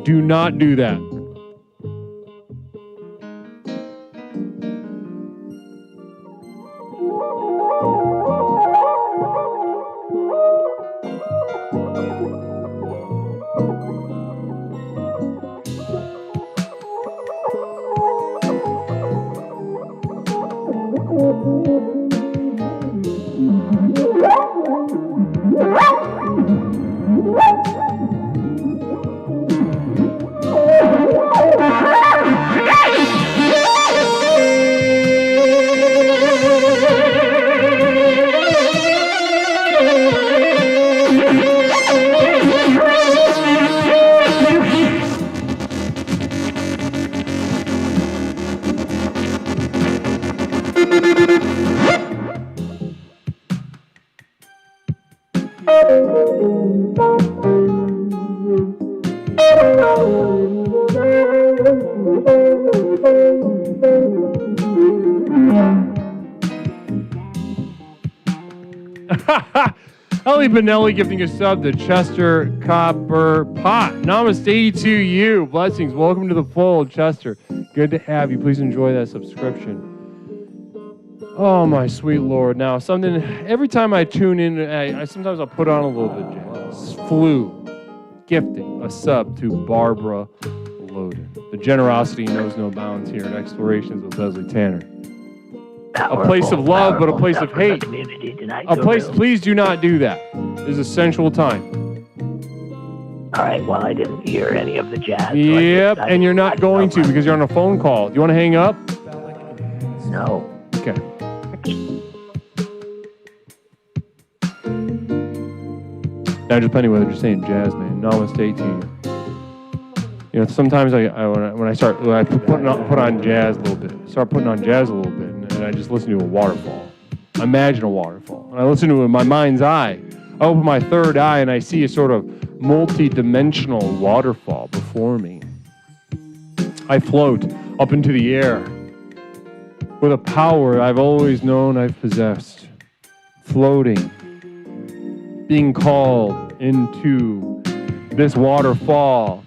Do not do that. Ellie Benelli gifting a sub to Chester Copper Pot. Namaste to you. Blessings. Welcome to the fold, Chester. Good to have you. Please enjoy that subscription. Oh, my sweet Lord. Now, something, every time I tune in, sometimes I'll put on a little bit of jazz. Flu gifting a sub to Barbara Loden. The generosity knows no bounds here at Explorations with Leslie Tanner. A place of love, but a place of hate. A place, please do not do that. This is a sensual time. All right, well, I didn't hear any of the jazz. Yep, and you're not going to because you're on a phone call. Do you want to hang up? No. Okay. Now, just Pennyweather, just saying jazz, man. Namaste to you. You know, sometimes when I put on jazz a little bit, and I just listen to a waterfall. Imagine a waterfall. And I listen to it in my mind's eye. I open my third eye and I see a sort of multi-dimensional waterfall before me. I float up into the air with a power I've always known I've possessed. Floating. Being called into this waterfall.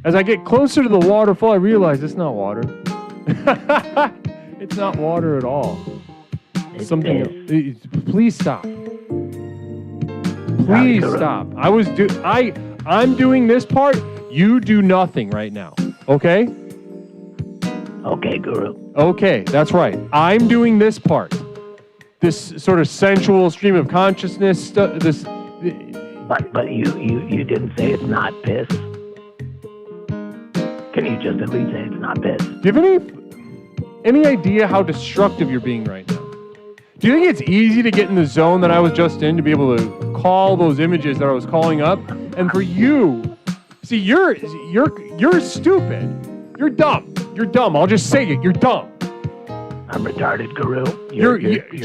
As I get closer to the waterfall, I realize it's not water. It's not water at all. It's something else. Please stop. Please stop. I'm doing this part. You do nothing right now. Okay? Okay, Guru. Okay, that's right. I'm doing this part. This sort of sensual stream of consciousness. But you didn't say it's not piss. Can you just at least say it's not piss? Do you have any idea how destructive you're being right now? Do you think it's easy to get in the zone that I was just in to be able to call those images that I was calling up? And for you, see, you're stupid. You're dumb. You're dumb. I'll just say it. You're dumb. I'm retarded, Guru. You're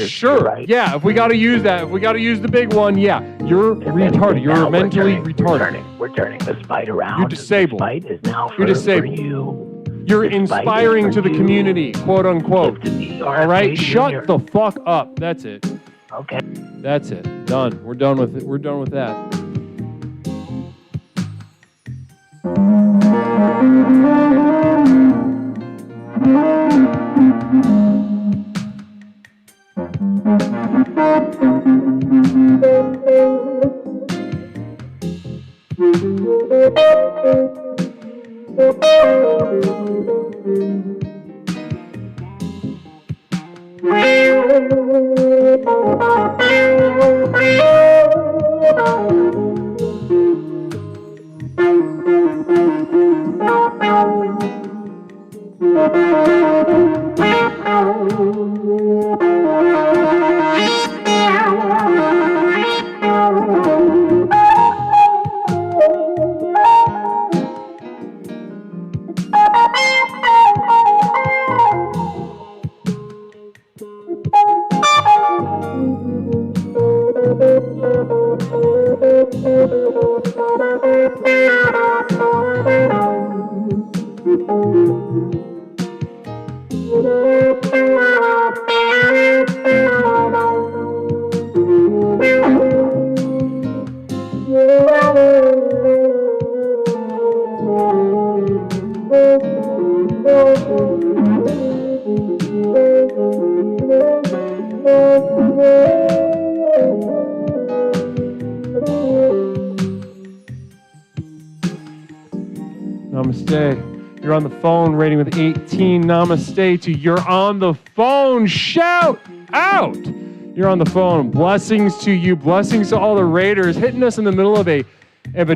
sure. You're right. Yeah, if we got to use that, if we got to use the big one, yeah. You're retarded. You're mentally retarded. We're turning the spite around. You're disabled. The spite is now You're disabled. For you. You're inspiring to the community, quote unquote. All right, shut the fuck up. That's it. Okay. That's it. Done. We're done with it. We're done with that. Namaste. You're on the phone, rating with 18. Namaste to you're on the phone. Shout out. You're on the phone. Blessings to you. Blessings to all the raiders hitting us in the middle of a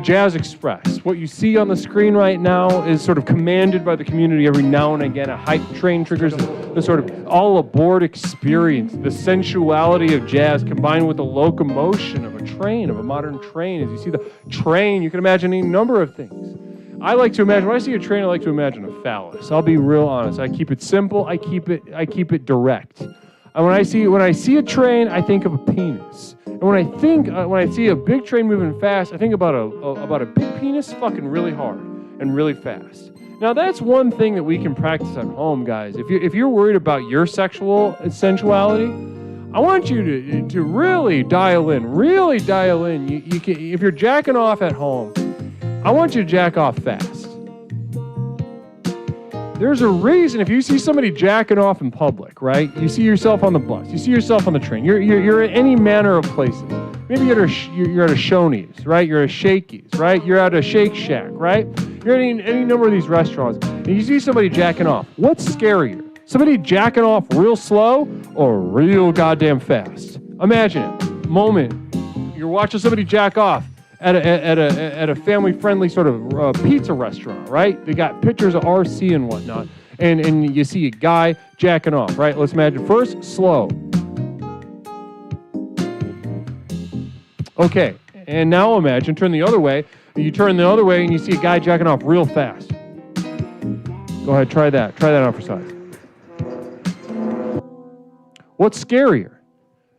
Jazz Express. What you see on the screen right now is sort of commanded by the community every now and again. A hype train triggers the sort of all aboard experience, the sensuality of jazz combined with the locomotion of a train, of a modern train. As you see the train, you can imagine any number of things. I like to imagine, when I see a train, I like to imagine a phallus. I'll be real honest. I keep it simple. I keep it direct. And when I see a train, I think of a penis. And when I see a big train moving fast, I think about a big penis fucking really hard and really fast. Now that's one thing that we can practice at home, guys. If you're worried about your sexual sensuality, I want you to really dial in. Really dial in. You can, if you're jacking off at home, I want you to jack off fast. There's a reason if you see somebody jacking off in public, right? You see yourself on the bus. You see yourself on the train. You're at any manner of places. Maybe you're at a Shoney's, right? You're at a Shakey's, right? You're at a Shake Shack, right? You're at any number of these restaurants, and you see somebody jacking off. What's scarier? Somebody jacking off real slow or real goddamn fast? Imagine it. Moment. You're watching somebody jack off at a family-friendly sort of pizza restaurant, right? They got pictures of RC and whatnot, and you see a guy jacking off, right? Let's imagine first, slow. Okay, and now imagine, turn the other way. You turn the other way and you see a guy jacking off real fast. Go ahead, try that. Try that on for size. What's scarier?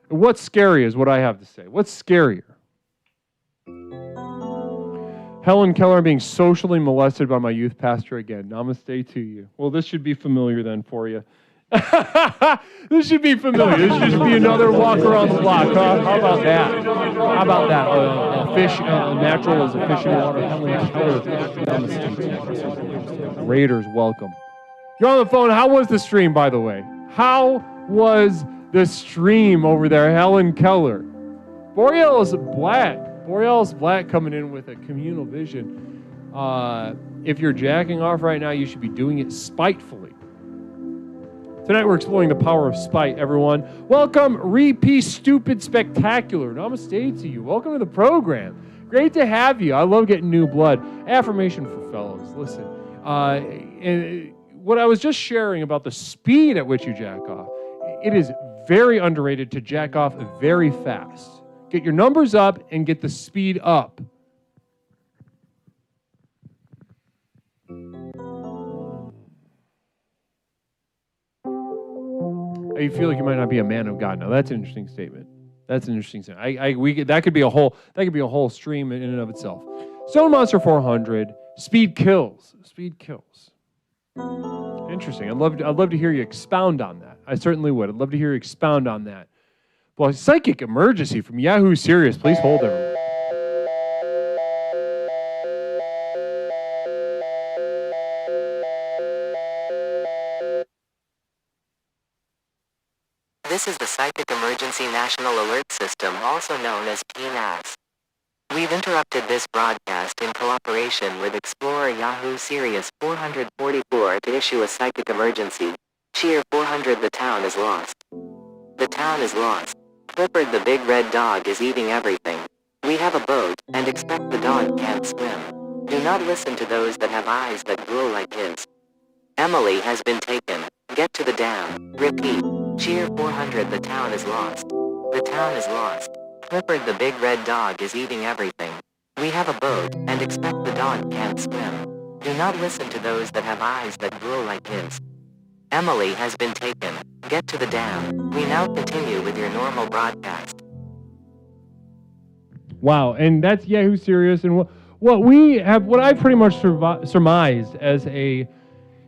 What's scary is what I have to say. What's scarier? Helen Keller being socially molested by my youth pastor again. Namaste to you. Well, this should be familiar then for you. This should be familiar. This should just be another walk around the block. Huh? How about that? How about that? Fish, natural as a fish in water. Namaste. Raiders, welcome. You're on the phone. How was the stream, by the way? How was the stream over there, Helen Keller? Borealis Black coming in with a communal vision. If you're jacking off right now, you should be doing it spitefully. Tonight we're exploring the power of spite, everyone. Welcome, Repeat Stupid Spectacular. Namaste to you. Welcome to the program. Great to have you. I love getting new blood. Affirmation for fellows. Listen, and what I was just sharing about the speed at which you jack off, it is very underrated to jack off very fast. Get your numbers up and get the speed up. You feel like you might not be a man of God. Now that's an interesting statement. That's an interesting statement. That could be a whole stream in and of itself. Stone Monster 400. Speed kills. Speed kills. Interesting. I'd love to hear you expound on that. I certainly would. I'd love to hear you expound on that. Well, psychic emergency from Yahoo Serious. Please hold, everyone. This is the Psychic Emergency National Alert System, also known as PNAS. We've interrupted this broadcast in cooperation with Explorer Yahoo Sirius 444 to issue a psychic emergency. Cheer 400, the town is lost. The town is lost. Clifford the big red dog is eating everything. We have a boat, and expect the dog can't swim. Do not listen to those that have eyes that glow like his. Emily has been taken. Get to the dam. Repeat. Cheer 400, the town is lost. The town is lost. Clifford the big red dog is eating everything. We have a boat, and expect the dog can't swim. Do not listen to those that have eyes that glow like his. Emily has been taken. Get to the dam. We now continue with your normal broadcast. Wow, and that's Yahoo Serious, and what I pretty much surmised as a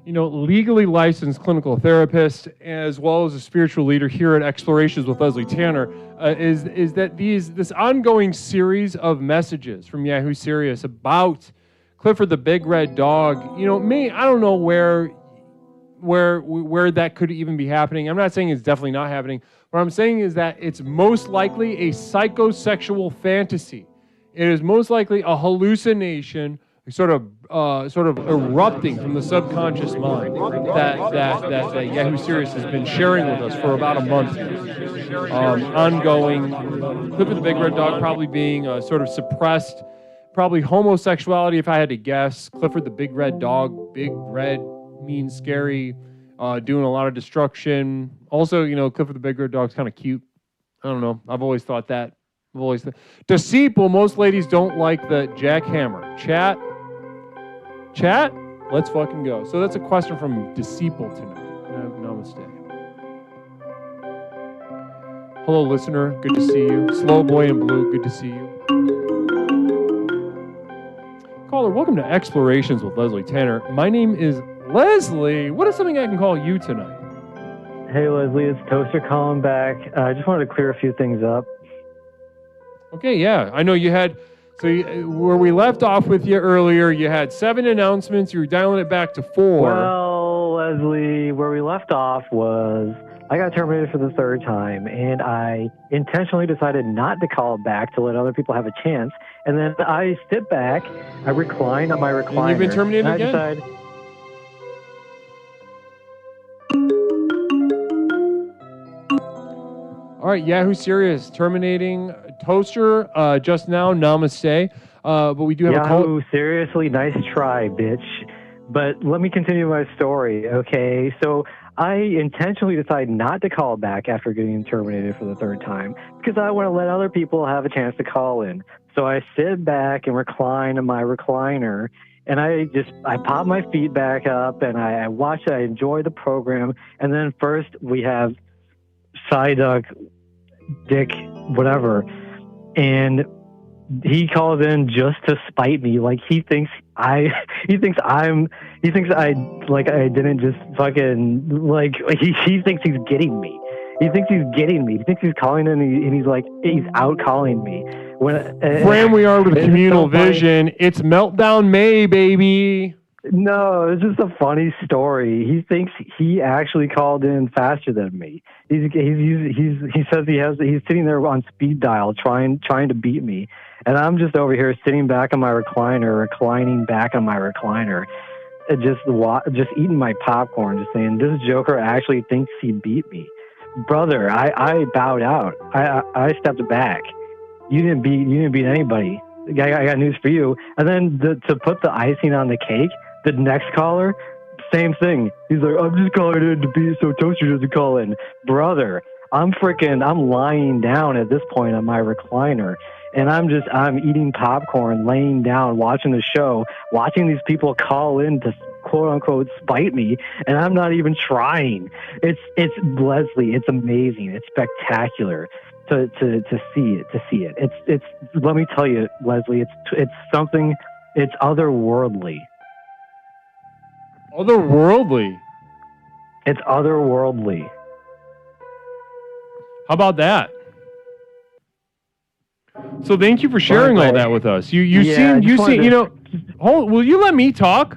legally licensed clinical therapist, as well as a spiritual leader here at Explorations with Leslie Tanner, is that this ongoing series of messages from Yahoo Serious about Clifford the Big Red Dog, I don't know where that could even be happening. I'm not saying it's definitely not happening. What I'm saying is that it's most likely a psychosexual fantasy. It is most likely a hallucination, sort of erupting from the subconscious mind that Yahoo Serious has been sharing with us for about a month. Ongoing, Clifford the Big Red Dog probably being sort of suppressed, probably homosexuality if I had to guess. Clifford the Big Red Dog, big red, mean, scary, doing a lot of destruction. Also, Clifford the Big Red Dog's kind of cute. I don't know. I've always thought that. Deceitful, most ladies don't like the jackhammer. Chat, let's fucking go. So that's a question from Deceitful tonight. Namaste. Hello, listener. Good to see you. Slow Boy in Blue, good to see you. Caller, welcome to Explorations with Leslie Tanner. My name is Leslie. What is something I can call you tonight? Hey, Leslie, it's Toaster calling back. I just wanted to clear a few things up. Okay, yeah. I know you had, where we left off with you earlier, you had 7 announcements. You were dialing it back to 4. Well, Leslie, where we left off was I got terminated for the 3rd time, and I intentionally decided not to call back to let other people have a chance. And then I sit back, I recline on my recliner. And you've been terminated and I again? decide, All right, Yahoo Serious terminating Toaster just now. Namaste. But we do have a call. Yahoo, seriously, nice try, bitch. But let me continue my story, okay? So I intentionally decided not to call back after getting terminated for the 3rd time because I want to let other people have a chance to call in. So I sit back and recline in my recliner, and I pop my feet back up, and I watch it. I enjoy the program. And then first we have Psyduck, Dick, whatever, and he calls in just to spite me. Like he thinks I didn't just fucking like he thinks he's getting me. He thinks he's getting me. He thinks he's calling in, and he's out calling me. Friend, we are with communal vision. It's Meltdown May, baby. No, it's just a funny story. He thinks he actually called in faster than me. He says he's sitting there on speed dial trying to beat me, and I'm just over here sitting back on my recliner, reclining back on my recliner, and just eating my popcorn, just saying this Joker actually thinks he beat me, brother. I bowed out. I stepped back. You didn't beat anybody. I got news for you. And then to put the icing on the cake, the next caller, same thing. He's like, I'm just calling in to be so Toaster doesn't call in. Brother, I'm lying down at this point on my recliner, and I'm eating popcorn, laying down, watching the show, watching these people call in to quote unquote spite me, and I'm not even trying. It's Leslie, it's amazing. It's spectacular to see it. It's let me tell you, Leslie, it's something, it's otherworldly. Otherworldly. It's otherworldly. How about that? So thank you for sharing all that with us. You seem, you know, will you let me talk?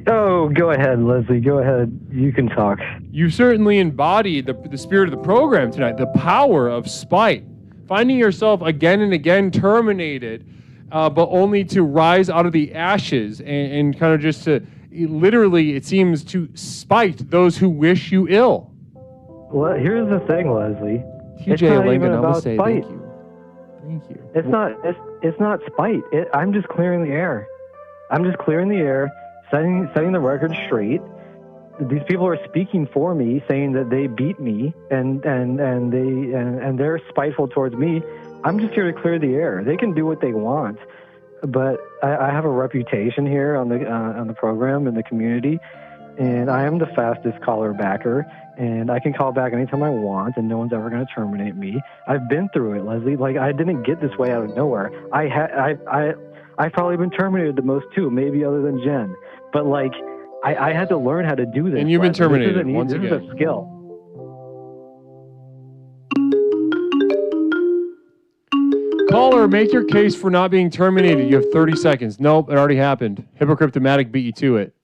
Oh, go ahead, Leslie. Go ahead. You can talk. You certainly embodied the spirit of the program tonight, the power of spite. Finding yourself again and again terminated, but only to rise out of the ashes and kind of just to, literally, it seems, to spite those who wish you ill. Well, here's the thing, Leslie. TJ Lincoln, namaste. Thank you. Thank you. It's not spite. I'm just clearing the air. I'm just clearing the air, setting the record straight. These people are speaking for me, saying that they beat me and they're spiteful towards me. I'm just here to clear the air. They can do what they want, but I have a reputation here on the program in the community, and I am the fastest caller backer, and I can call back anytime I want, and no one's ever going to terminate me. I've been through it, Leslie. Like, I didn't get this way out of nowhere. I've probably been terminated the most too, maybe other than Jen, but like I had to learn how to do this. And you've been terminated once again. This is a skill. Caller, make your case for not being terminated. You have 30 seconds. Nope, it already happened. Hypocriptomatic beat you to it.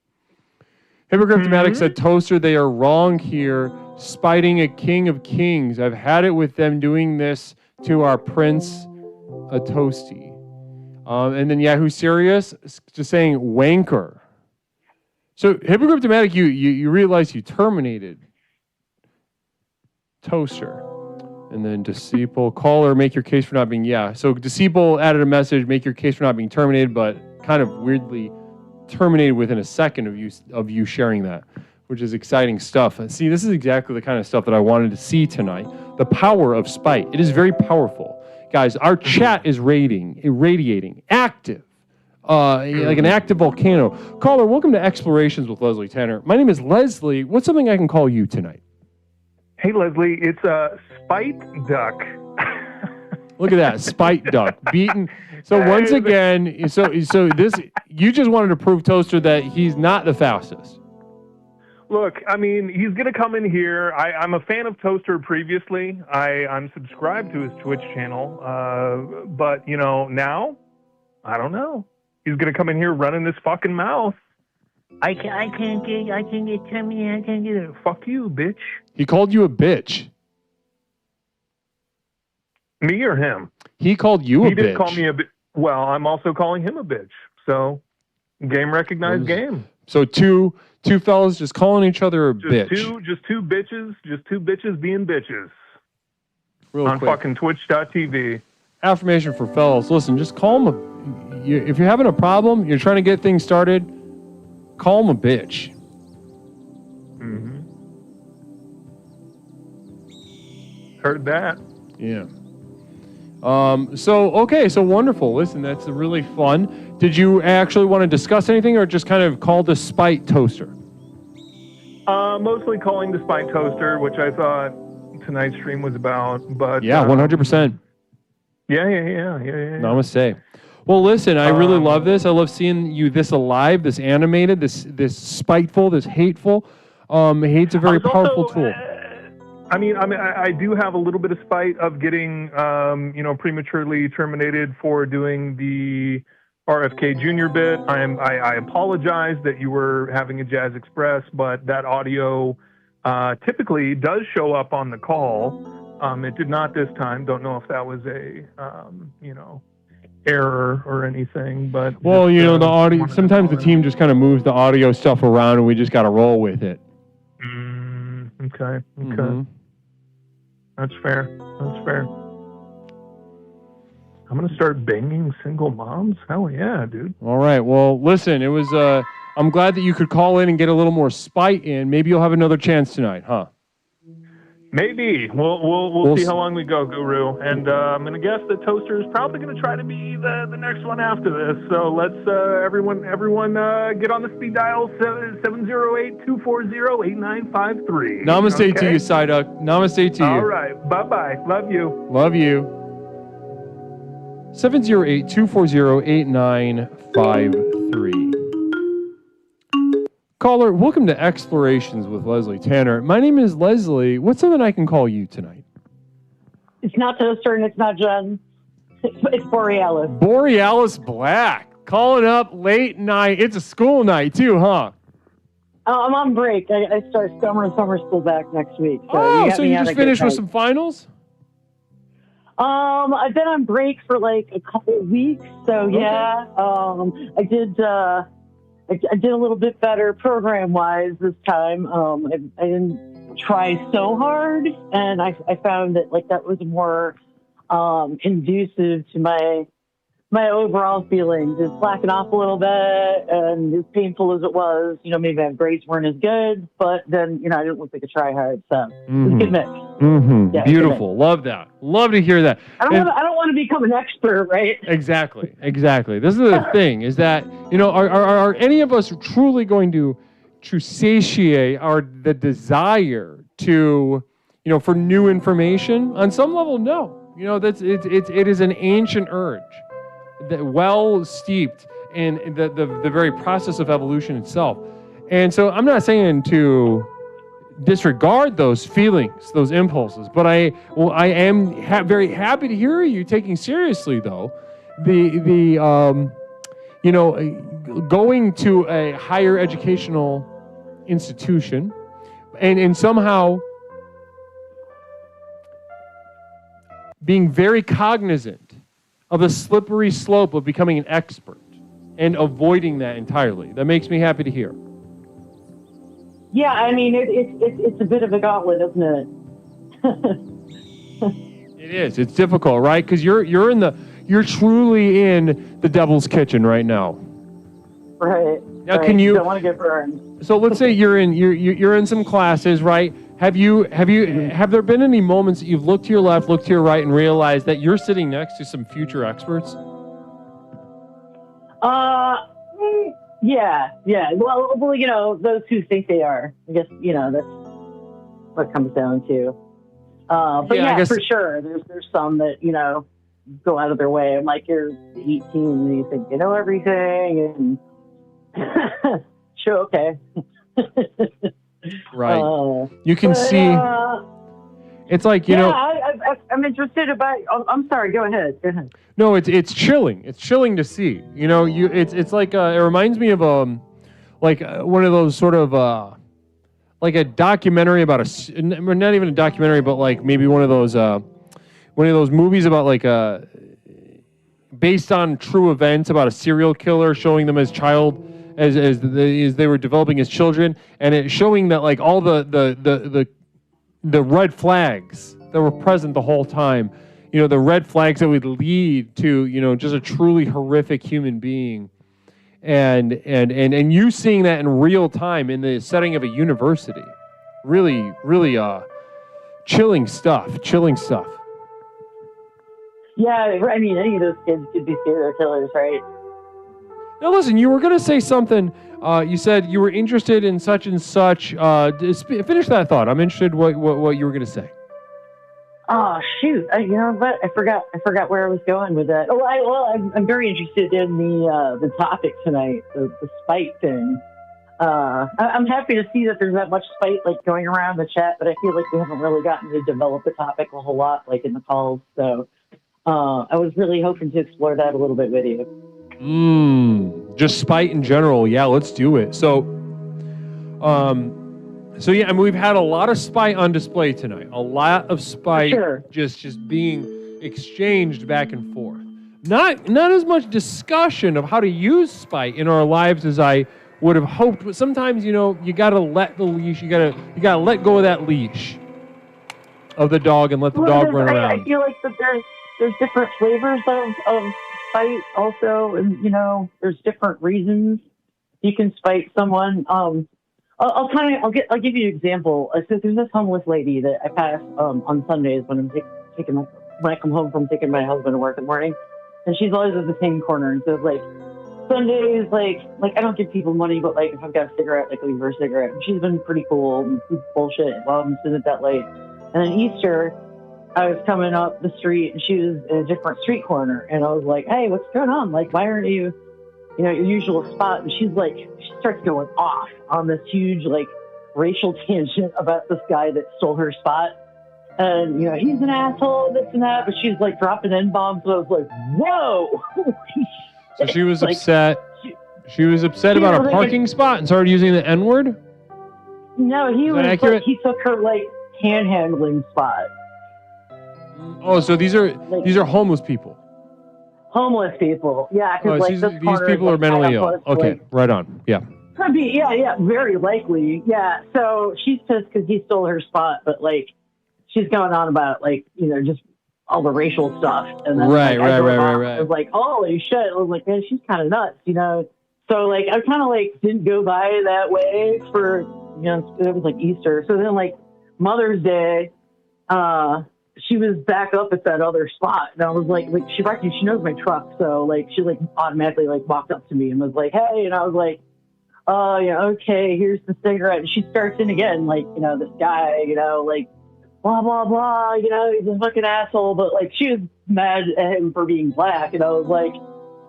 Hypocriptomatic said, Toaster, they are wrong here, spiting a king of kings. I've had it with them doing this to our prince, a toasty. And then Yahoo Serious, just saying wanker. So Hypocriptomatic, you realize you terminated Toaster. And then Disciple, caller, make your case for not being, So Disciple added a message, make your case for not being terminated, but kind of weirdly terminated within a second of you sharing that, which is exciting stuff. And see, this is exactly the kind of stuff that I wanted to see tonight. The power of spite. It is very powerful. Guys, our chat is irradiating, active, like an active volcano. Caller, welcome to Explorations with Leslie Tanner. My name is Leslie. What's something I can call you tonight? Hey, Leslie, it's a Spite Duck. Look at that, Spite Duck. Beaten. So once again, so this, you just wanted to prove, Toaster, that he's not the fastest. Look, I mean, he's going to come in here. I'm a fan of Toaster previously. I'm subscribed to his Twitch channel. But, you know, now, I don't know. He's going to come in here running his fucking mouth. I can't get terminated. I can't get it. Fuck you, bitch. He called you a bitch. Me or him? He called you a bitch. He did call me a bitch. Well, I'm also calling him a bitch. So, game recognized game. So two fellas just calling each other a bitch. Just two bitches being bitches. Real on quick. fucking twitch.tv. Affirmation for fellas. Listen, just call him if you're having a problem, you're trying to get things started, call him a bitch. Mm-hmm. Heard that. Yeah. So wonderful. Listen, that's really fun. Did you actually want to discuss anything or just kind of call the spite Toaster? Mostly calling the spite Toaster, which I thought tonight's stream was about. But yeah, 100%. Yeah. Namaste. Well, listen, I really love this. I love seeing you this alive, this animated, this spiteful, this hateful. Hate's a very powerful tool. I do have a little bit of spite of getting, prematurely terminated for doing the RFK Jr. bit. I apologize that you were having a Jazz Express, but that audio typically does show up on the call. It did not this time. Don't know if that was a, error or anything, but. Well, the audio, sometimes the team just kind of moves the audio stuff around and we just got to roll with it. Okay. Mm-hmm. That's fair. I'm going to start banging single moms? Hell yeah, dude. All right. Well, listen, it was, I'm glad that you could call in and get a little more spite in. Maybe you'll have another chance tonight, huh? Maybe. We'll see how long we go, Guru. And I'm going to guess that Toaster is probably going to try to be the next one after this. So let's, everyone get on the speed dial, 708-240-8953. Namaste to you, Psyduck. Namaste to you. All right. Bye-bye. Love you. Love you. 708-240-8953. Caller, welcome to Explorations with Leslie Tanner. My name is Leslie. What's something I can call you tonight? It's not Toaster and it's not Jen. It's Borealis. Borealis Black. Calling up late night. It's a school night too, huh? I'm on break. I start summer school back next week. So you just finished with some finals? I've been on break for like a couple of weeks. So yeah, I did a little bit better program-wise this time. I didn't try so hard, and I found that like that was more conducive to my overall feelings. Just slacking off a little bit, and as painful as it was, maybe my grades weren't as good, but then I didn't look like a try hard, so it was a good mix. Mm-hmm. Yeah, Beautiful. Love that. Love to hear that. I don't want to become an expert, right? Exactly. This is the thing, is that, are any of us truly going to satiate the desire to, for new information? On some level, no. It is an ancient urge, that well steeped in the very process of evolution itself. And so I'm not saying to disregard those feelings, those impulses, but I am very happy to hear you taking seriously though the going to a higher educational institution and somehow being very cognizant of the slippery slope of becoming an expert and avoiding that entirely. That makes me happy to hear. Yeah, I mean, it's a bit of a gauntlet, isn't it? It is. It's difficult, right? Because you're truly in the devil's kitchen right now. Right. Now, right. can you? Don't want to get burned. So let's say you're in some classes, right? Have there been any moments that you've looked to your left, looked to your right, and realized that you're sitting next to some future experts? Yeah. Well, those who think they are. I guess that's what it comes down to. But I guess, for sure, there's some that go out of their way. I'm like, you're 18 and you think you know everything, and sure, okay. Right. You can see. It's like, you know. I'm interested about. I'm sorry. Go ahead. No, it's chilling. It's chilling to see. You know, it's like it reminds me of one of those sort of like a documentary about not even a documentary, but like maybe one of those movies about like based on true events about a serial killer, showing them as they were developing as children, and it showing that like all the red flags that were present the whole time, you know, the red flags that would lead to, you know, just a truly horrific human being, and you seeing that in real time in the setting of a university, really chilling stuff. Yeah, I mean, any of those kids could be serial killers, right? Now listen, you were going to say something. You said you were interested in such and such. Finish that thought. I'm interested what you were going to say. Oh shoot! You know what? I forgot where I was going with that. I'm very interested in the topic tonight, the spite thing. I'm happy to see that there's that much spite like going around the chat, but I feel like we haven't really gotten to develop the topic a whole lot, like in the calls. So I was really hoping to explore that a little bit with you. Just spite in general. Yeah, let's do it. So yeah, I mean, we've had a lot of spite on display tonight. A lot of spite just being exchanged back and forth. Not as much discussion of how to use spite in our lives as I would have hoped. But sometimes, you know, you gotta let the leash. You gotta let go of that leash of the dog and let the dog run around. I feel like that there's different flavors of spite also, and you know, there's different reasons you can spite someone. I'll give you an example. So there's this homeless lady that I pass on Sundays when I'm when I come home from taking my husband to work in the morning, and she's always at the same corner. And so like Sundays, like I don't give people money, but like if I've got a cigarette, like I leave her a cigarette. And she's been pretty cool and bullshit while I'm sitting at that late. And then Easter, I was coming up the street and she was in a different street corner, and I was like, "Hey, what's going on? Like, why aren't you your usual spot?" And she starts going off on this huge, like, racial tangent about this guy that stole her spot. And, you know, he's an asshole, this and that, but she's, like, dropping N-bombs, and I was like, whoa! So she was upset. She was upset about a parking spot and started using the N-word? No, he took her, like, panhandling spot. Oh, so these are homeless people. Homeless people, yeah. These people are mentally ill. Okay, right on. Yeah. Could be, yeah, very likely. Yeah. So she's pissed because he stole her spot, but like, she's going on about like, you know, just all the racial stuff. And then, right. I was like, holy shit! I was like, man, she's kind of nuts, you know. So like, I kind of like didn't go by that way for, you know, it was like Easter. So then like Mother's Day, she was back up at that other spot, and I was like she knows my truck, so like she like automatically like walked up to me and was like, "Hey," and I was like, "Oh yeah, okay, here's the cigarette." And she starts in again, like, you know, this guy, you know, like blah blah blah, you know, he's a fucking asshole, but like she was mad at him for being black, and I was like,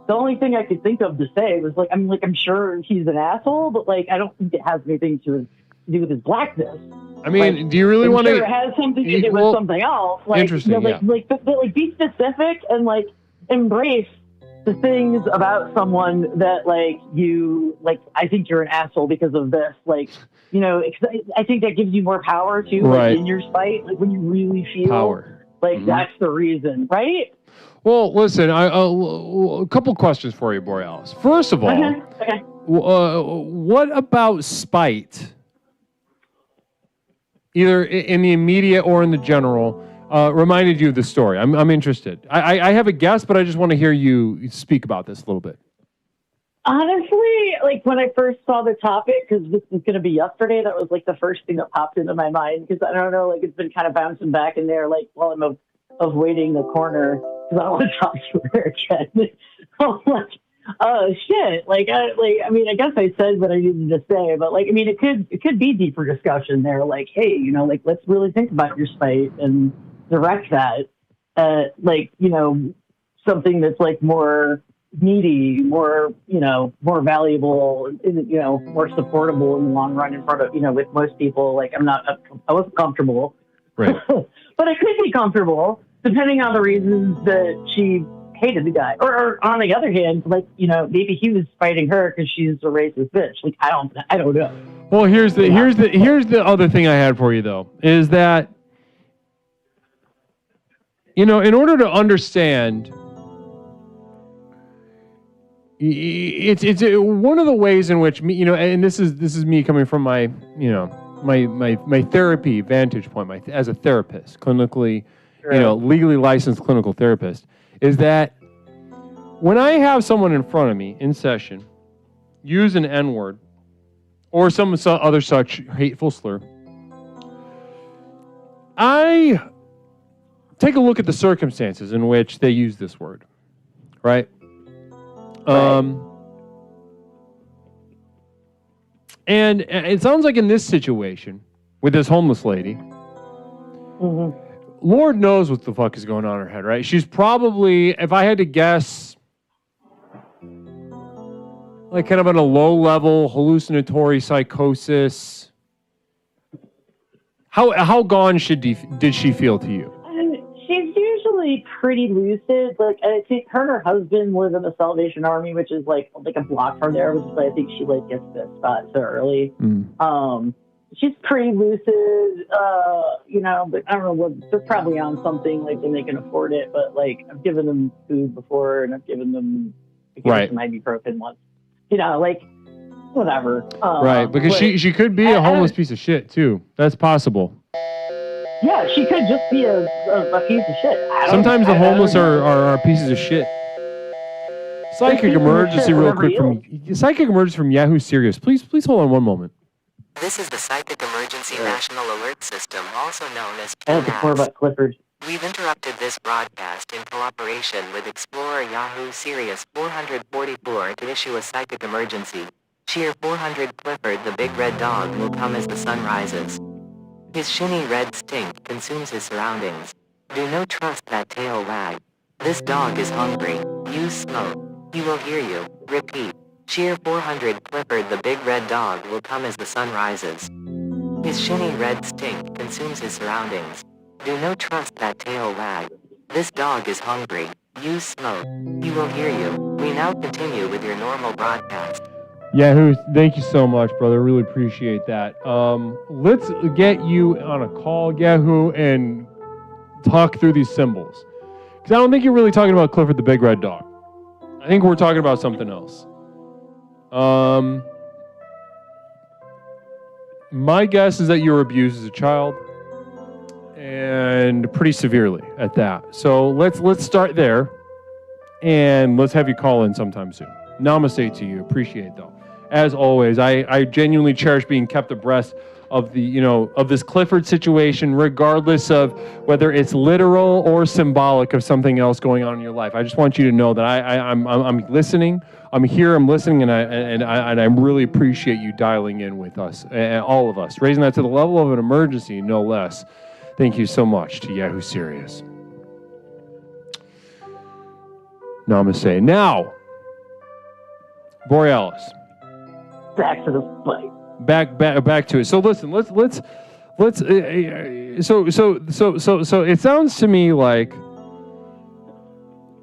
the only thing I could think of to say was like, I'm sure he's an asshole, but like I don't think it has anything to do with his blackness. I mean, like, do you really want to? It has something to do with something else. Like, interesting. You know, like be specific and like embrace the things about someone that like you like. I think you're an asshole because of this. Like, you know, I think that gives you more power too. Right. Like in your spite, like when you really feel power. Like that's the reason, right? Well, listen, a couple questions for you, Borealis. First of all, okay. What about spite? Either in the immediate or in the general, reminded you of the story? I'm interested. I have a guess, but I just want to hear you speak about this a little bit. Honestly, like when I first saw the topic, because this was going to be yesterday, that was like the first thing that popped into my mind. Because I don't know, like it's been kind of bouncing back in there, like while I'm avoiding the corner because I don't want to talk to her again. I'm like, oh shit! Like I mean, I guess I said what I needed to say, but like, I mean, it could be deeper discussion there. Like, hey, you know, like let's really think about your spite and direct that, like, you know, something that's like more needy, more, more valuable, more supportable in the long run in front of, with most people. Like I wasn't comfortable, right? But I could be comfortable depending on the reasons that she hated the guy. Or on the other hand, like, maybe he was fighting her because she's a racist bitch. Like, I don't know. Well, here's the other thing I had for you though, is that, in order to understand, it's one of the ways in which me, and this is me coming from my, my therapy vantage point, as a therapist, clinically, legally licensed clinical therapist, is that when I have someone in front of me in session use an N-word or some other such hateful slur, I take a look at the circumstances in which they use this word, right? And it sounds like in this situation with this homeless lady, Lord knows what the fuck is going on in her head, right? She's probably, if I had to guess, like kind of on a low-level hallucinatory psychosis. How gone did she feel to you? She's usually pretty lucid. Like, I think her and her husband live in the Salvation Army, which is like a block from there, which is why I think she gets to that spot so early. She's pretty lucid, but I don't know what, they're probably on something like when they can afford it, but like I've given them food before and I've given them some ibuprofen once, like whatever. Right, because she could be a homeless piece of shit too. That's possible. Yeah, she could just be a piece of shit. Sometimes the homeless are pieces of shit. Psychic emergency real quick from Yahoo Serious. Please hold on one moment. This is the Psychic Emergency National Alert System, also known as more about Clifford. We've interrupted this broadcast in cooperation with Explorer Yahoo Sirius 444 to issue a psychic emergency. Cheer 400 Clifford the big red dog will come as the sun rises. His shinny red stink consumes his surroundings. Do no trust that tail wag. This dog is hungry. Use smoke. He will hear you. Repeat. Cheer 400 Clifford the big red dog will come as the sun rises. His shinny red stink consumes his surroundings. Do no trust that tail wag. This dog is hungry. Use smoke. He will hear you. We now continue with your normal broadcast. Yahoo, thank you so much, brother. Really appreciate that. Let's get you on a call, Yahoo, and talk through these symbols. Because I don't think you're really talking about Clifford the big red dog. I think we're talking about something else. My guess is that you were abused as a child, and pretty severely at that. So let's start there, and let's have you call in sometime soon. Namaste to you. Appreciate it, though. As always, I genuinely cherish being kept abreast of the of this Clifford situation, regardless of whether it's literal or symbolic of something else going on in your life. I just want you to know that I'm listening. I'm here. I'm listening, and I really appreciate you dialing in with us, and all of us, raising that to the level of an emergency, no less. Thank you so much to Yahoo Serious. Namaste. Now, Borealis. Back to the fight. Back to it. So listen, let's so it sounds to me like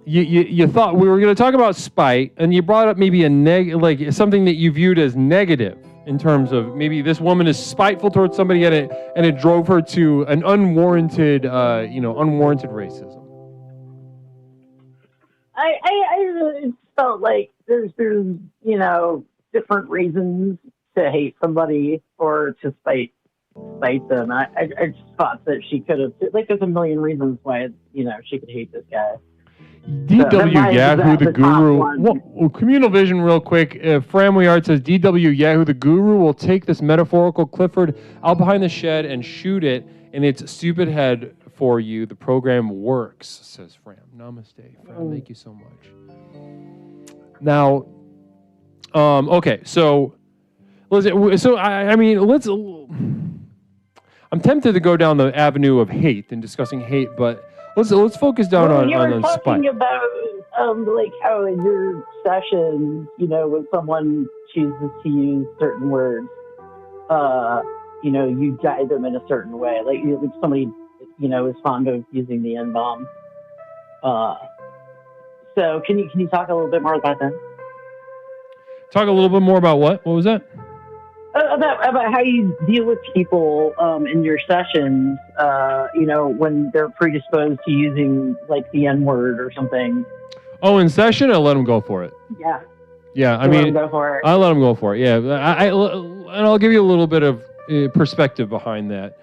you thought we were going to talk about spite, and you brought up maybe like something that you viewed as negative in terms of maybe this woman is spiteful towards somebody, and it drove her to an unwarranted racism. I felt like there's different reasons to hate somebody or to spite them. I just thought that she could have, like, there's a million reasons why she could hate this guy. DW Yahoo the Guru. Well, Communal Vision, real quick. Framway Art says DW Yahoo the Guru will take this metaphorical Clifford out behind the shed and shoot it in its stupid head for you. The program works, says Fram. Namaste, Fram. Thank you so much. Now, okay, so listen. So I mean, I'm tempted to go down the avenue of hate and discussing hate, but let's focus down on spite. Talking about like how in your sessions, when someone chooses to use certain words, you guide them in a certain way. Like if somebody, is fond of using the N-bomb. So can you talk a little bit more about that? Talk a little bit more about what? What was that? About how you deal with people in your sessions, when they're predisposed to using like the N-word or something. Oh, in session, I let them go for it. Yeah. Yeah, I You let mean, them go for it. I let them go for it. Yeah, and I'll give you a little bit of perspective behind that.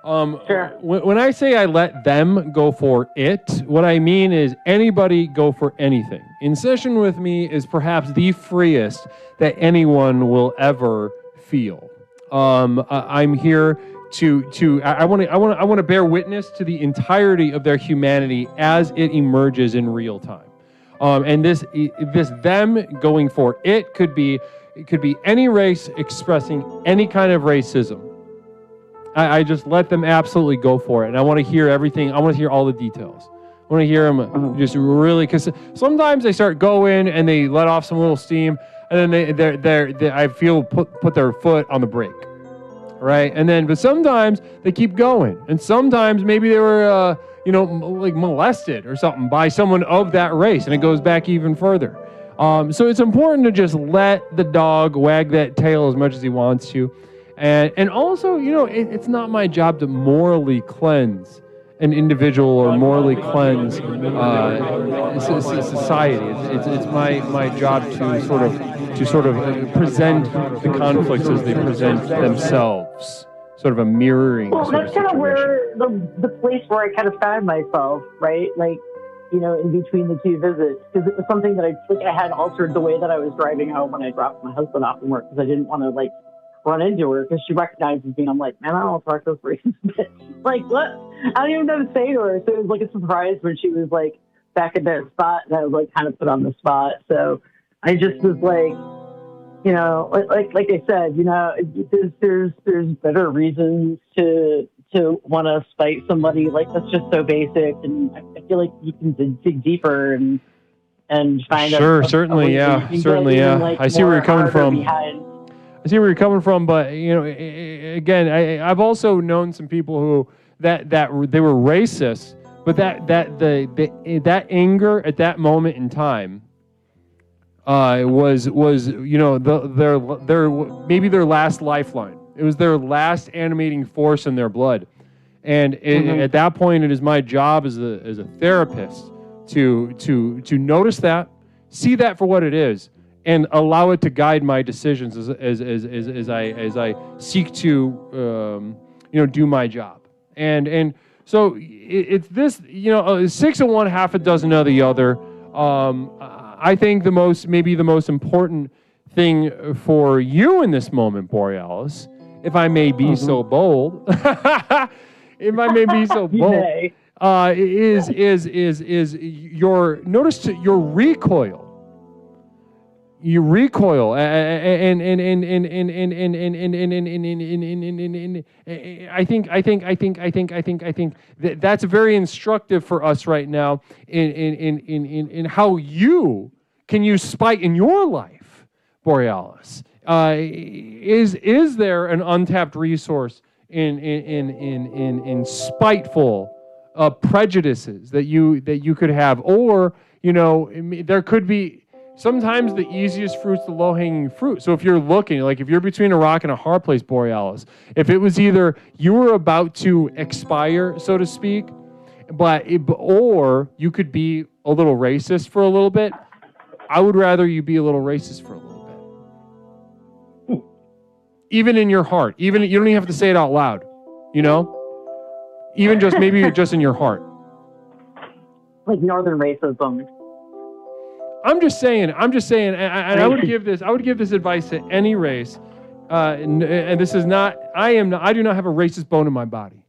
Sure. When I say I let them go for it, what I mean is anybody go for anything. In session with me is perhaps the freest that anyone will ever feel. I'm here I want to bear witness to the entirety of their humanity as it emerges in real time. And this them going for it could be any race expressing any kind of racism. I just let them absolutely go for it, and I want to hear everything. I want to hear all the details. I want to hear them just really, because sometimes they start going and they let off some little steam, and then they I feel put their foot on the brake, right? And then, but sometimes they keep going, and sometimes maybe they were like molested or something by someone of that race, and it goes back even further. So it's important to just let the dog wag that tail as much as he wants to. And also, it's not my job to morally cleanse an individual or morally cleanse society. It's my job to sort of present the conflicts as they present themselves, sort of a mirroring. Well, sort that's of kind of situation. where the place where I kind of found myself, right? Like, in between the two visits, because it was something that I had altered the way that I was driving home when I dropped my husband off from work, because I didn't want to run into her because she recognizes me. I'm like, man, I don't talk to this racist bitch. Like, what? I don't even know what to say to her. So it was a surprise when she was back in that spot, and I was kind of put on the spot. So I just was like I said, there's better reasons to want to spite somebody. That's just so basic, and I feel like you can dig deeper and find Sure, certainly, yeah. I see where you're coming from. I see where you're coming from, but again, I've also known some people who that they were racist, but that anger at that moment in time was their maybe their last lifeline. It was their last animating force in their blood, and at that point, it is my job as a therapist to notice that, see that for what it is, and allow it to guide my decisions as I seek to do my job. And so it's this, 6 of one, half a dozen of the other. I think the most important thing for you in this moment, Borealis, if I may be so bold, is your recoil. You recoil, and I think that's very instructive for us right now in how you can use spite in your life, Borealis. Is there an untapped resource in spiteful prejudices that you could have, or there could be. Sometimes the easiest fruit's the low-hanging fruit. So if you're looking, if you're between a rock and a hard place, Borealis, if it was either you were about to expire, so to speak, or you could be a little racist for a little bit, I would rather you be a little racist for a little bit. Even in your heart. Even you don't even have to say it out loud. Even maybe just in your heart. Like northern racism. I'm just saying, and I would give this advice to any race, and this is not. I do not have a racist bone in my body.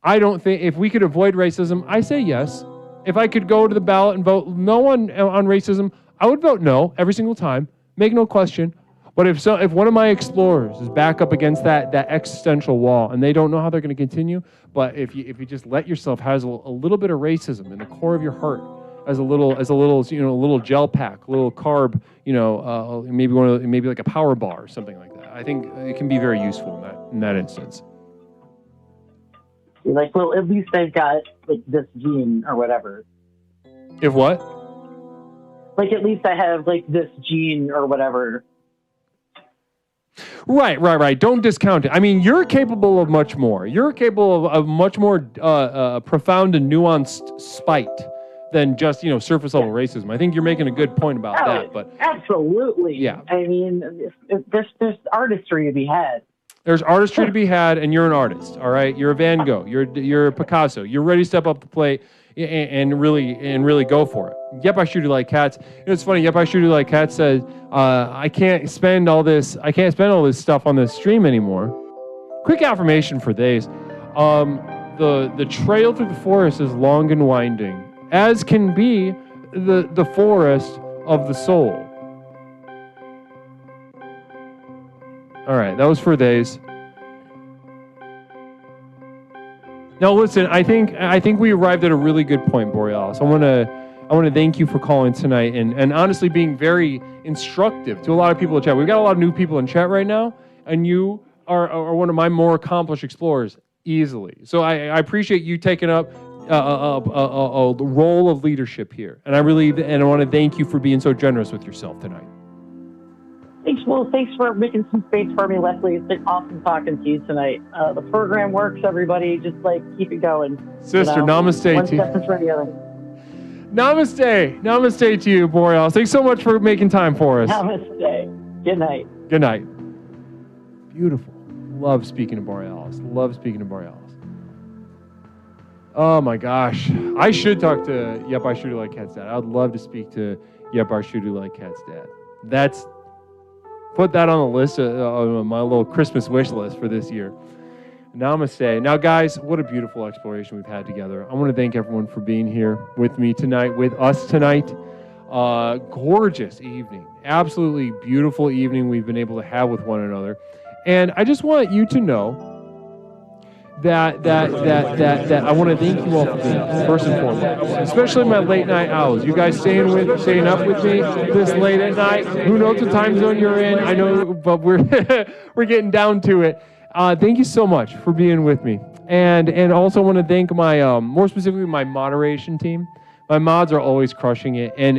I don't think if we could avoid racism, I say yes. If I could go to the ballot and vote no on racism, I would vote no every single time, make no question. But if one of my explorers is back up against that existential wall and they don't know how they're going to continue, but if you just let yourself has a little bit of racism in the core of your heart, as a little a little gel pack, a little carb, maybe like a power bar or something like that. I think it can be very useful in that instance. Like, well, at least they've got like this gene or whatever. If what? Like, at least I have like this gene or whatever. Right. Don't discount it. I mean, you're capable of much more. You're capable of much more profound and nuanced spite than just, surface level racism. I think you're making a good point about that. But absolutely. Yeah. I mean, there's artistry to be had. There's artistry to be had, and you're an artist. All right, you're a Van Gogh. You're a Picasso. You're ready to step up the plate and really go for it. Yep, I shoot you like cats. It's funny. Yep, I shoot you like cats says, I can't spend all this stuff on this stream anymore. Quick affirmation for days. The trail through the forest is long and winding, as can be the forest of the soul. All right, that was for days. Now listen, I think we arrived at a really good point, Borealis. I want to thank you for calling tonight and honestly being very instructive to a lot of people in chat. We've got a lot of new people in chat right now, and you are one of my more accomplished explorers easily. So I appreciate you taking up a role of leadership here, and I want to thank you for being so generous with yourself tonight. Thanks. Well, thanks for making some space for me, Leslie. It's been awesome talking to you tonight. The program works, everybody. Just keep it going. Sister, namaste one to you. step in front of the other. Namaste to you, Borealis. Thanks so much for making time for us. Namaste. Good night. Good night. Beautiful. Love speaking to Borealis. Oh my gosh. I should talk to Yep, I Shoot You Like Cat's dad. I'd love to speak to Yep, I Shoot You Like Cat's dad. Put that on the list of my little Christmas wish list for this year. Namaste. Now, guys, what a beautiful exploration we've had together. I want to thank everyone for being here with us tonight. Gorgeous evening. Absolutely beautiful evening we've been able to have with one another. And I just want you to know that I want to thank you all for being here, first and foremost, especially my late night owls. You guys staying up with me this late at night. Who knows what time zone you're in? I know, but we're getting down to it. Thank you so much for being with me, and also want to thank my more specifically my moderation team. My mods are always crushing it, and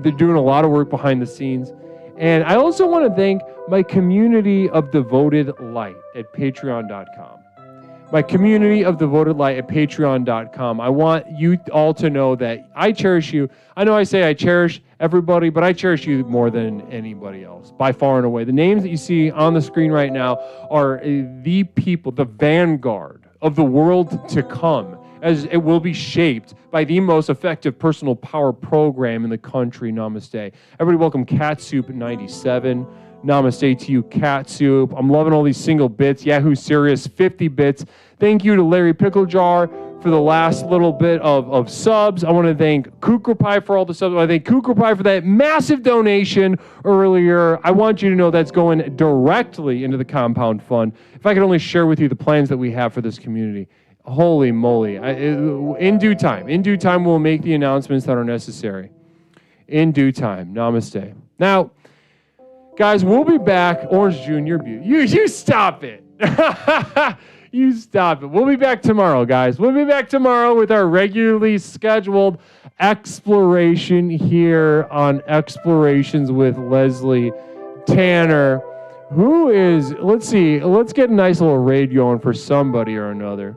they're doing a lot of work behind the scenes. And I also want to thank my community of devoted light at patreon.com. My community of devoted light at patreon.com. I want you all to know that I cherish you. I know I say I cherish everybody, but I cherish you more than anybody else, by far and away. The names that you see on the screen right now are the people, the vanguard of the world to come, as it will be shaped by the most effective personal power program in the country. Namaste. Everybody welcome Catsup97. Namaste to you, Catsup. I'm loving all these single bits. Yahoo Serious, 50 bits. Thank you to Larry Picklejar for the last little bit of subs. I want to thank Kookrapie for all the subs. I want to thank Kookrapie for that massive donation earlier. I want you to know that's going directly into the Compound Fund. If I could only share with you the plans that we have for this community. Holy moly. In due time, we'll make the announcements that are necessary. In due time. Namaste. Now, guys, we'll be back. Orange Junior, you stop it. You stop it. We'll be back tomorrow, guys. We'll be back tomorrow with our regularly scheduled exploration here on Explorations with Leslie Tanner. Let's see, let's get a nice little raid going for somebody or another.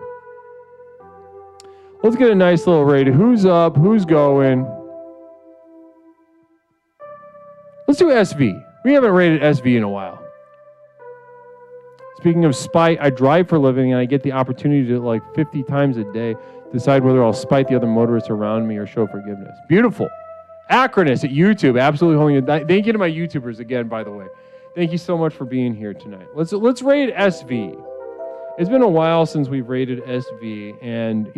Let's get a nice little raid. Who's up? Who's going? Let's do SV. We haven't rated SV in a while. Speaking of spite, I drive for a living and I get the opportunity to 50 times a day decide whether I'll spite the other motorists around me or show forgiveness. Beautiful. Acronis at YouTube, absolutely holding it. Thank you to my YouTubers again, by the way. Thank you so much for being here tonight. Let's rate SV. It's been a while since we've rated SV, and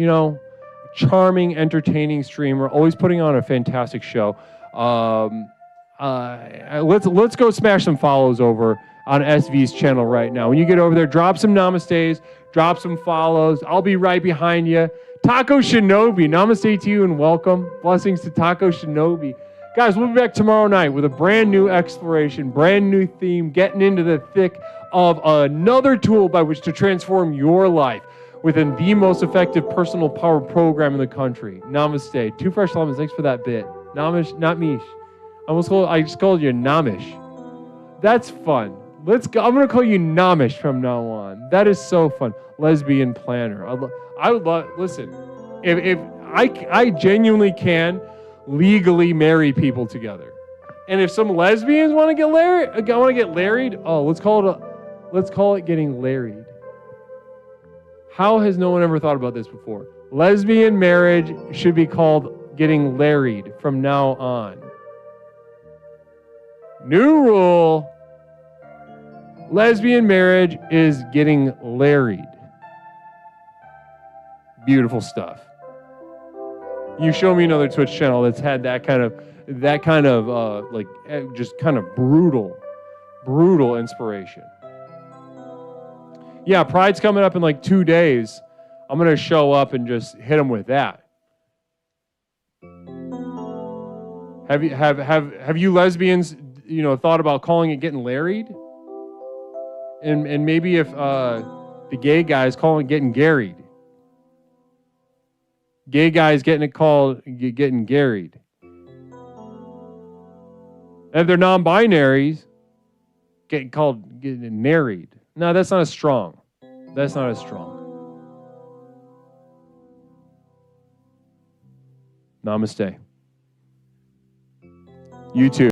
charming, entertaining streamer, always putting on a fantastic show. Let's go smash some follows over on SV's channel right now. When you get over there, drop some namastes, drop some follows. I'll be right behind you. Taco Shinobi. Namaste to you and welcome. Blessings to Taco Shinobi. Guys, we'll be back tomorrow night with a brand new exploration, brand new theme, getting into the thick of another tool by which to transform your life within the most effective personal power program in the country. Namaste. Two Fresh Lemons, thanks for that bit. Namish, not Mish. I just called you Namish. That's fun. Let's go. I'm going to call you Namish from now on. That is so fun. Lesbian planner. I would love, listen, if I genuinely can legally marry people together. And if some lesbians want to get larried, oh, let's call it getting larried. How has no one ever thought about this before? Lesbian marriage should be called getting larried from now on. New rule. Lesbian marriage is getting larried. Beautiful stuff. You show me another Twitch channel that's had that kind of just kind of brutal inspiration. Yeah, Pride's coming up in like 2 days. I'm gonna show up and just hit them with that. Have you lesbians, thought about calling it getting larried? And maybe if the gay guys calling it getting garried. Gay guys getting it called getting garried. And if they're non-binaries, getting called getting married. No, that's not as strong. That's not as strong. Namaste. You too.